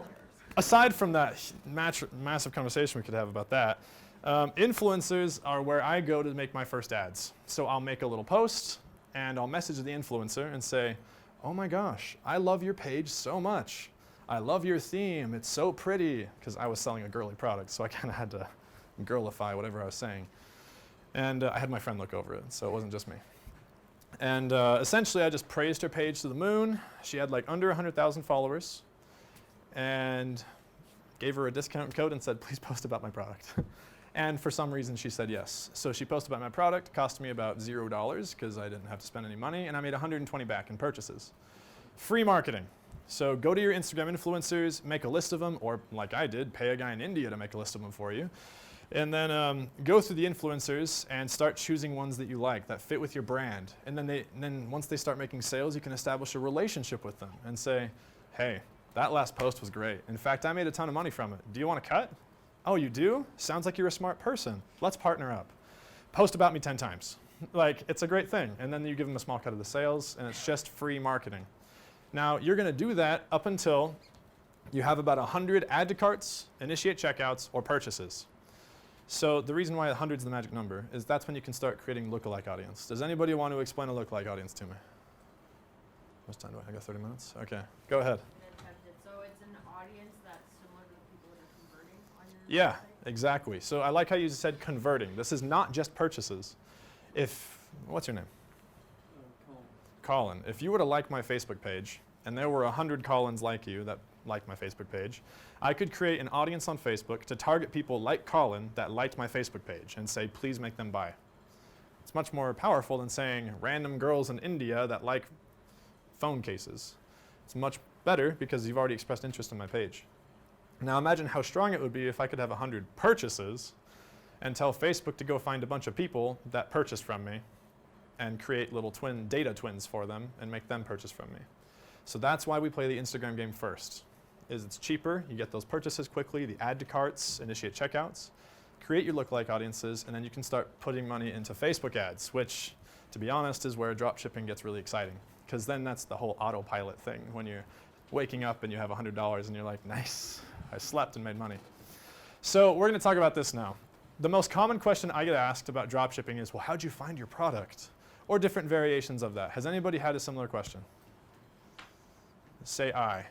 aside from that massive conversation we could have about that, influencers are where I go to make my first ads. So I'll make a little post, and I'll message the influencer and say, oh my gosh, I love your page so much. I love your theme. It's so pretty. Because I was selling a girly product, so I kind of had to girlify whatever I was saying. And I had my friend look over it, so it wasn't just me. And essentially, I just praised her page to the moon. She had like under 100,000 followers. And gave her a discount code and said, please post about my product. And for some reason, she said yes. So she posted about my product, cost me about $0 because I didn't have to spend any money, and I made 120 back in purchases. Free marketing. So go to your Instagram influencers, make a list of them, or like I did, pay a guy in India to make a list of them for you. And then go through the influencers and start choosing ones that you like, that fit with your brand. And then once they start making sales, you can establish a relationship with them and say, hey, that last post was great. In fact, I made a ton of money from it. Do you want to cut? Oh, you do? Sounds like you're a smart person. Let's partner up. Post about me 10 times. Like, it's a great thing. And then you give them a small cut of the sales, and it's just free marketing. Now, you're going to do that up until you have about 100 add to carts, initiate checkouts, or purchases. So the reason why 100 is the magic number is that's when you can start creating lookalike audience. Does anybody want to explain a lookalike audience to me? How much time do I have? I got 30 minutes? Okay, go ahead. So it's an audience that's similar to the people that are converting on your Yeah, website? exactly. So I like how you said converting. This is not just purchases. What's your name? Colin. If you were to like my Facebook page, and there were 100 Collins like you that like my Facebook page, I could create an audience on Facebook to target people like Colin that liked my Facebook page and say, please make them buy. It's much more powerful than saying random girls in India that like phone cases. It's much better because you've already expressed interest in my page. Now imagine how strong it would be if I could have 100 purchases and tell Facebook to go find a bunch of people that purchased from me and create little data twins for them and make them purchase from me. So that's why we play the Instagram game first. It's cheaper, you get those purchases quickly, the add to carts, initiate checkouts, create your lookalike audiences, and then you can start putting money into Facebook ads, which, to be honest, is where dropshipping gets really exciting. Because then that's the whole autopilot thing, when you're waking up and you have $100 and you're like, nice, I slept and made money. So we're going to talk about this now. The most common question I get asked about dropshipping is, well, how'd you find your product? Or different variations of that. Has anybody had a similar question? Say aye.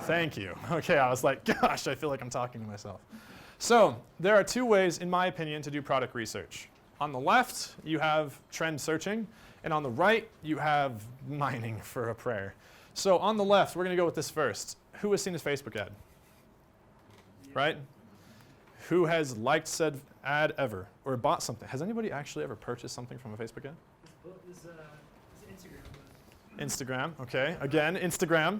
Thank you. Okay, I was like, gosh, I feel like I'm talking to myself. So there are two ways, in my opinion, to do product research. On the left, you have trend searching, and on the right, you have mining for a prayer. So on the left, we're going to go with this first. Who has seen this Facebook ad? Right? Who has liked said ad ever, or bought something? Has anybody actually ever purchased something from a Facebook ad? This Instagram. Instagram, okay. Again, Instagram.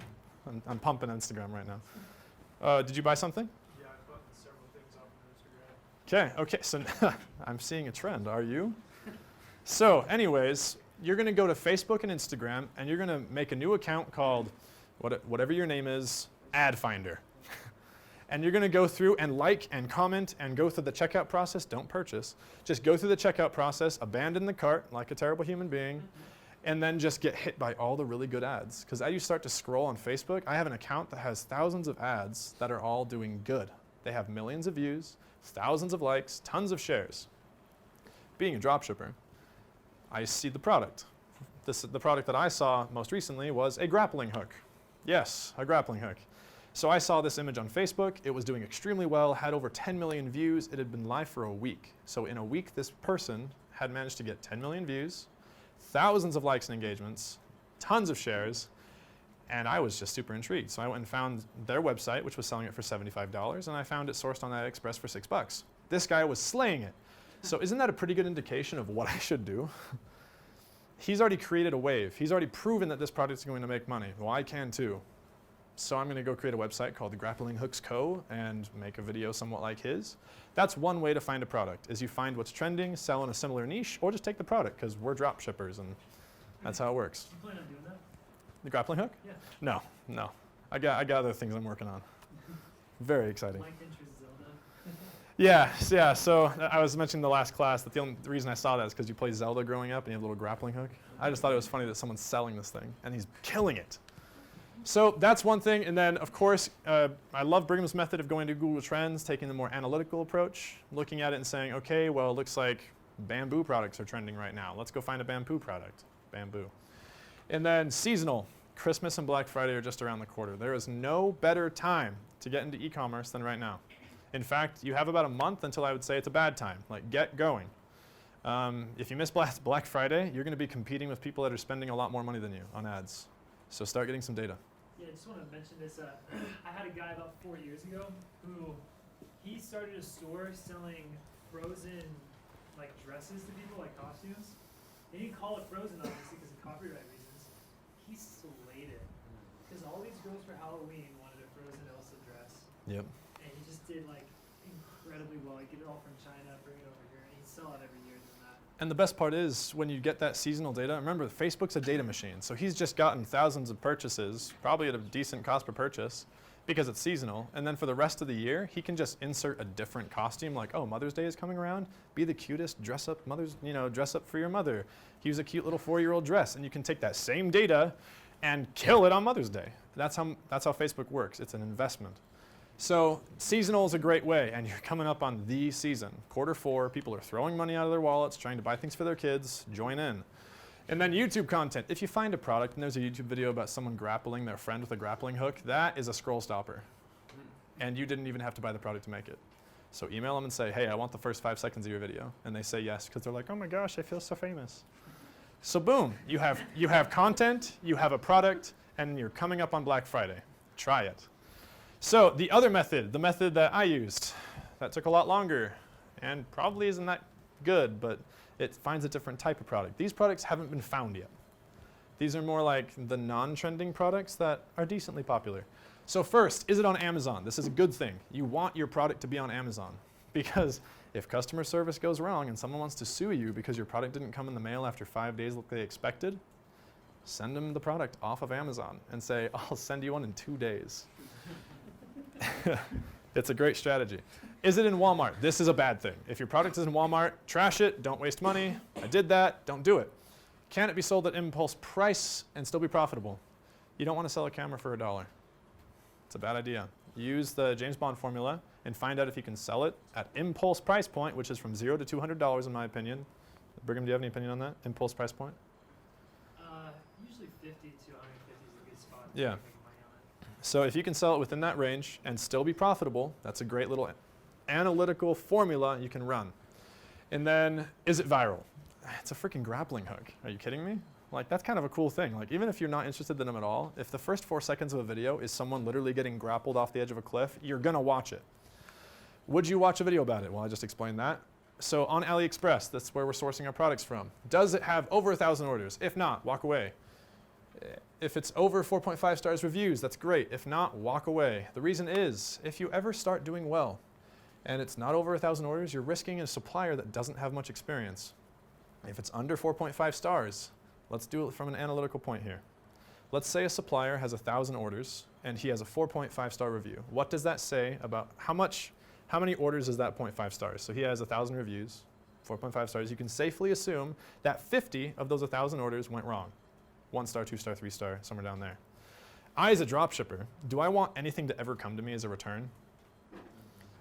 I'm pumping Instagram right now. Did you buy something? Yeah, I bought several things off of Instagram. Okay, so I'm seeing a trend. Are you? So anyways, you're going to go to Facebook and Instagram, and you're going to make a new account called whatever your name is, Ad Finder. And you're going to go through and like and comment and go through the checkout process. Don't purchase. Just go through the checkout process, abandon the cart like a terrible human being, and then just get hit by all the really good ads. Because as you start to scroll on Facebook, I have an account that has thousands of ads that are all doing good. They have millions of views, thousands of likes, tons of shares. Being a dropshipper, I see the product. The product that I saw most recently was a grappling hook. Yes, a grappling hook. So I saw this image on Facebook. It was doing extremely well, had over 10 million views. It had been live for a week. So in a week, this person had managed to get 10 million views, thousands of likes and engagements, tons of shares, and I was just super intrigued. So I went and found their website, which was selling it for $75, and I found it sourced on AliExpress for $6. This guy was slaying it. So isn't that a pretty good indication of what I should do? He's already created a wave. He's already proven that this product is going to make money. Well, I can too. So I'm going to go create a website called the Grappling Hooks Co. and make a video somewhat like his. That's one way to find a product, is you find what's trending, sell in a similar niche, or just take the product, because we're drop shippers, and that's how it works. You plan on doing that? The grappling hook? Yeah. No. I got other things I'm working on. Very exciting. Like interest Zelda. Yeah. So I was mentioning the last class that the reason I saw that is because you play Zelda growing up and you have a little grappling hook. I just thought it was funny that someone's selling this thing, and he's killing it. So that's one thing, and then of course, I love Brigham's method of going to Google Trends, taking the more analytical approach, looking at it and saying, okay, well, it looks like bamboo products are trending right now. Let's go find a bamboo product, bamboo. And then seasonal, Christmas and Black Friday are just around the corner. There is no better time to get into e-commerce than right now. In fact, you have about a month until I would say it's a bad time, like get going. If you miss Black Friday, you're going to be competing with people that are spending a lot more money than you on ads. So start getting some data. Yeah, I just want to mention this. I had a guy about 4 years ago who he started a store selling frozen like dresses to people, like costumes. He didn't call it frozen obviously because of copyright reasons. He slayed it because all these girls for Halloween wanted a frozen Elsa dress. Yep. And he just did like incredibly well. He'd get it all from China, bring it over here, and he'd sell it every year. And the best part is when you get that seasonal data, remember Facebook's a data machine. So he's just gotten thousands of purchases, probably at a decent cost per purchase because it's seasonal. And then for the rest of the year, he can just insert a different costume like, oh, Mother's Day is coming around. Be the cutest, dress up dress up for your mother. Use a cute little 4-year-old dress. And you can take that same data and kill it on Mother's Day. That's how Facebook works. It's an investment. So seasonal is a great way, and you're coming up on the season. Q4, people are throwing money out of their wallets, trying to buy things for their kids. Join in. And then YouTube content. If you find a product and there's a YouTube video about someone grappling their friend with a grappling hook, that is a scroll stopper. And you didn't even have to buy the product to make it. So email them and say, hey, I want the first 5 seconds of your video. And they say yes, because they're like, oh my gosh, I feel so famous. So boom, you have content, you have a product, and you're coming up on Black Friday. Try it. So the other method, the method that I used, that took a lot longer and probably isn't that good, but it finds a different type of product. These products haven't been found yet. These are more like the non-trending products that are decently popular. So first, is it on Amazon? This is a good thing. You want your product to be on Amazon because If customer service goes wrong and someone wants to sue you because your product didn't come in the mail after 5 days like they expected, send them the product off of Amazon and say, I'll send you one in 2 days. It's a great strategy. Is it in Walmart? This is a bad thing. If your product is in Walmart, trash it, don't waste money. I did that, don't do it. Can it be sold at impulse price and still be profitable? You don't want to sell a camera for $1. It's a bad idea. Use the James Bond formula and find out if you can sell it at impulse price point, which is from $0 to $200 in my opinion. Brigham, do you have any opinion on that? Impulse price point? Usually 50 to 150 is a good spot. Yeah. So if you can sell it within that range and still be profitable, that's a great little analytical formula you can run. And then, is it viral? It's a freaking grappling hook. Are you kidding me? Like, that's kind of a cool thing. Like, even if you're not interested in them at all, if the first 4 seconds of a video is someone literally getting grappled off the edge of a cliff, you're gonna watch it. Would you watch a video about it? Well, I just explained that. So on AliExpress, that's where we're sourcing our products from. Does it have over 1,000 orders? If not, walk away. If it's over 4.5 stars reviews, that's great. If not, walk away. The reason is, if you ever start doing well and it's not over 1,000 orders, you're risking a supplier that doesn't have much experience. If it's under 4.5 stars, let's do it from an analytical point here. Let's say a supplier has 1,000 orders and he has a 4.5 star review. What does that say about how many orders is that 0.5 stars? So he has 1,000 reviews, 4.5 stars. You can safely assume that 50 of those 1,000 orders went wrong. 1 star, 2 star, 3 star, somewhere down there. I, as a drop shipper, do I want anything to ever come to me as a return?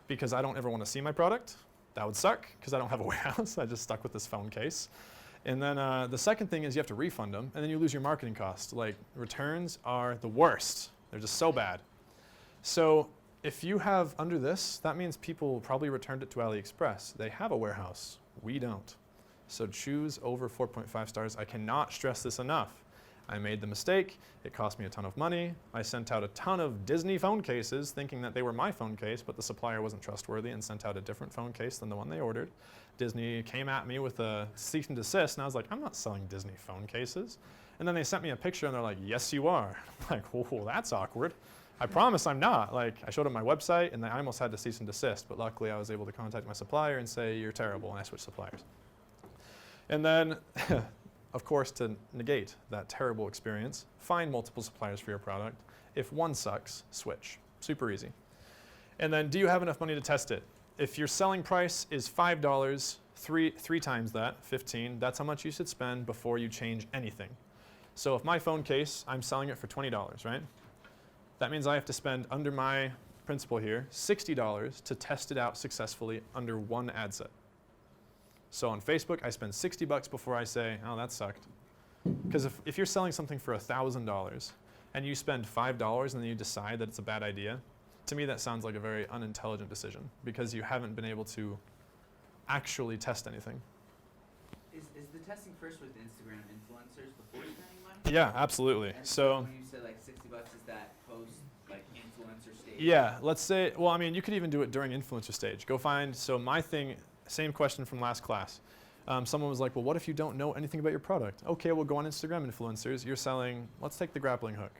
Because I don't ever want to see my product? That would suck, because I don't have a warehouse. I just stuck with this phone case. And then the second thing is you have to refund them, and then you lose your marketing cost. Like, returns are the worst. They're just so bad. So if you have under this, that means people probably returned it to AliExpress. They have a warehouse. We don't. So choose over 4.5 stars. I cannot stress this enough. I made the mistake. It cost me a ton of money. I sent out a ton of Disney phone cases thinking that they were my phone case, but the supplier wasn't trustworthy and sent out a different phone case than the one they ordered. Disney came at me with a cease and desist, and I was like, I'm not selling Disney phone cases. And then they sent me a picture, and they're like, yes, you are. I'm like, whoa, that's awkward. I promise I'm not. Like, I showed them my website, and I almost had to cease and desist, but luckily I was able to contact my supplier and say, you're terrible, and I switched suppliers. And then, of course, to negate that terrible experience, find multiple suppliers for your product. If one sucks, switch. Super easy. And then, do you have enough money to test it? If your selling price is $5, three times that, 15, that's how much you should spend before you change anything. So if my phone case, I'm selling it for $20, right? That means I have to spend, under my principle here, $60 to test it out successfully under one ad set. So on Facebook, I spend $60 before I say, oh, that sucked. Because if you're selling something for $1,000 and you spend $5 and then you decide that it's a bad idea, to me that sounds like a very unintelligent decision because you haven't been able to actually test anything. Is the testing first with Instagram influencers before spending money? Yeah, absolutely. And so when you said like $60, is that post like influencer stage? Yeah, let's say, well, I mean, you could even do it during influencer stage. Go find, so my thing, same question from last class. Someone was like, well, what if you don't know anything about your product? Okay, we'll go on Instagram influencers. You're selling, let's take the grappling hook.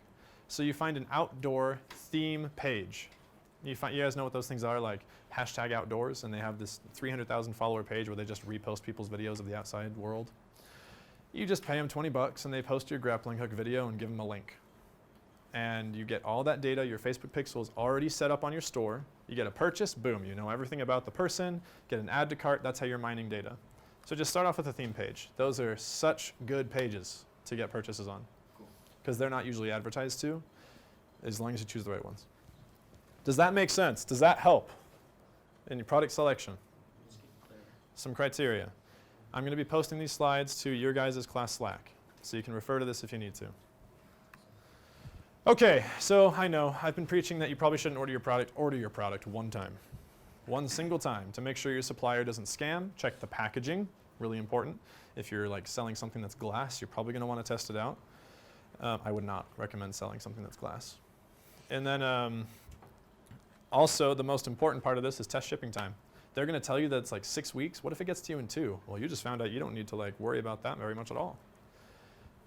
So you find an outdoor theme page. You guys know what those things are, like #outdoors, and they have this 300,000 follower page where they just repost people's videos of the outside world. You just pay them $20 and they post your grappling hook video and give them a link. And you get all that data. Your Facebook pixel is already set up on your store. You get a purchase, boom, you know everything about the person, get an add to cart, that's how you're mining data. So just start off with a theme page. Those are such good pages to get purchases on because they're not usually advertised to, as long as you choose the right ones. Does that make sense? Does that help in your product selection? Some criteria. I'm going to be posting these slides to your guys' class Slack, so you can refer to this if you need to. Okay, so I know I've been preaching that you probably shouldn't order your product one time. One single time to make sure your supplier doesn't scam. Check the packaging, really important. If you're like selling something that's glass, you're probably going to want to test it out. I would not recommend selling something that's glass. And then also the most important part of this is test shipping time. They're going to tell you that it's like 6 weeks. What if it gets to you in 2? Well, you just found out you don't need to like worry about that very much at all.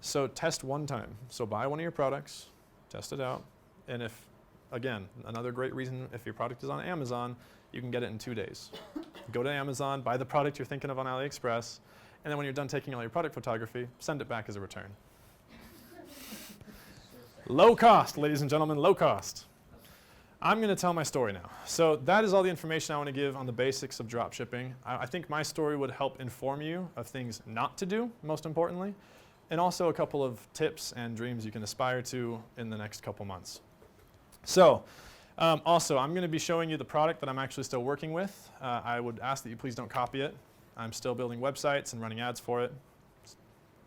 So test one time. So buy one of your products, test it out, and if, again, another great reason if your product is on Amazon, you can get it in 2 days. go to Amazon, buy the product you're thinking of on AliExpress, and then when you're done taking all your product photography, send it back as a return. Low cost, ladies and gentlemen, low cost. I'm going to tell my story now. So that is all the information I want to give on the basics of drop shipping. I think my story would help inform you of things not to do, most importantly, and also a couple of tips and dreams you can aspire to in the next couple months. So also, I'm going to be showing you the product that I'm actually still working with. I would ask that you please don't copy it. I'm still building websites and running ads for it.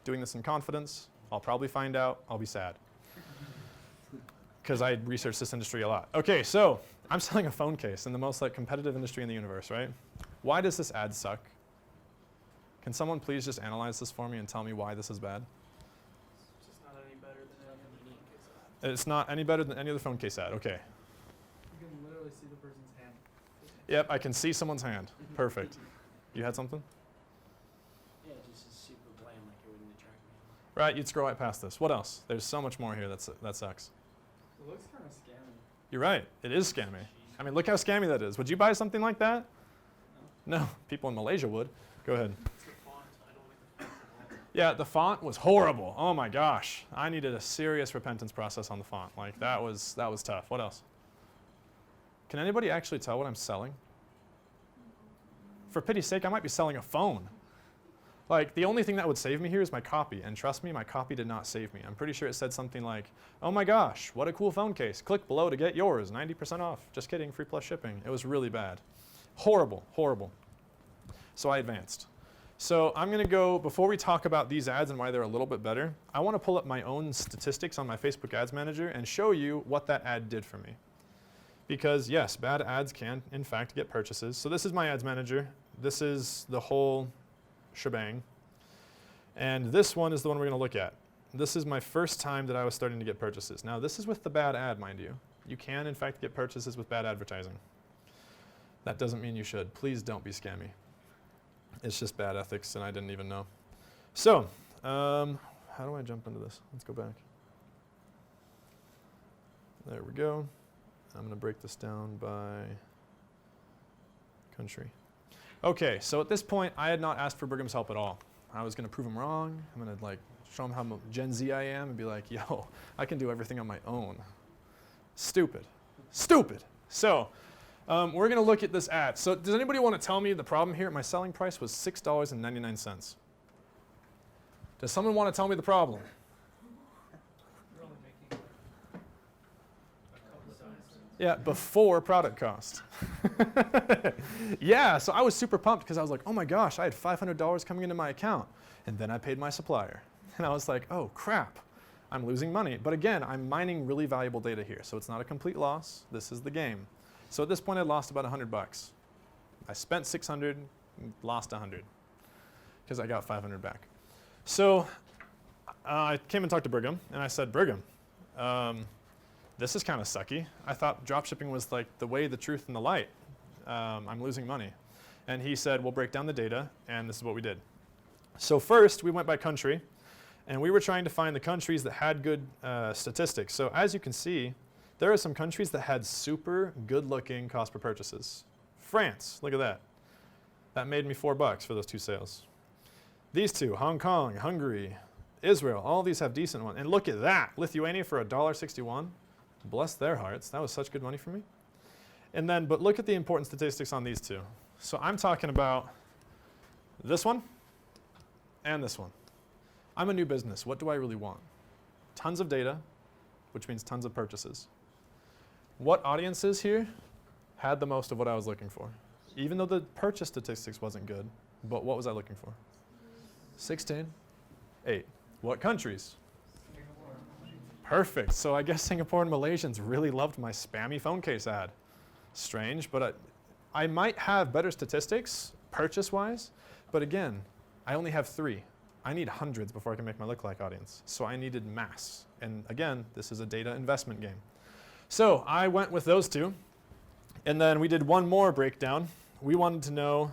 Doing this in confidence. I'll probably find out. I'll be sad. Because I researched this industry a lot. Okay, so I'm selling a phone case in the most competitive industry in the universe, right? Why does this ad suck? Can someone please just analyze this for me and tell me why this is bad? It's just not any better than any other phone case ad. It's not any better than any other phone case ad. Okay. You can literally see the person's hand. Yep, I can see someone's hand. Perfect. You had something? Yeah, just is super bland, like it wouldn't attract me. Right, you'd scroll right past this. What else? There's so much more here that sucks. It looks kind of scammy. You're right. It is scammy. I mean, look how scammy that is. Would you buy something like that? No. People in Malaysia would. Go ahead. It's the font. I don't like the font at all. Yeah, the font was horrible. Oh my gosh. I needed a serious repentance process on the font. Like that was tough. What else? Can anybody actually tell what I'm selling? For pity's sake, I might be selling a phone. Like, the only thing that would save me here is my copy. And trust me, my copy did not save me. I'm pretty sure it said something like, oh my gosh, what a cool phone case. Click below to get yours, 90% off. Just kidding, free plus shipping. It was really bad. Horrible, horrible. So I advanced. So I'm going to go, before we talk about these ads and why they're a little bit better, I want to pull up my own statistics on my Facebook Ads Manager and show you what that ad did for me. Because yes, bad ads can, in fact, get purchases. So this is my Ads Manager. This is the whole shebang. And this one is the one we're going to look at. This is my first time that I was starting to get purchases. Now, this is with the bad ad, mind you. You can, in fact, get purchases with bad advertising. That doesn't mean you should. Please don't be scammy. It's just bad ethics, and I didn't even know. So, how do I jump into this? Let's go back. There we go. I'm going to break this down by country. Okay, so at this point, I had not asked for Brigham's help at all. I was going to prove him wrong. I'm going to show him how Gen Z I am and be like, yo, I can do everything on my own. Stupid. Stupid. So we're going to look at this ad. So does anybody want to tell me the problem here? My selling price was $6.99. Does someone want to tell me the problem? Yeah, before product cost. Yeah, so I was super pumped because I was like, oh my gosh, I had $500 coming into my account. And then I paid my supplier. And I was like, oh crap, I'm losing money. But again, I'm mining really valuable data here. So it's not a complete loss. This is the game. So at this point, I lost about $100. I spent $600, lost $100 because I got $500 back. So I came and talked to Brigham, and I said, Brigham, this is kind of sucky. I thought dropshipping was like the way, the truth, and the light. I'm losing money. And he said, we'll break down the data, and this is what we did. So first, we went by country, and we were trying to find the countries that had good statistics. So as you can see, there are some countries that had super good-looking cost per purchases. France, look at that. That made me $4 for those two sales. These two, Hong Kong, Hungary, Israel, all these have decent ones. And look at that, Lithuania for $1.61. Bless their hearts. That was such good money for me. And then, but look at the important statistics on these two. So I'm talking about this one and this one. I'm a new business. What do I really want? Tons of data, which means tons of purchases. What audiences here had the most of what I was looking for? Even though the purchase statistics wasn't good, but what was I looking for? 16, 8. What countries? Perfect. So I guess Singapore and Malaysians really loved my spammy phone case ad. Strange, but I might have better statistics purchase-wise, but again, I only have 3. I need hundreds before I can make my lookalike audience. So I needed mass. And again, this is a data investment game. So I went with those two, and then we did one more breakdown. We wanted to know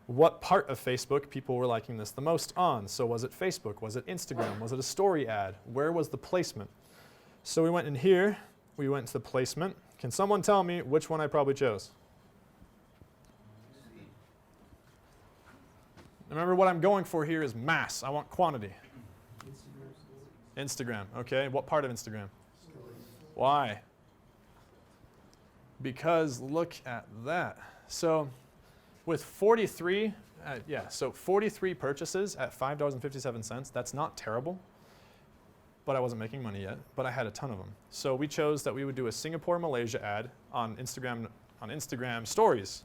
what part of Facebook people were liking this the most on. So was it Facebook? Was it Instagram? Was it a story ad? Where was the placement? So we went in here. We went to the placement. Can someone tell me which one I probably chose? Remember, what I'm going for here is mass. I want quantity. Instagram, okay. What part of Instagram? Why? Because look at that. So with 43 purchases at $5.57, that's not terrible. But I wasn't making money yet, but I had a ton of them. So we chose that we would do a Singapore, Malaysia ad on Instagram stories.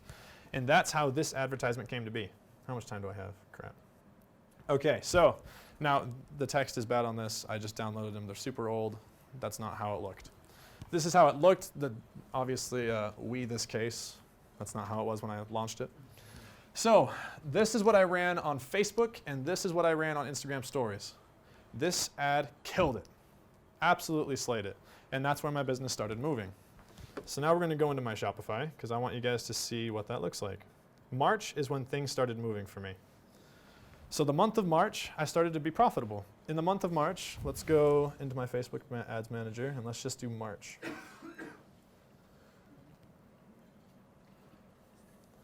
And that's how this advertisement came to be. How much time do I have? Crap. Okay, so now the text is bad on this. I just downloaded them. They're super old. That's not how it looked. This is how it looked. Obviously, this case. That's not how it was when I launched it. So this is what I ran on Facebook, and this is what I ran on Instagram stories. This ad killed it. Absolutely slayed it. And that's where my business started moving. So now we're going to go into my Shopify, because I want you guys to see what that looks like. March is when things started moving for me. So the month of March, I started to be profitable. In the month of March, let's go into my Facebook Ads Manager, and let's just do March.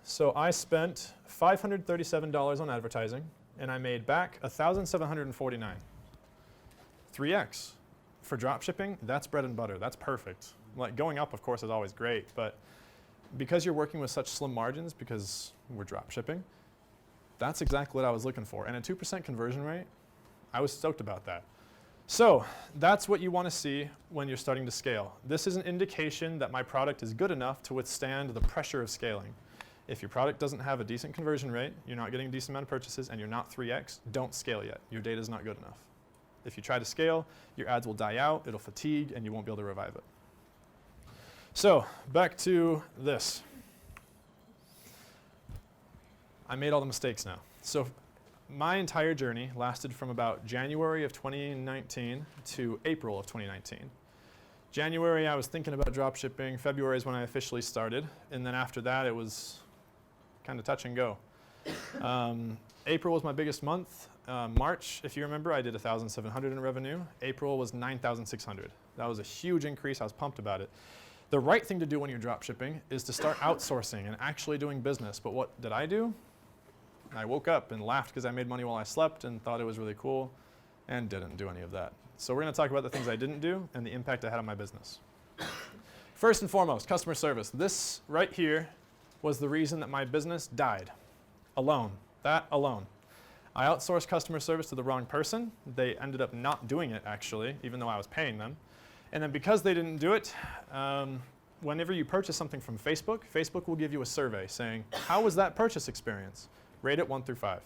So I spent $537 on advertising, and I made back $1,749. 3x. For drop shipping, that's bread and butter. That's perfect. Like, going up, of course, is always great, but because you're working with such slim margins, because we're drop shipping, that's exactly what I was looking for. And a 2% conversion rate, I was stoked about that. So that's what you want to see when you're starting to scale. This is an indication that my product is good enough to withstand the pressure of scaling. If your product doesn't have a decent conversion rate, you're not getting a decent amount of purchases, and you're not 3x, don't scale yet. Your data is not good enough. If you try to scale, your ads will die out, it'll fatigue, and you won't be able to revive it. So back to this. I made all the mistakes now. So my entire journey lasted from about January of 2019 to April of 2019. January, I was thinking about drop shipping. February is when I officially started. And then after that, it was kind of touch and go. April was my biggest month. March, if you remember, I did $1,700 in revenue. April was $9,600. That was a huge increase. I was pumped about it. The right thing to do when you're drop shipping is to start outsourcing and actually doing business. But what did I do? I woke up and laughed because I made money while I slept and thought it was really cool, and didn't do any of that. So we're going to talk about the things I didn't do and the impact I had on my business. First and foremost, customer service. This right here was the reason that my business died. Alone. That alone. I outsourced customer service to the wrong person. They ended up not doing it, actually, even though I was paying them. And then because they didn't do it, whenever you purchase something from Facebook, Facebook will give you a survey saying, how was that purchase experience? Rate it 1 through 5.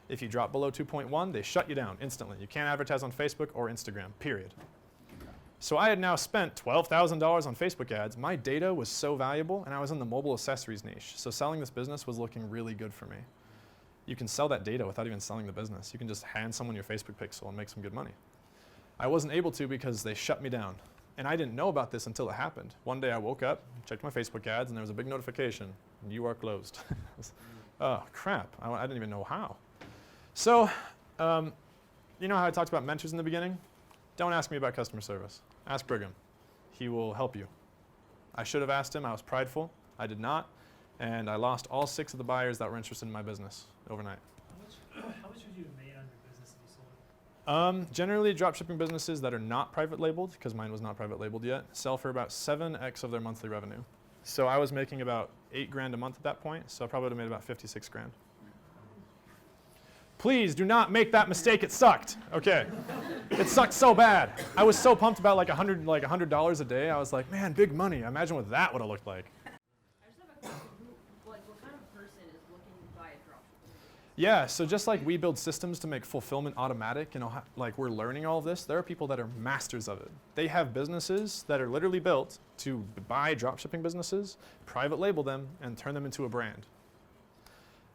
If you drop below 2.1, they shut you down instantly. You can't advertise on Facebook or Instagram, period. So I had now spent $12,000 on Facebook ads. My data was so valuable, and I was in the mobile accessories niche. So selling this business was looking really good for me. You can sell that data without even selling the business. You can just hand someone your Facebook pixel and make some good money. I wasn't able to because they shut me down. And I didn't know about this until it happened. One day I woke up, checked my Facebook ads, and there was a big notification. You are closed. Oh, crap. I didn't even know how. So, you know how I talked about mentors in the beginning? Don't ask me about customer service. Ask Brigham. He will help you. I should have asked him. I was prideful. I did not. And I lost all 6 of the buyers that were interested in my business overnight. How much would you have made on your business if you sold it? Generally, dropshipping businesses that are not private labeled, because mine was not private labeled yet, sell for about 7x of their monthly revenue. So I was making about $8,000 a month at that point, so I probably would have made about $56,000. Please do not make that mistake. It sucked. Okay. It sucked so bad. I was so pumped about like $100 a day. I was like, man, big money. Imagine what that would have looked like. I just have a question. What kind of person is looking to buy a dropship? Yeah, so just like we build systems to make fulfillment automatic, you know, like we're learning all of this, there are people that are masters of it. They have businesses that are literally built to buy dropshipping businesses, private label them, and turn them into a brand.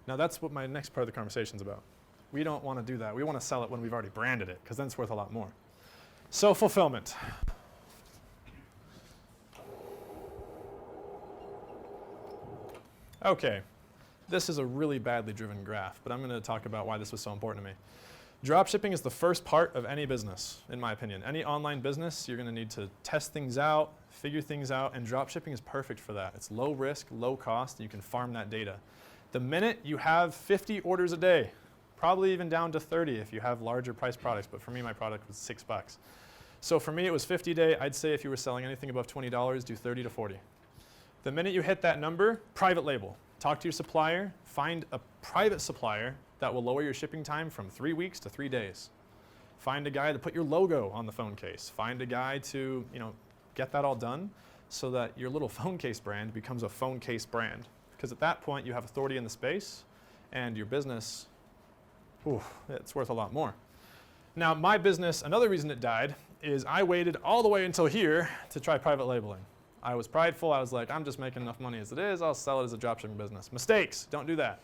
Now that's what my next part of the conversation is about. We don't want to do that. We want to sell it when we've already branded it, because then it's worth a lot more. So fulfillment. Okay, this is a really badly driven graph, but I'm going to talk about why this was so important to me. Dropshipping is the first part of any business, in my opinion. Any online business, you're going to need to test things out, figure things out, and dropshipping is perfect for that. It's low risk, low cost, and you can farm that data. The minute you have 50 orders a day, probably even down to 30 if you have larger price products, but for me, my product was $6. So for me, it was 50 a day. I'd say if you were selling anything above $20, do 30 to 40. The minute you hit that number, private label. Talk to your supplier, find a private supplier that will lower your shipping time from 3 weeks to 3 days. Find a guy to put your logo on the phone case. Find a guy to, get that all done so that your little phone case brand becomes a phone case brand. Because at that point, you have authority in the space and your business, it's worth a lot more. Now, my business, another reason it died is I waited all the way until here to try private labeling. I was prideful. I was like, I'm just making enough money as it is. I'll sell it as a dropshipping business. Mistakes. Don't do that.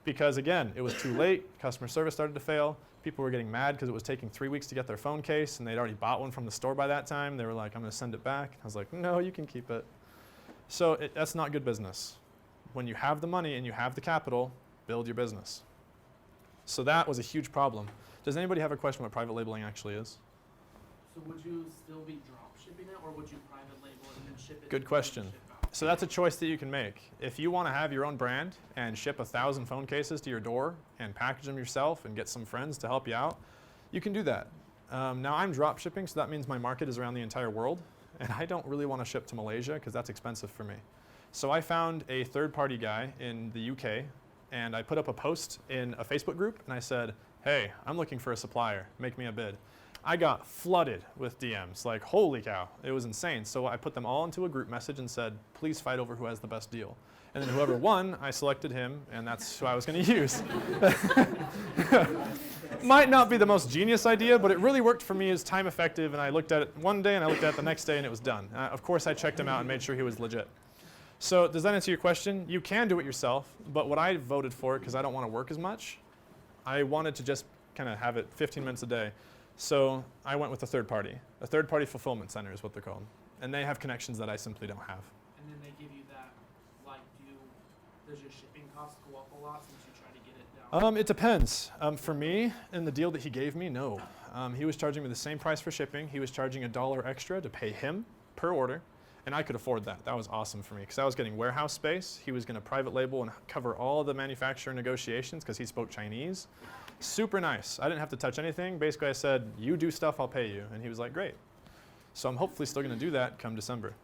Because again, it was too late. Customer service started to fail. People were getting mad because it was taking 3 weeks to get their phone case, and they'd already bought one from the store by that time. They were like, I'm going to send it back. I was like, no, you can keep it. So that's not good business. When you have the money and you have the capital, build your business. So that was a huge problem. Does anybody have a question what private labeling actually is? So would you still be drop shipping it, or would you private label it and then ship it? Good question. So that's a choice that you can make. If you want to have your own brand and ship 1,000 phone cases to your door and package them yourself and get some friends to help you out, you can do that. Now I'm drop shipping, so that means my market is around the entire world, and I don't really want to ship to Malaysia because that's expensive for me. So I found a third-party guy in the UK, and I put up a post in a Facebook group, and I said, hey, I'm looking for a supplier, make me a bid. I got flooded with DMs, like holy cow, it was insane. So I put them all into a group message and said, please fight over who has the best deal. And then whoever won, I selected him, and that's who I was going to use. Might not be the most genius idea, but it really worked for me as time effective, and I looked at it one day, and I looked at it the next day, and it was done. Of course, I checked him out and made sure he was legit. So does that answer your question? You can do it yourself, but what I voted for, because I don't want to work as much, I wanted to just kind of have it 15 minutes a day. So I went with a third party. A third party fulfillment center is what they're called. And they have connections that I simply don't have. And then they give you that, like, does your shipping costs go up a lot since you try to get it down? It depends. For me, in the deal that he gave me, no. He was charging me the same price for shipping. He was charging $1 extra to pay him per order. And I could afford that. That was awesome for me because I was getting warehouse space. He was going to private label and cover all of the manufacturer negotiations because he spoke Chinese. Super nice. I didn't have to touch anything. Basically, I said, you do stuff, I'll pay you. And he was like, great. So I'm hopefully still going to do that come December.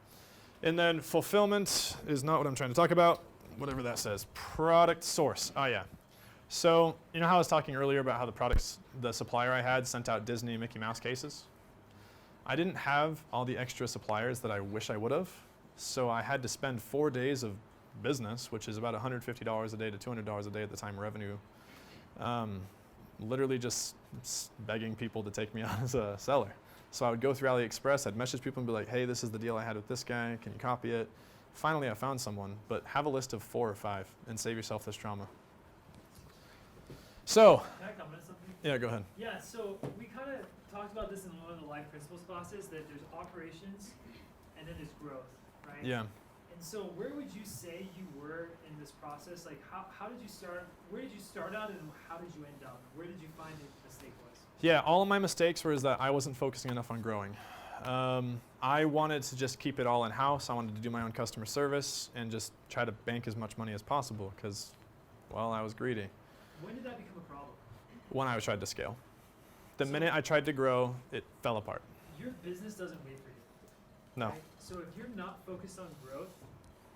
And then fulfillment is not what I'm trying to talk about. Whatever that says. Product source. Oh, yeah. So you know how I was talking earlier about how the supplier I had sent out Disney Mickey Mouse cases? I didn't have all the extra suppliers that I wish I would have, so I had to spend 4 days of business, which is about $150 a day to $200 a day at the time revenue, literally just begging people to take me on as a seller. So I would go through AliExpress, I'd message people and be like, hey, this is the deal I had with this guy, can you copy it? Finally, I found someone, but have a list of 4 or 5 and save yourself this trauma. So, can I comment on something? Yeah, go ahead. Yeah, so we kind of talked about this in one of the life principles classes, that there's operations and then there's growth, right? Yeah. And so where would you say you were in this process? Like how did you start, where did you start out and how did you end up? Where did you find the mistake was? Yeah, all of my mistakes were that I wasn't focusing enough on growing. I wanted to just keep it all in-house. I wanted to do my own customer service and just try to bank as much money as possible because, well, I was greedy. When did that become a problem? When I tried to scale. The minute I tried to grow, it fell apart. Your business doesn't wait for you. No. Right? So if you're not focused on growth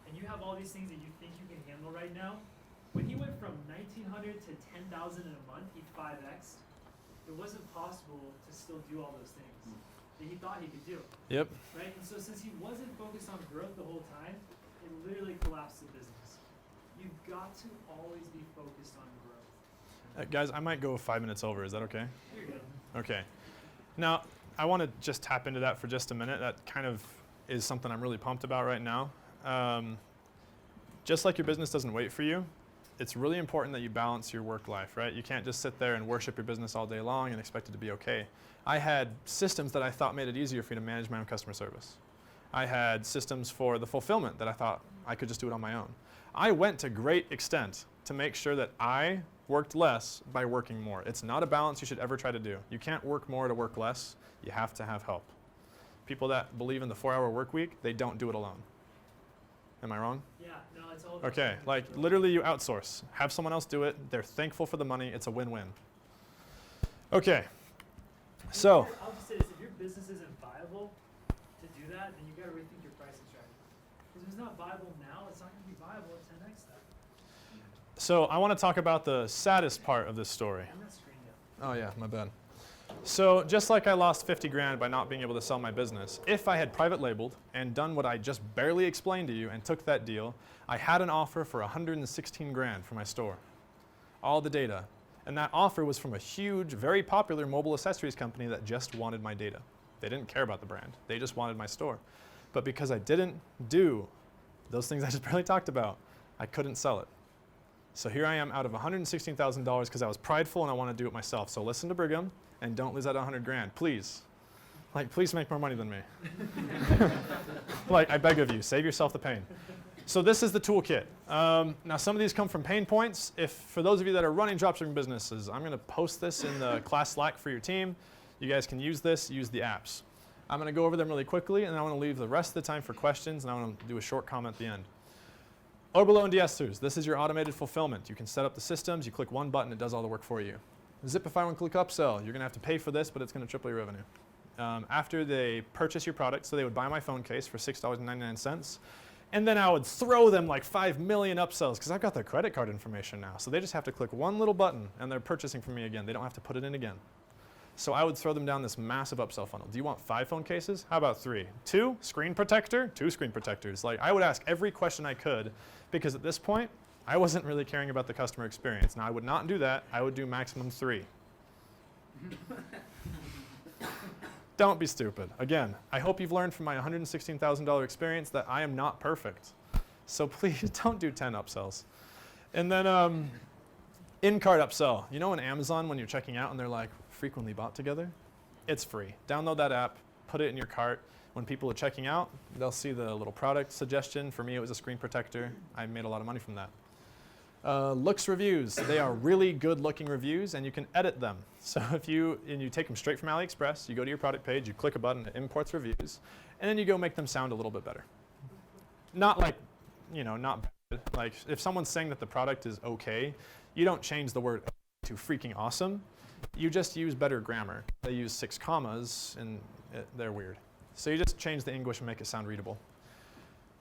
and you have all these things that you think you can handle right now, when he went from 1,900 to 10,000 in a month, he 5x'd. It wasn't possible to still do all those things that he thought he could do. Yep. Right? And so since he wasn't focused on growth the whole time, it literally collapsed the business. You've got to always be focused on growth. Guys, I might go 5 minutes over. Is that okay? You're good. Okay. Now, I want to just tap into that for just a minute. That kind of is something I'm really pumped about right now. Just like your business doesn't wait for you, it's really important that you balance your work life, right? You can't just sit there and worship your business all day long and expect it to be okay. I had systems that I thought made it easier for me to manage my own customer service. I had systems for the fulfillment that I thought I could just do it on my own. I went to great extent to make sure that I worked less by working more. It's not a balance you should ever try to do. You can't work more to work less. You have to have help. People that believe in the 4-hour work week, they don't do it alone. Am I wrong? Yeah, no, it's all. Okay, like literally you outsource. Have someone else do it. They're thankful for the money. It's a win-win. Okay, so. I'll just say this, if your business isn't viable to do that, then you got to rethink your pricing strategy. Because if it's not viable now, it's not going to be viable at 10x step. So I want to talk about the saddest part of this story. I'm not screened yet. Oh yeah, my bad. So just like I lost 50 grand by not being able to sell my business, if I had private labeled and done what I just barely explained to you and took that deal, I had an offer for 116 grand for my store. All the data. And that offer was from a huge, very popular mobile accessories company that just wanted my data. They didn't care about the brand. They just wanted my store. But because I didn't do those things I just barely talked about, I couldn't sell it. So here I am out of $116,000 because I was prideful and I want to do it myself. So listen to Brigham and don't lose that 100 grand, please. Like, please make more money than me. Like, I beg of you, save yourself the pain. So this is the toolkit. Now some of these come from pain points. For those of you that are running dropshipping businesses, I'm going to post this in the class Slack for your team. You guys can use this, use the apps. I'm going to go over them really quickly, and I want to leave the rest of the time for questions, and I want to do a short comment at the end. Oberlo and de-esters, this is your automated fulfillment. You can set up the systems, you click one button, it does all the work for you. Zipify one-click upsell, you're going to have to pay for this, but it's going to triple your revenue. After they purchase your product, so they would buy my phone case for $6.99, and then I would throw them like 5 million upsells because I've got their credit card information now. So they just have to click one little button and they're purchasing from me again. They don't have to put it in again. So I would throw them down this massive upsell funnel. Do you want 5 phone cases? How about 3? 2, screen protector, 2 screen protectors. Like, I would ask every question I could because at this point, I wasn't really caring about the customer experience. Now I would not do that. I would do maximum 3. Don't be stupid. Again, I hope you've learned from my $116,000 experience that I am not perfect. So please don't do 10 upsells. And then in-cart upsell. You know in Amazon when you're checking out and they're like, frequently bought together? It's free. Download that app, put it in your cart. When people are checking out, they'll see the little product suggestion. For me, it was a screen protector. I made a lot of money from that. Looks reviews. They are really good looking reviews and you can edit them. So if you take them straight from AliExpress, you go to your product page, you click a button, it imports reviews, and then you go make them sound a little bit better. Not like, not bad. Like if someone's saying that the product is okay, you don't change the word to freaking awesome. You just use better grammar. They use 6 commas and they're weird. So you just change the English and make it sound readable.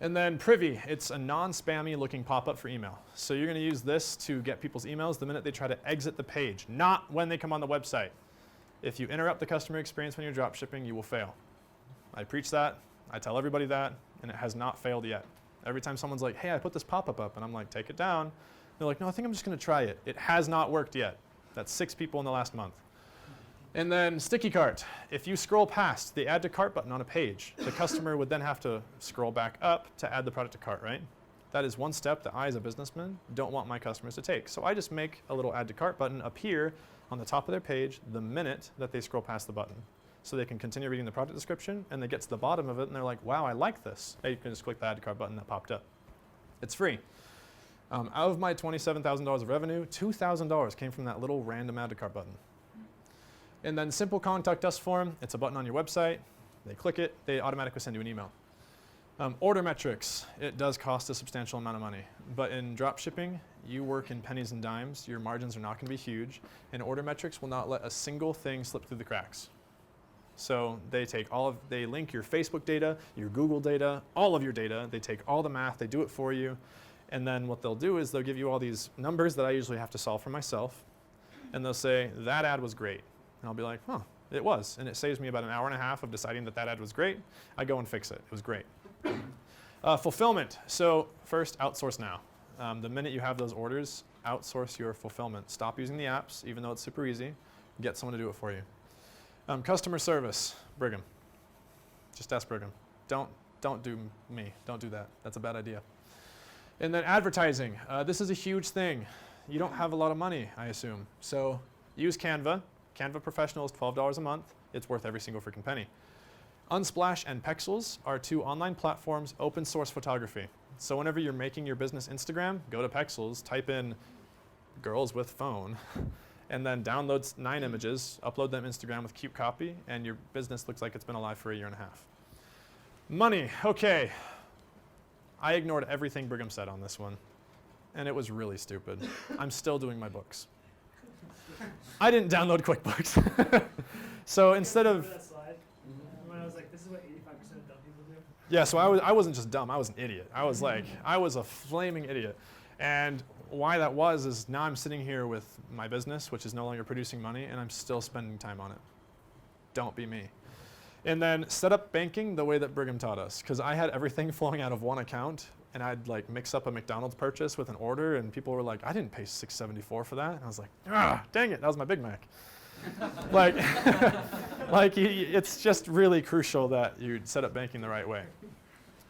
And then Privy, it's a non-spammy looking pop-up for email. So you're going to use this to get people's emails the minute they try to exit the page, not when they come on the website. If you interrupt the customer experience when you're drop shipping, you will fail. I preach that, I tell everybody that, and it has not failed yet. Every time someone's like, hey, I put this pop-up up, and I'm like, take it down. They're like, no, I think I'm just going to try it. It has not worked yet. That's 6 people in the last month. And then sticky cart. If you scroll past the add to cart button on a page, the customer would then have to scroll back up to add the product to cart, right? That is one step that I, as a businessman, don't want my customers to take. So I just make a little add to cart button appear on the top of their page the minute that they scroll past the button. So they can continue reading the product description and they get to the bottom of it and they're like, wow, I like this. And you can just click the add to cart button that popped up. It's free. Out of my $27,000 of revenue, $2,000 came from that little random add to cart button. And then simple contact us form, it's a button on your website. They click it, they automatically send you an email. Order metrics, it does cost a substantial amount of money. But in drop shipping, you work in pennies and dimes. Your margins are not going to be huge. And order metrics will not let a single thing slip through the cracks. So they link your Facebook data, your Google data, all of your data. They take all the math, they do it for you. And then what they'll do is they'll give you all these numbers that I usually have to solve for myself. And they'll say, that ad was great. And I'll be like, huh, it was. And it saves me about an hour and a half of deciding that ad was great. I go and fix it. It was great. Fulfillment. So first, outsource now. The minute you have those orders, outsource your fulfillment. Stop using the apps, even though it's super easy. Get someone to do it for you. Customer service. Brigham. Just ask Brigham. Don't do me. Don't do that. That's a bad idea. And then advertising. This is a huge thing. You don't have a lot of money, I assume. So use Canva. Canva Professional is $12 a month. It's worth every single freaking penny. Unsplash and Pexels are 2 online platforms, open source photography. So whenever you're making your business Instagram, go to Pexels, type in girls with phone, and then download 9 images, upload them Instagram with cute copy, and your business looks like it's been alive for 1.5 years. Money, okay. I ignored everything Brigham said on this one, and it was really stupid. I'm still doing my books. I didn't download QuickBooks. So instead of... Remember that slide? When I was like, this is what 85% of dumb people do? Yeah, so I wasn't just dumb, I was an idiot. I was like, I was a flaming idiot. And why that was is now I'm sitting here with my business, which is no longer producing money, and I'm still spending time on it. Don't be me. And then set up banking the way that Brigham taught us, because I had everything flowing out of one account, and I'd like mix up a McDonald's purchase with an order, and people were like, I didn't pay $6.74 for that. And I was like, dang it, that was my Big Mac. like, it's just really crucial that you set up banking the right way.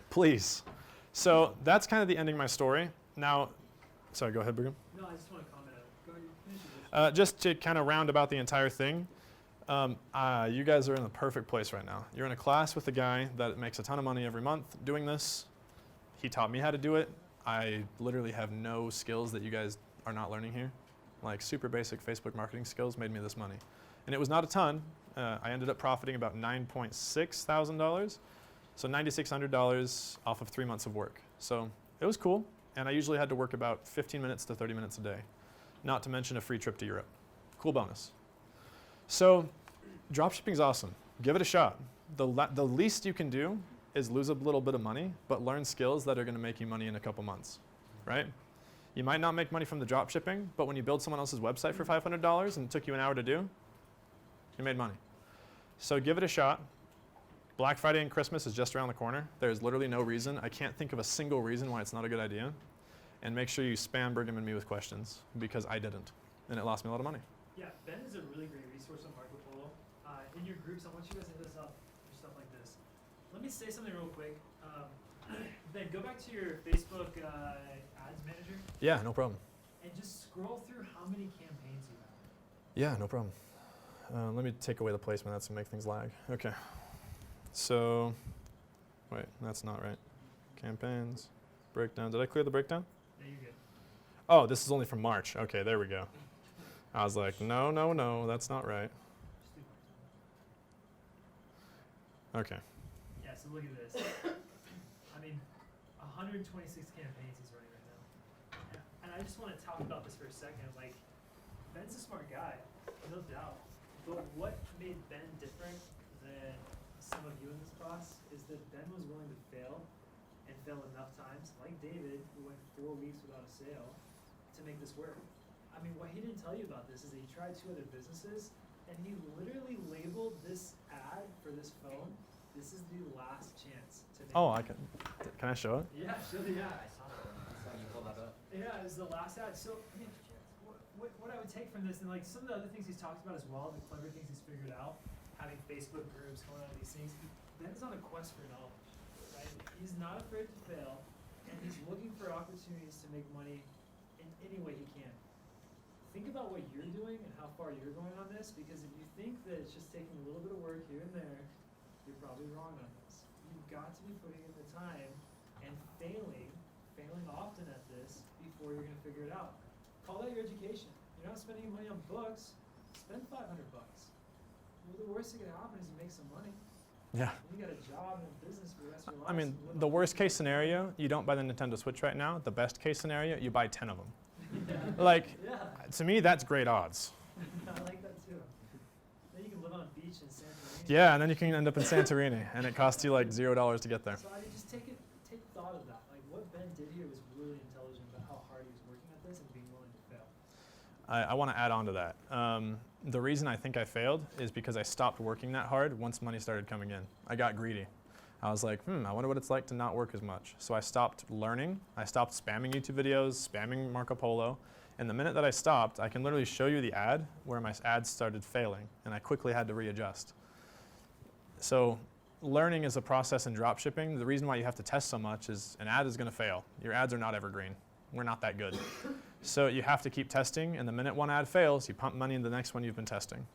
Please. So that's kind of the ending of my story. Now, sorry, go ahead, Brigham. No, I just want to comment on it. Go ahead, finish your vision. Just to kind of round about the entire thing, you guys are in the perfect place right now. You're in a class with a guy that makes a ton of money every month doing this. He taught me how to do it. I literally have no skills that you guys are not learning here. Like super basic Facebook marketing skills made me this money. And it was not a ton. I ended up profiting about $9.6 thousand, so $9,600 off of 3 months of work. So it was cool. And I usually had to work about 15 minutes to 30 minutes a day, not to mention a free trip to Europe. Cool bonus. So dropshipping is awesome. Give it a shot. The least you can do is lose a little bit of money, but learn skills that are going to make you money in a couple months, right? You might not make money from the drop shipping, but when you build someone else's website for $500 and it took you an hour to do, you made money. So give it a shot. Black Friday and Christmas is just around the corner. There's literally no reason. I can't think of a single reason why it's not a good idea. And make sure you spam Brigham and me with questions, because I didn't, and it lost me a lot of money. Yeah, Ben is a really great resource on Marco Polo. In your groups, I want you guys to hit us up for stuff like this. Let me say something real quick. Ben, go back to your Facebook ads manager. Yeah, no problem. And just scroll through how many campaigns you have. Yeah, no problem. Let me take away the placement. That's to make things lag. Okay. So, wait, that's not right. Campaigns, breakdown. Did I clear the breakdown? Yeah, you're good. Oh, this is only from March. Okay, there we go. I was like, no, no, no, that's not right. Okay. Yeah, so look at this. I mean, 126 campaigns he's running right now. And I just want to talk about this for a second. Like, Ben's a smart guy, no doubt. But what made Ben different than some of you in this class is that Ben was willing to fail, and fail enough times, like David, who went 4 weeks without a sale, to make this work. I mean, what he didn't tell you about this is that he tried 2 other businesses, and he literally labeled this ad for this phone, this is the last chance to make Oh, money. can I show it? Yeah, show the ad. I saw that one. I saw you pull that up. Yeah, it was the last ad. So, I mean, what I would take from this, and like some of the other things he's talked about as well, the clever things he's figured out, having Facebook groups, going on these things, Ben is on a quest for knowledge, right? He's not afraid to fail, and he's looking for opportunities to make money in any way he can. Think about what you're doing and how far you're going on this, because if you think that it's just taking a little bit of work here and there, you're probably wrong on this. You've got to be putting in the time and failing often at this before you're going to figure it out. Call that your education. You're not spending money on books, spend $500. Well, the worst that can happen is you make some money. Yeah. You got a job and a business for the rest of your life. I mean, the worst case scenario, you don't buy the Nintendo Switch right now. The best case scenario, you buy 10 of them. Like, to me, that's great odds. I like that too. Then you can live on a beach in Santorini. Yeah, and then you can end up in Santorini, and it costs you like $0 to get there. So I mean, just take thought of that. Like what Ben did here was really intelligent about how hard he was working at this and being willing to fail. I want to add on to that. The reason I think I failed is because I stopped working that hard once money started coming in. I got greedy. I was like, I wonder what it's like to not work as much. So I stopped learning. I stopped spamming YouTube videos, spamming Marco Polo. And the minute that I stopped, I can literally show you the ad where my ads started failing, and I quickly had to readjust. So learning is a process in dropshipping. The reason why you have to test so much is an ad is going to fail. Your ads are not evergreen. We're not that good. So you have to keep testing, and the minute one ad fails, you pump money into the next one you've been testing.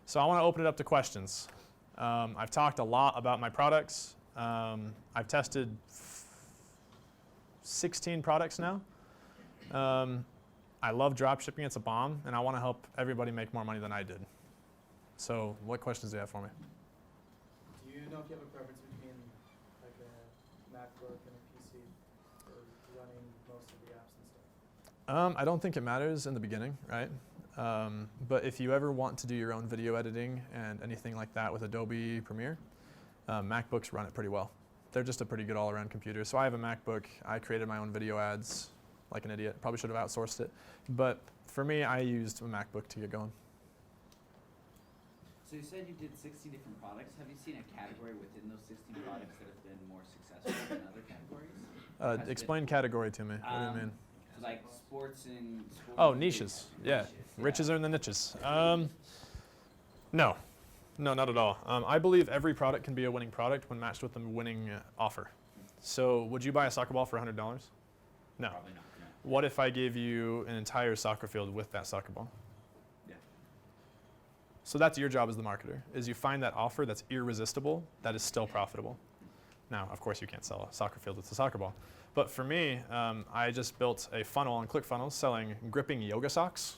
So I want to open it up to questions. I've talked a lot about my products. I've tested 16 products now. I love dropshipping. It's a bomb, and I want to help everybody make more money than I did. So what questions do you have for me? Do you know if you have a preference between like a MacBook and a PC for running most of the apps and stuff? I don't think it matters in the beginning, right? But if you ever want to do your own video editing and anything like that with Adobe Premiere, MacBooks run it pretty well. They're just a pretty good all-around computer. So I have a MacBook. I created my own video ads like an idiot. Probably should have outsourced it. But for me, I used a MacBook to get going. So you said you did 60 different products. Have you seen a category within those 60 products that have been more successful than other categories? Explain category to me. What do you mean? Like sports and sports. Oh, niches. Yeah. Riches are in the niches. No, not at all. I believe every product can be a winning product when matched with a winning offer. So would you buy a soccer ball for $100? No. Probably not. No. What if I gave you an entire soccer field with that soccer ball? Yeah. So that's your job as the marketer, is you find that offer that's irresistible, that is still profitable. Now, of course, you can't sell a soccer field with a soccer ball. But for me, I just built a funnel on ClickFunnels selling gripping yoga socks.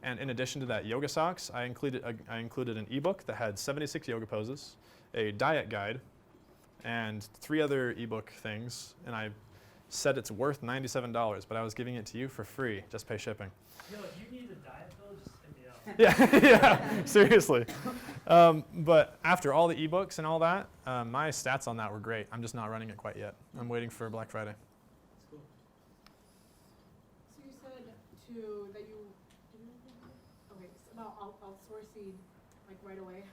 And in addition to that yoga socks, I included an ebook that had 76 yoga poses, a diet guide, and 3 other ebook things. And I said it's worth $97, but I was giving it to you for free. Just pay shipping. Yo, if you need a diet pill, just hit me up. Yeah, seriously. But after all the ebooks and all that, my stats on that were great. I'm just not running it quite yet. I'm waiting for Black Friday. That's cool. So you said that you okay, so about outsourcing like right away.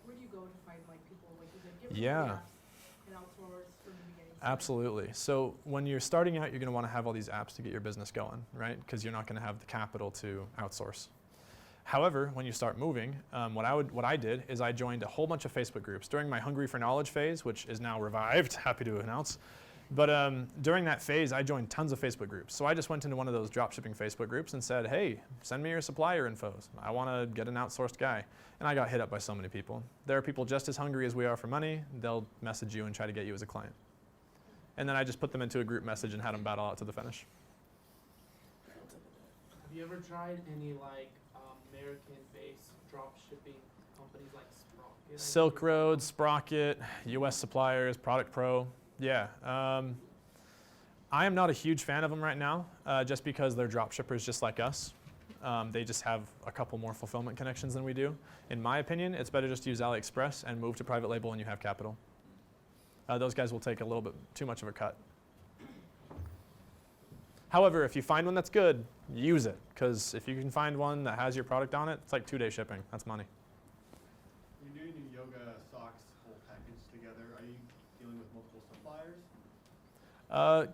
Where do you go to find like people like is it give Yeah. and outsource from the beginning? Absolutely. So when you're starting out, you're going to want to have all these apps to get your business going, right? Because you're not going to have the capital to outsource. However, when you start moving, what I did is I joined a whole bunch of Facebook groups during my Hungry for Knowledge phase, which is now revived, happy to announce. But during that phase, I joined tons of Facebook groups. So I just went into one of those dropshipping Facebook groups and said, hey, send me your supplier infos. I want to get an outsourced guy. And I got hit up by so many people. There are people just as hungry as we are for money. They'll message you and try to get you as a client. And then I just put them into a group message and had them battle out to the finish. Have you ever tried any like American-based drop shipping companies like Sprocket? Silk Road, Sprocket, US Suppliers, Product Pro. Yeah. I am not a huge fan of them right now, just because they're drop shippers just like us. They just have a couple more fulfillment connections than we do. In my opinion, it's better just to use AliExpress and move to private label when you have capital. Those guys will take a little bit too much of a cut. However, if you find one that's good, use it. Because if you can find one that has your product on it, it's like 2-day shipping. That's money. When you're doing the yoga socks whole package together, are you dealing with multiple suppliers?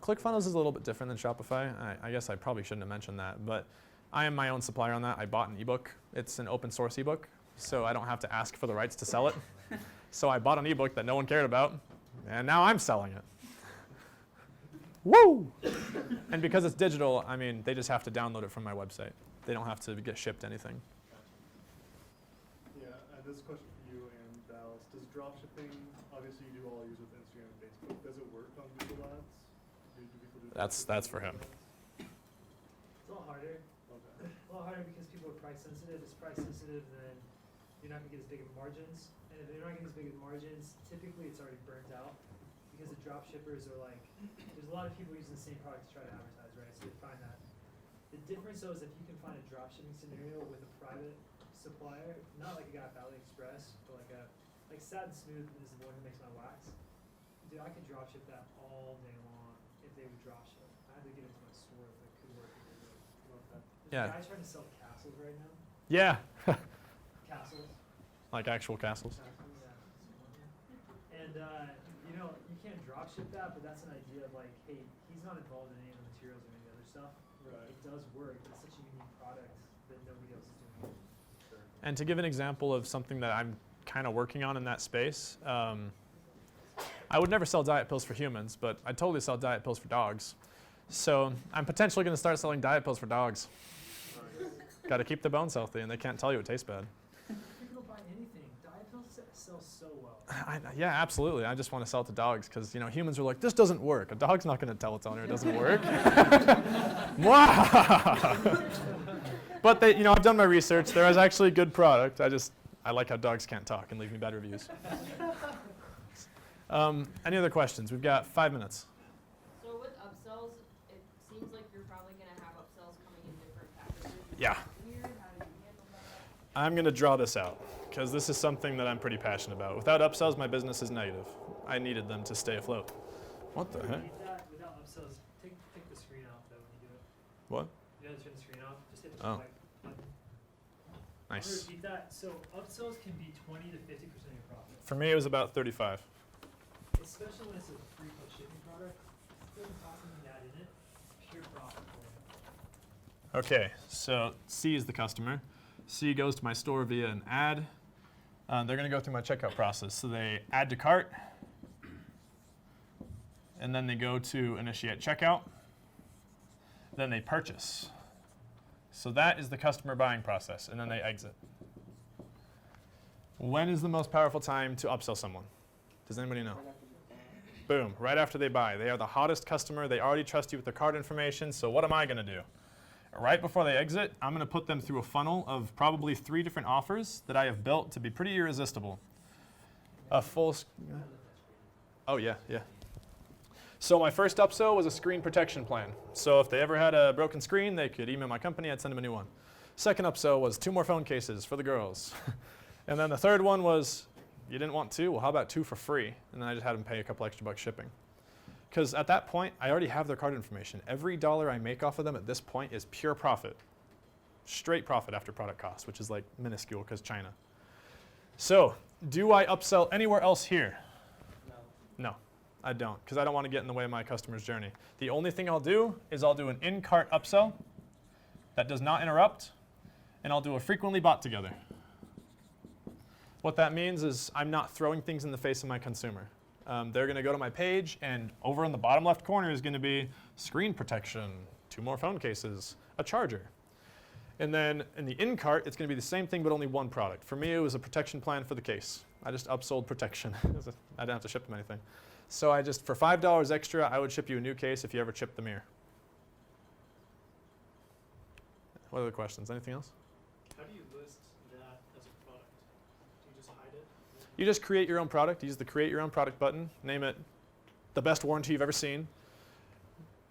ClickFunnels is a little bit different than Shopify. I guess I probably shouldn't have mentioned that. But I am my own supplier on that. I bought an ebook. It's an open source ebook, so I don't have to ask for the rights to sell it. So I bought an ebook that no one cared about, and now I'm selling it. Woo! And because it's digital, I mean, they just have to download it from my website. They don't have to get shipped anything. Yeah, this is a question for you and Dallas. Does dropshipping, obviously you do all use with Instagram and Facebook, does it work on Google Ads? Do people do That's for him. It's a little harder. Okay. A little harder because people are price sensitive. It's price sensitive, then you're not going to get as big of margins. And if you're not getting as big of margins, typically it's already burnt out. Because the drop shippers are like, there's a lot of people using the same product to try to advertise, right? So they find that. The difference though is if you can find a drop shipping scenario with a private supplier, not like a guy at AliExpress, but like Sad and Smooth is the one who makes my wax. Dude, I could drop ship that all day long if they would drop ship. I had to get into my store if it could work. There's Yeah. a guy trying to sell castles right now. Yeah. Castles. Like actual castles. Yeah. And you know, you can't drop ship that, but that's an idea of like, hey, he's not involved in any of the materials or any other stuff. Right. It does work, but it's such a unique product that nobody else is doing. Sure. And to give an example of something that I'm kind of working on in that space, I would never sell diet pills for humans, but I'd totally sell diet pills for dogs. So I'm potentially going to start selling diet pills for dogs. Got to keep the bones healthy, and they can't tell you it tastes bad. People don't buy anything. Diet pills sell so well. Yeah, absolutely. I just want to sell it to dogs because, you know, humans are like, this doesn't work. A dog's not going to tell its owner it doesn't work. But they, you know, I've done my research. There is actually a good product. I like how dogs can't talk and leave me bad reviews. Any other questions? We've got 5 minutes. So with upsells, it seems like you're probably going to have upsells coming in different packages. Yeah. Weird. How do you handle that? I'm going to draw this out because this is something that I'm pretty passionate about. Without upsells, my business is negative. I needed them to stay afloat. What the heck? Without upsells, take the screen off though when you do it. What? You gotta turn the screen off. Just hit the Oh. white button. Nice. I'm gonna repeat that. So upsells can be 20 to 50% of your profit. For me, it was about 35. Especially when it's a free plus shipping product. It doesn't cost anything to add in it. Pure profit for you. Okay, so C is the customer. C goes to my store via an ad. They're going to go through my checkout process. So they add to cart, and then they go to initiate checkout. Then they purchase. So that is the customer buying process, and then they exit. When is the most powerful time to upsell someone? Does anybody know? Boom, right after they buy. They are the hottest customer. They already trust you with their card information, so what am I going to do? Right before they exit, I'm going to put them through a funnel of probably 3 different offers that I have built to be pretty irresistible. A full, oh yeah. So my first upsell was a screen protection plan. So if they ever had a broken screen, they could email my company, I'd send them a new one. Second upsell was 2 more phone cases for the girls. And then the third one was, you didn't want 2? Well, how about 2 for free? And then I just had them pay a couple extra bucks shipping. Because at that point, I already have their card information. Every dollar I make off of them at this point is pure profit. Straight profit after product cost, which is like minuscule because China. So, do I upsell anywhere else here? No, I don't, because I don't want to get in the way of my customer's journey. The only thing I'll do is I'll do an in-cart upsell that does not interrupt, and I'll do a frequently bought together. What that means is I'm not throwing things in the face of my consumer. They're going to go to my page, and over in the bottom left corner is going to be screen protection, 2 more phone cases, a charger. And then in the in-cart, it's going to be the same thing, but only 1 product. For me, it was a protection plan for the case. I just upsold protection. I didn't have to ship them anything. So I just, for $5 extra, I would ship you a new case if you ever chipped the mirror. What other questions? Anything else? How do you list that as a product? Do you just hide it? You just create your own product. Use the create your own product button. Name it the best warranty you've ever seen.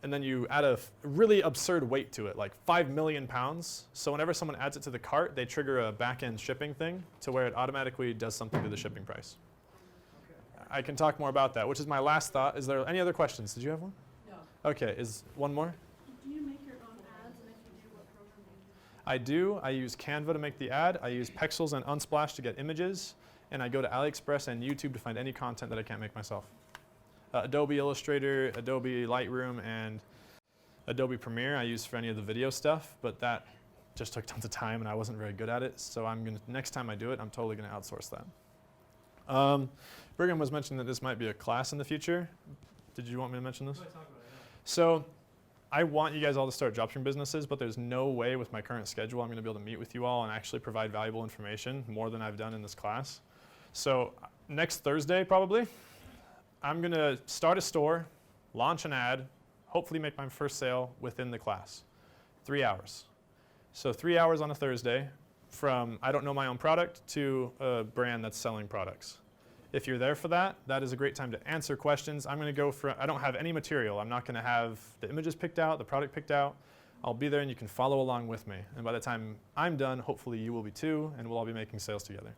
And then you add a really absurd weight to it, like 5 million pounds. So whenever someone adds it to the cart, they trigger a back-end shipping thing to where it automatically does something to the shipping price. I can talk more about that, which is my last thought. Is there any other questions? Did you have one? No. Okay, is one more? Do you make your own ads, and if you do, what program do you use? I do. I use Canva to make the ad. I use Pexels and Unsplash to get images. And I go to AliExpress and YouTube to find any content that I can't make myself. Adobe Illustrator, Adobe Lightroom, and Adobe Premiere I use for any of the video stuff, but that just took tons of time and I wasn't very good at it. So next time I do it, I'm totally going to outsource that. Brigham was mentioning that this might be a class in the future. Did you want me to mention this? So I want you guys all to start dropshipping businesses, but there's no way with my current schedule I'm going to be able to meet with you all and actually provide valuable information more than I've done in this class. So next Thursday probably, I'm going to start a store, launch an ad, hopefully make my first sale within the class. 3 hours. So 3 hours on a Thursday from I don't know my own product to a brand that's selling products. If you're there for that, that is a great time to answer questions. I'm going to go for, I don't have any material. I'm not going to have the images picked out, the product picked out. I'll be there and you can follow along with me. And by the time I'm done, hopefully you will be too, and we'll all be making sales together.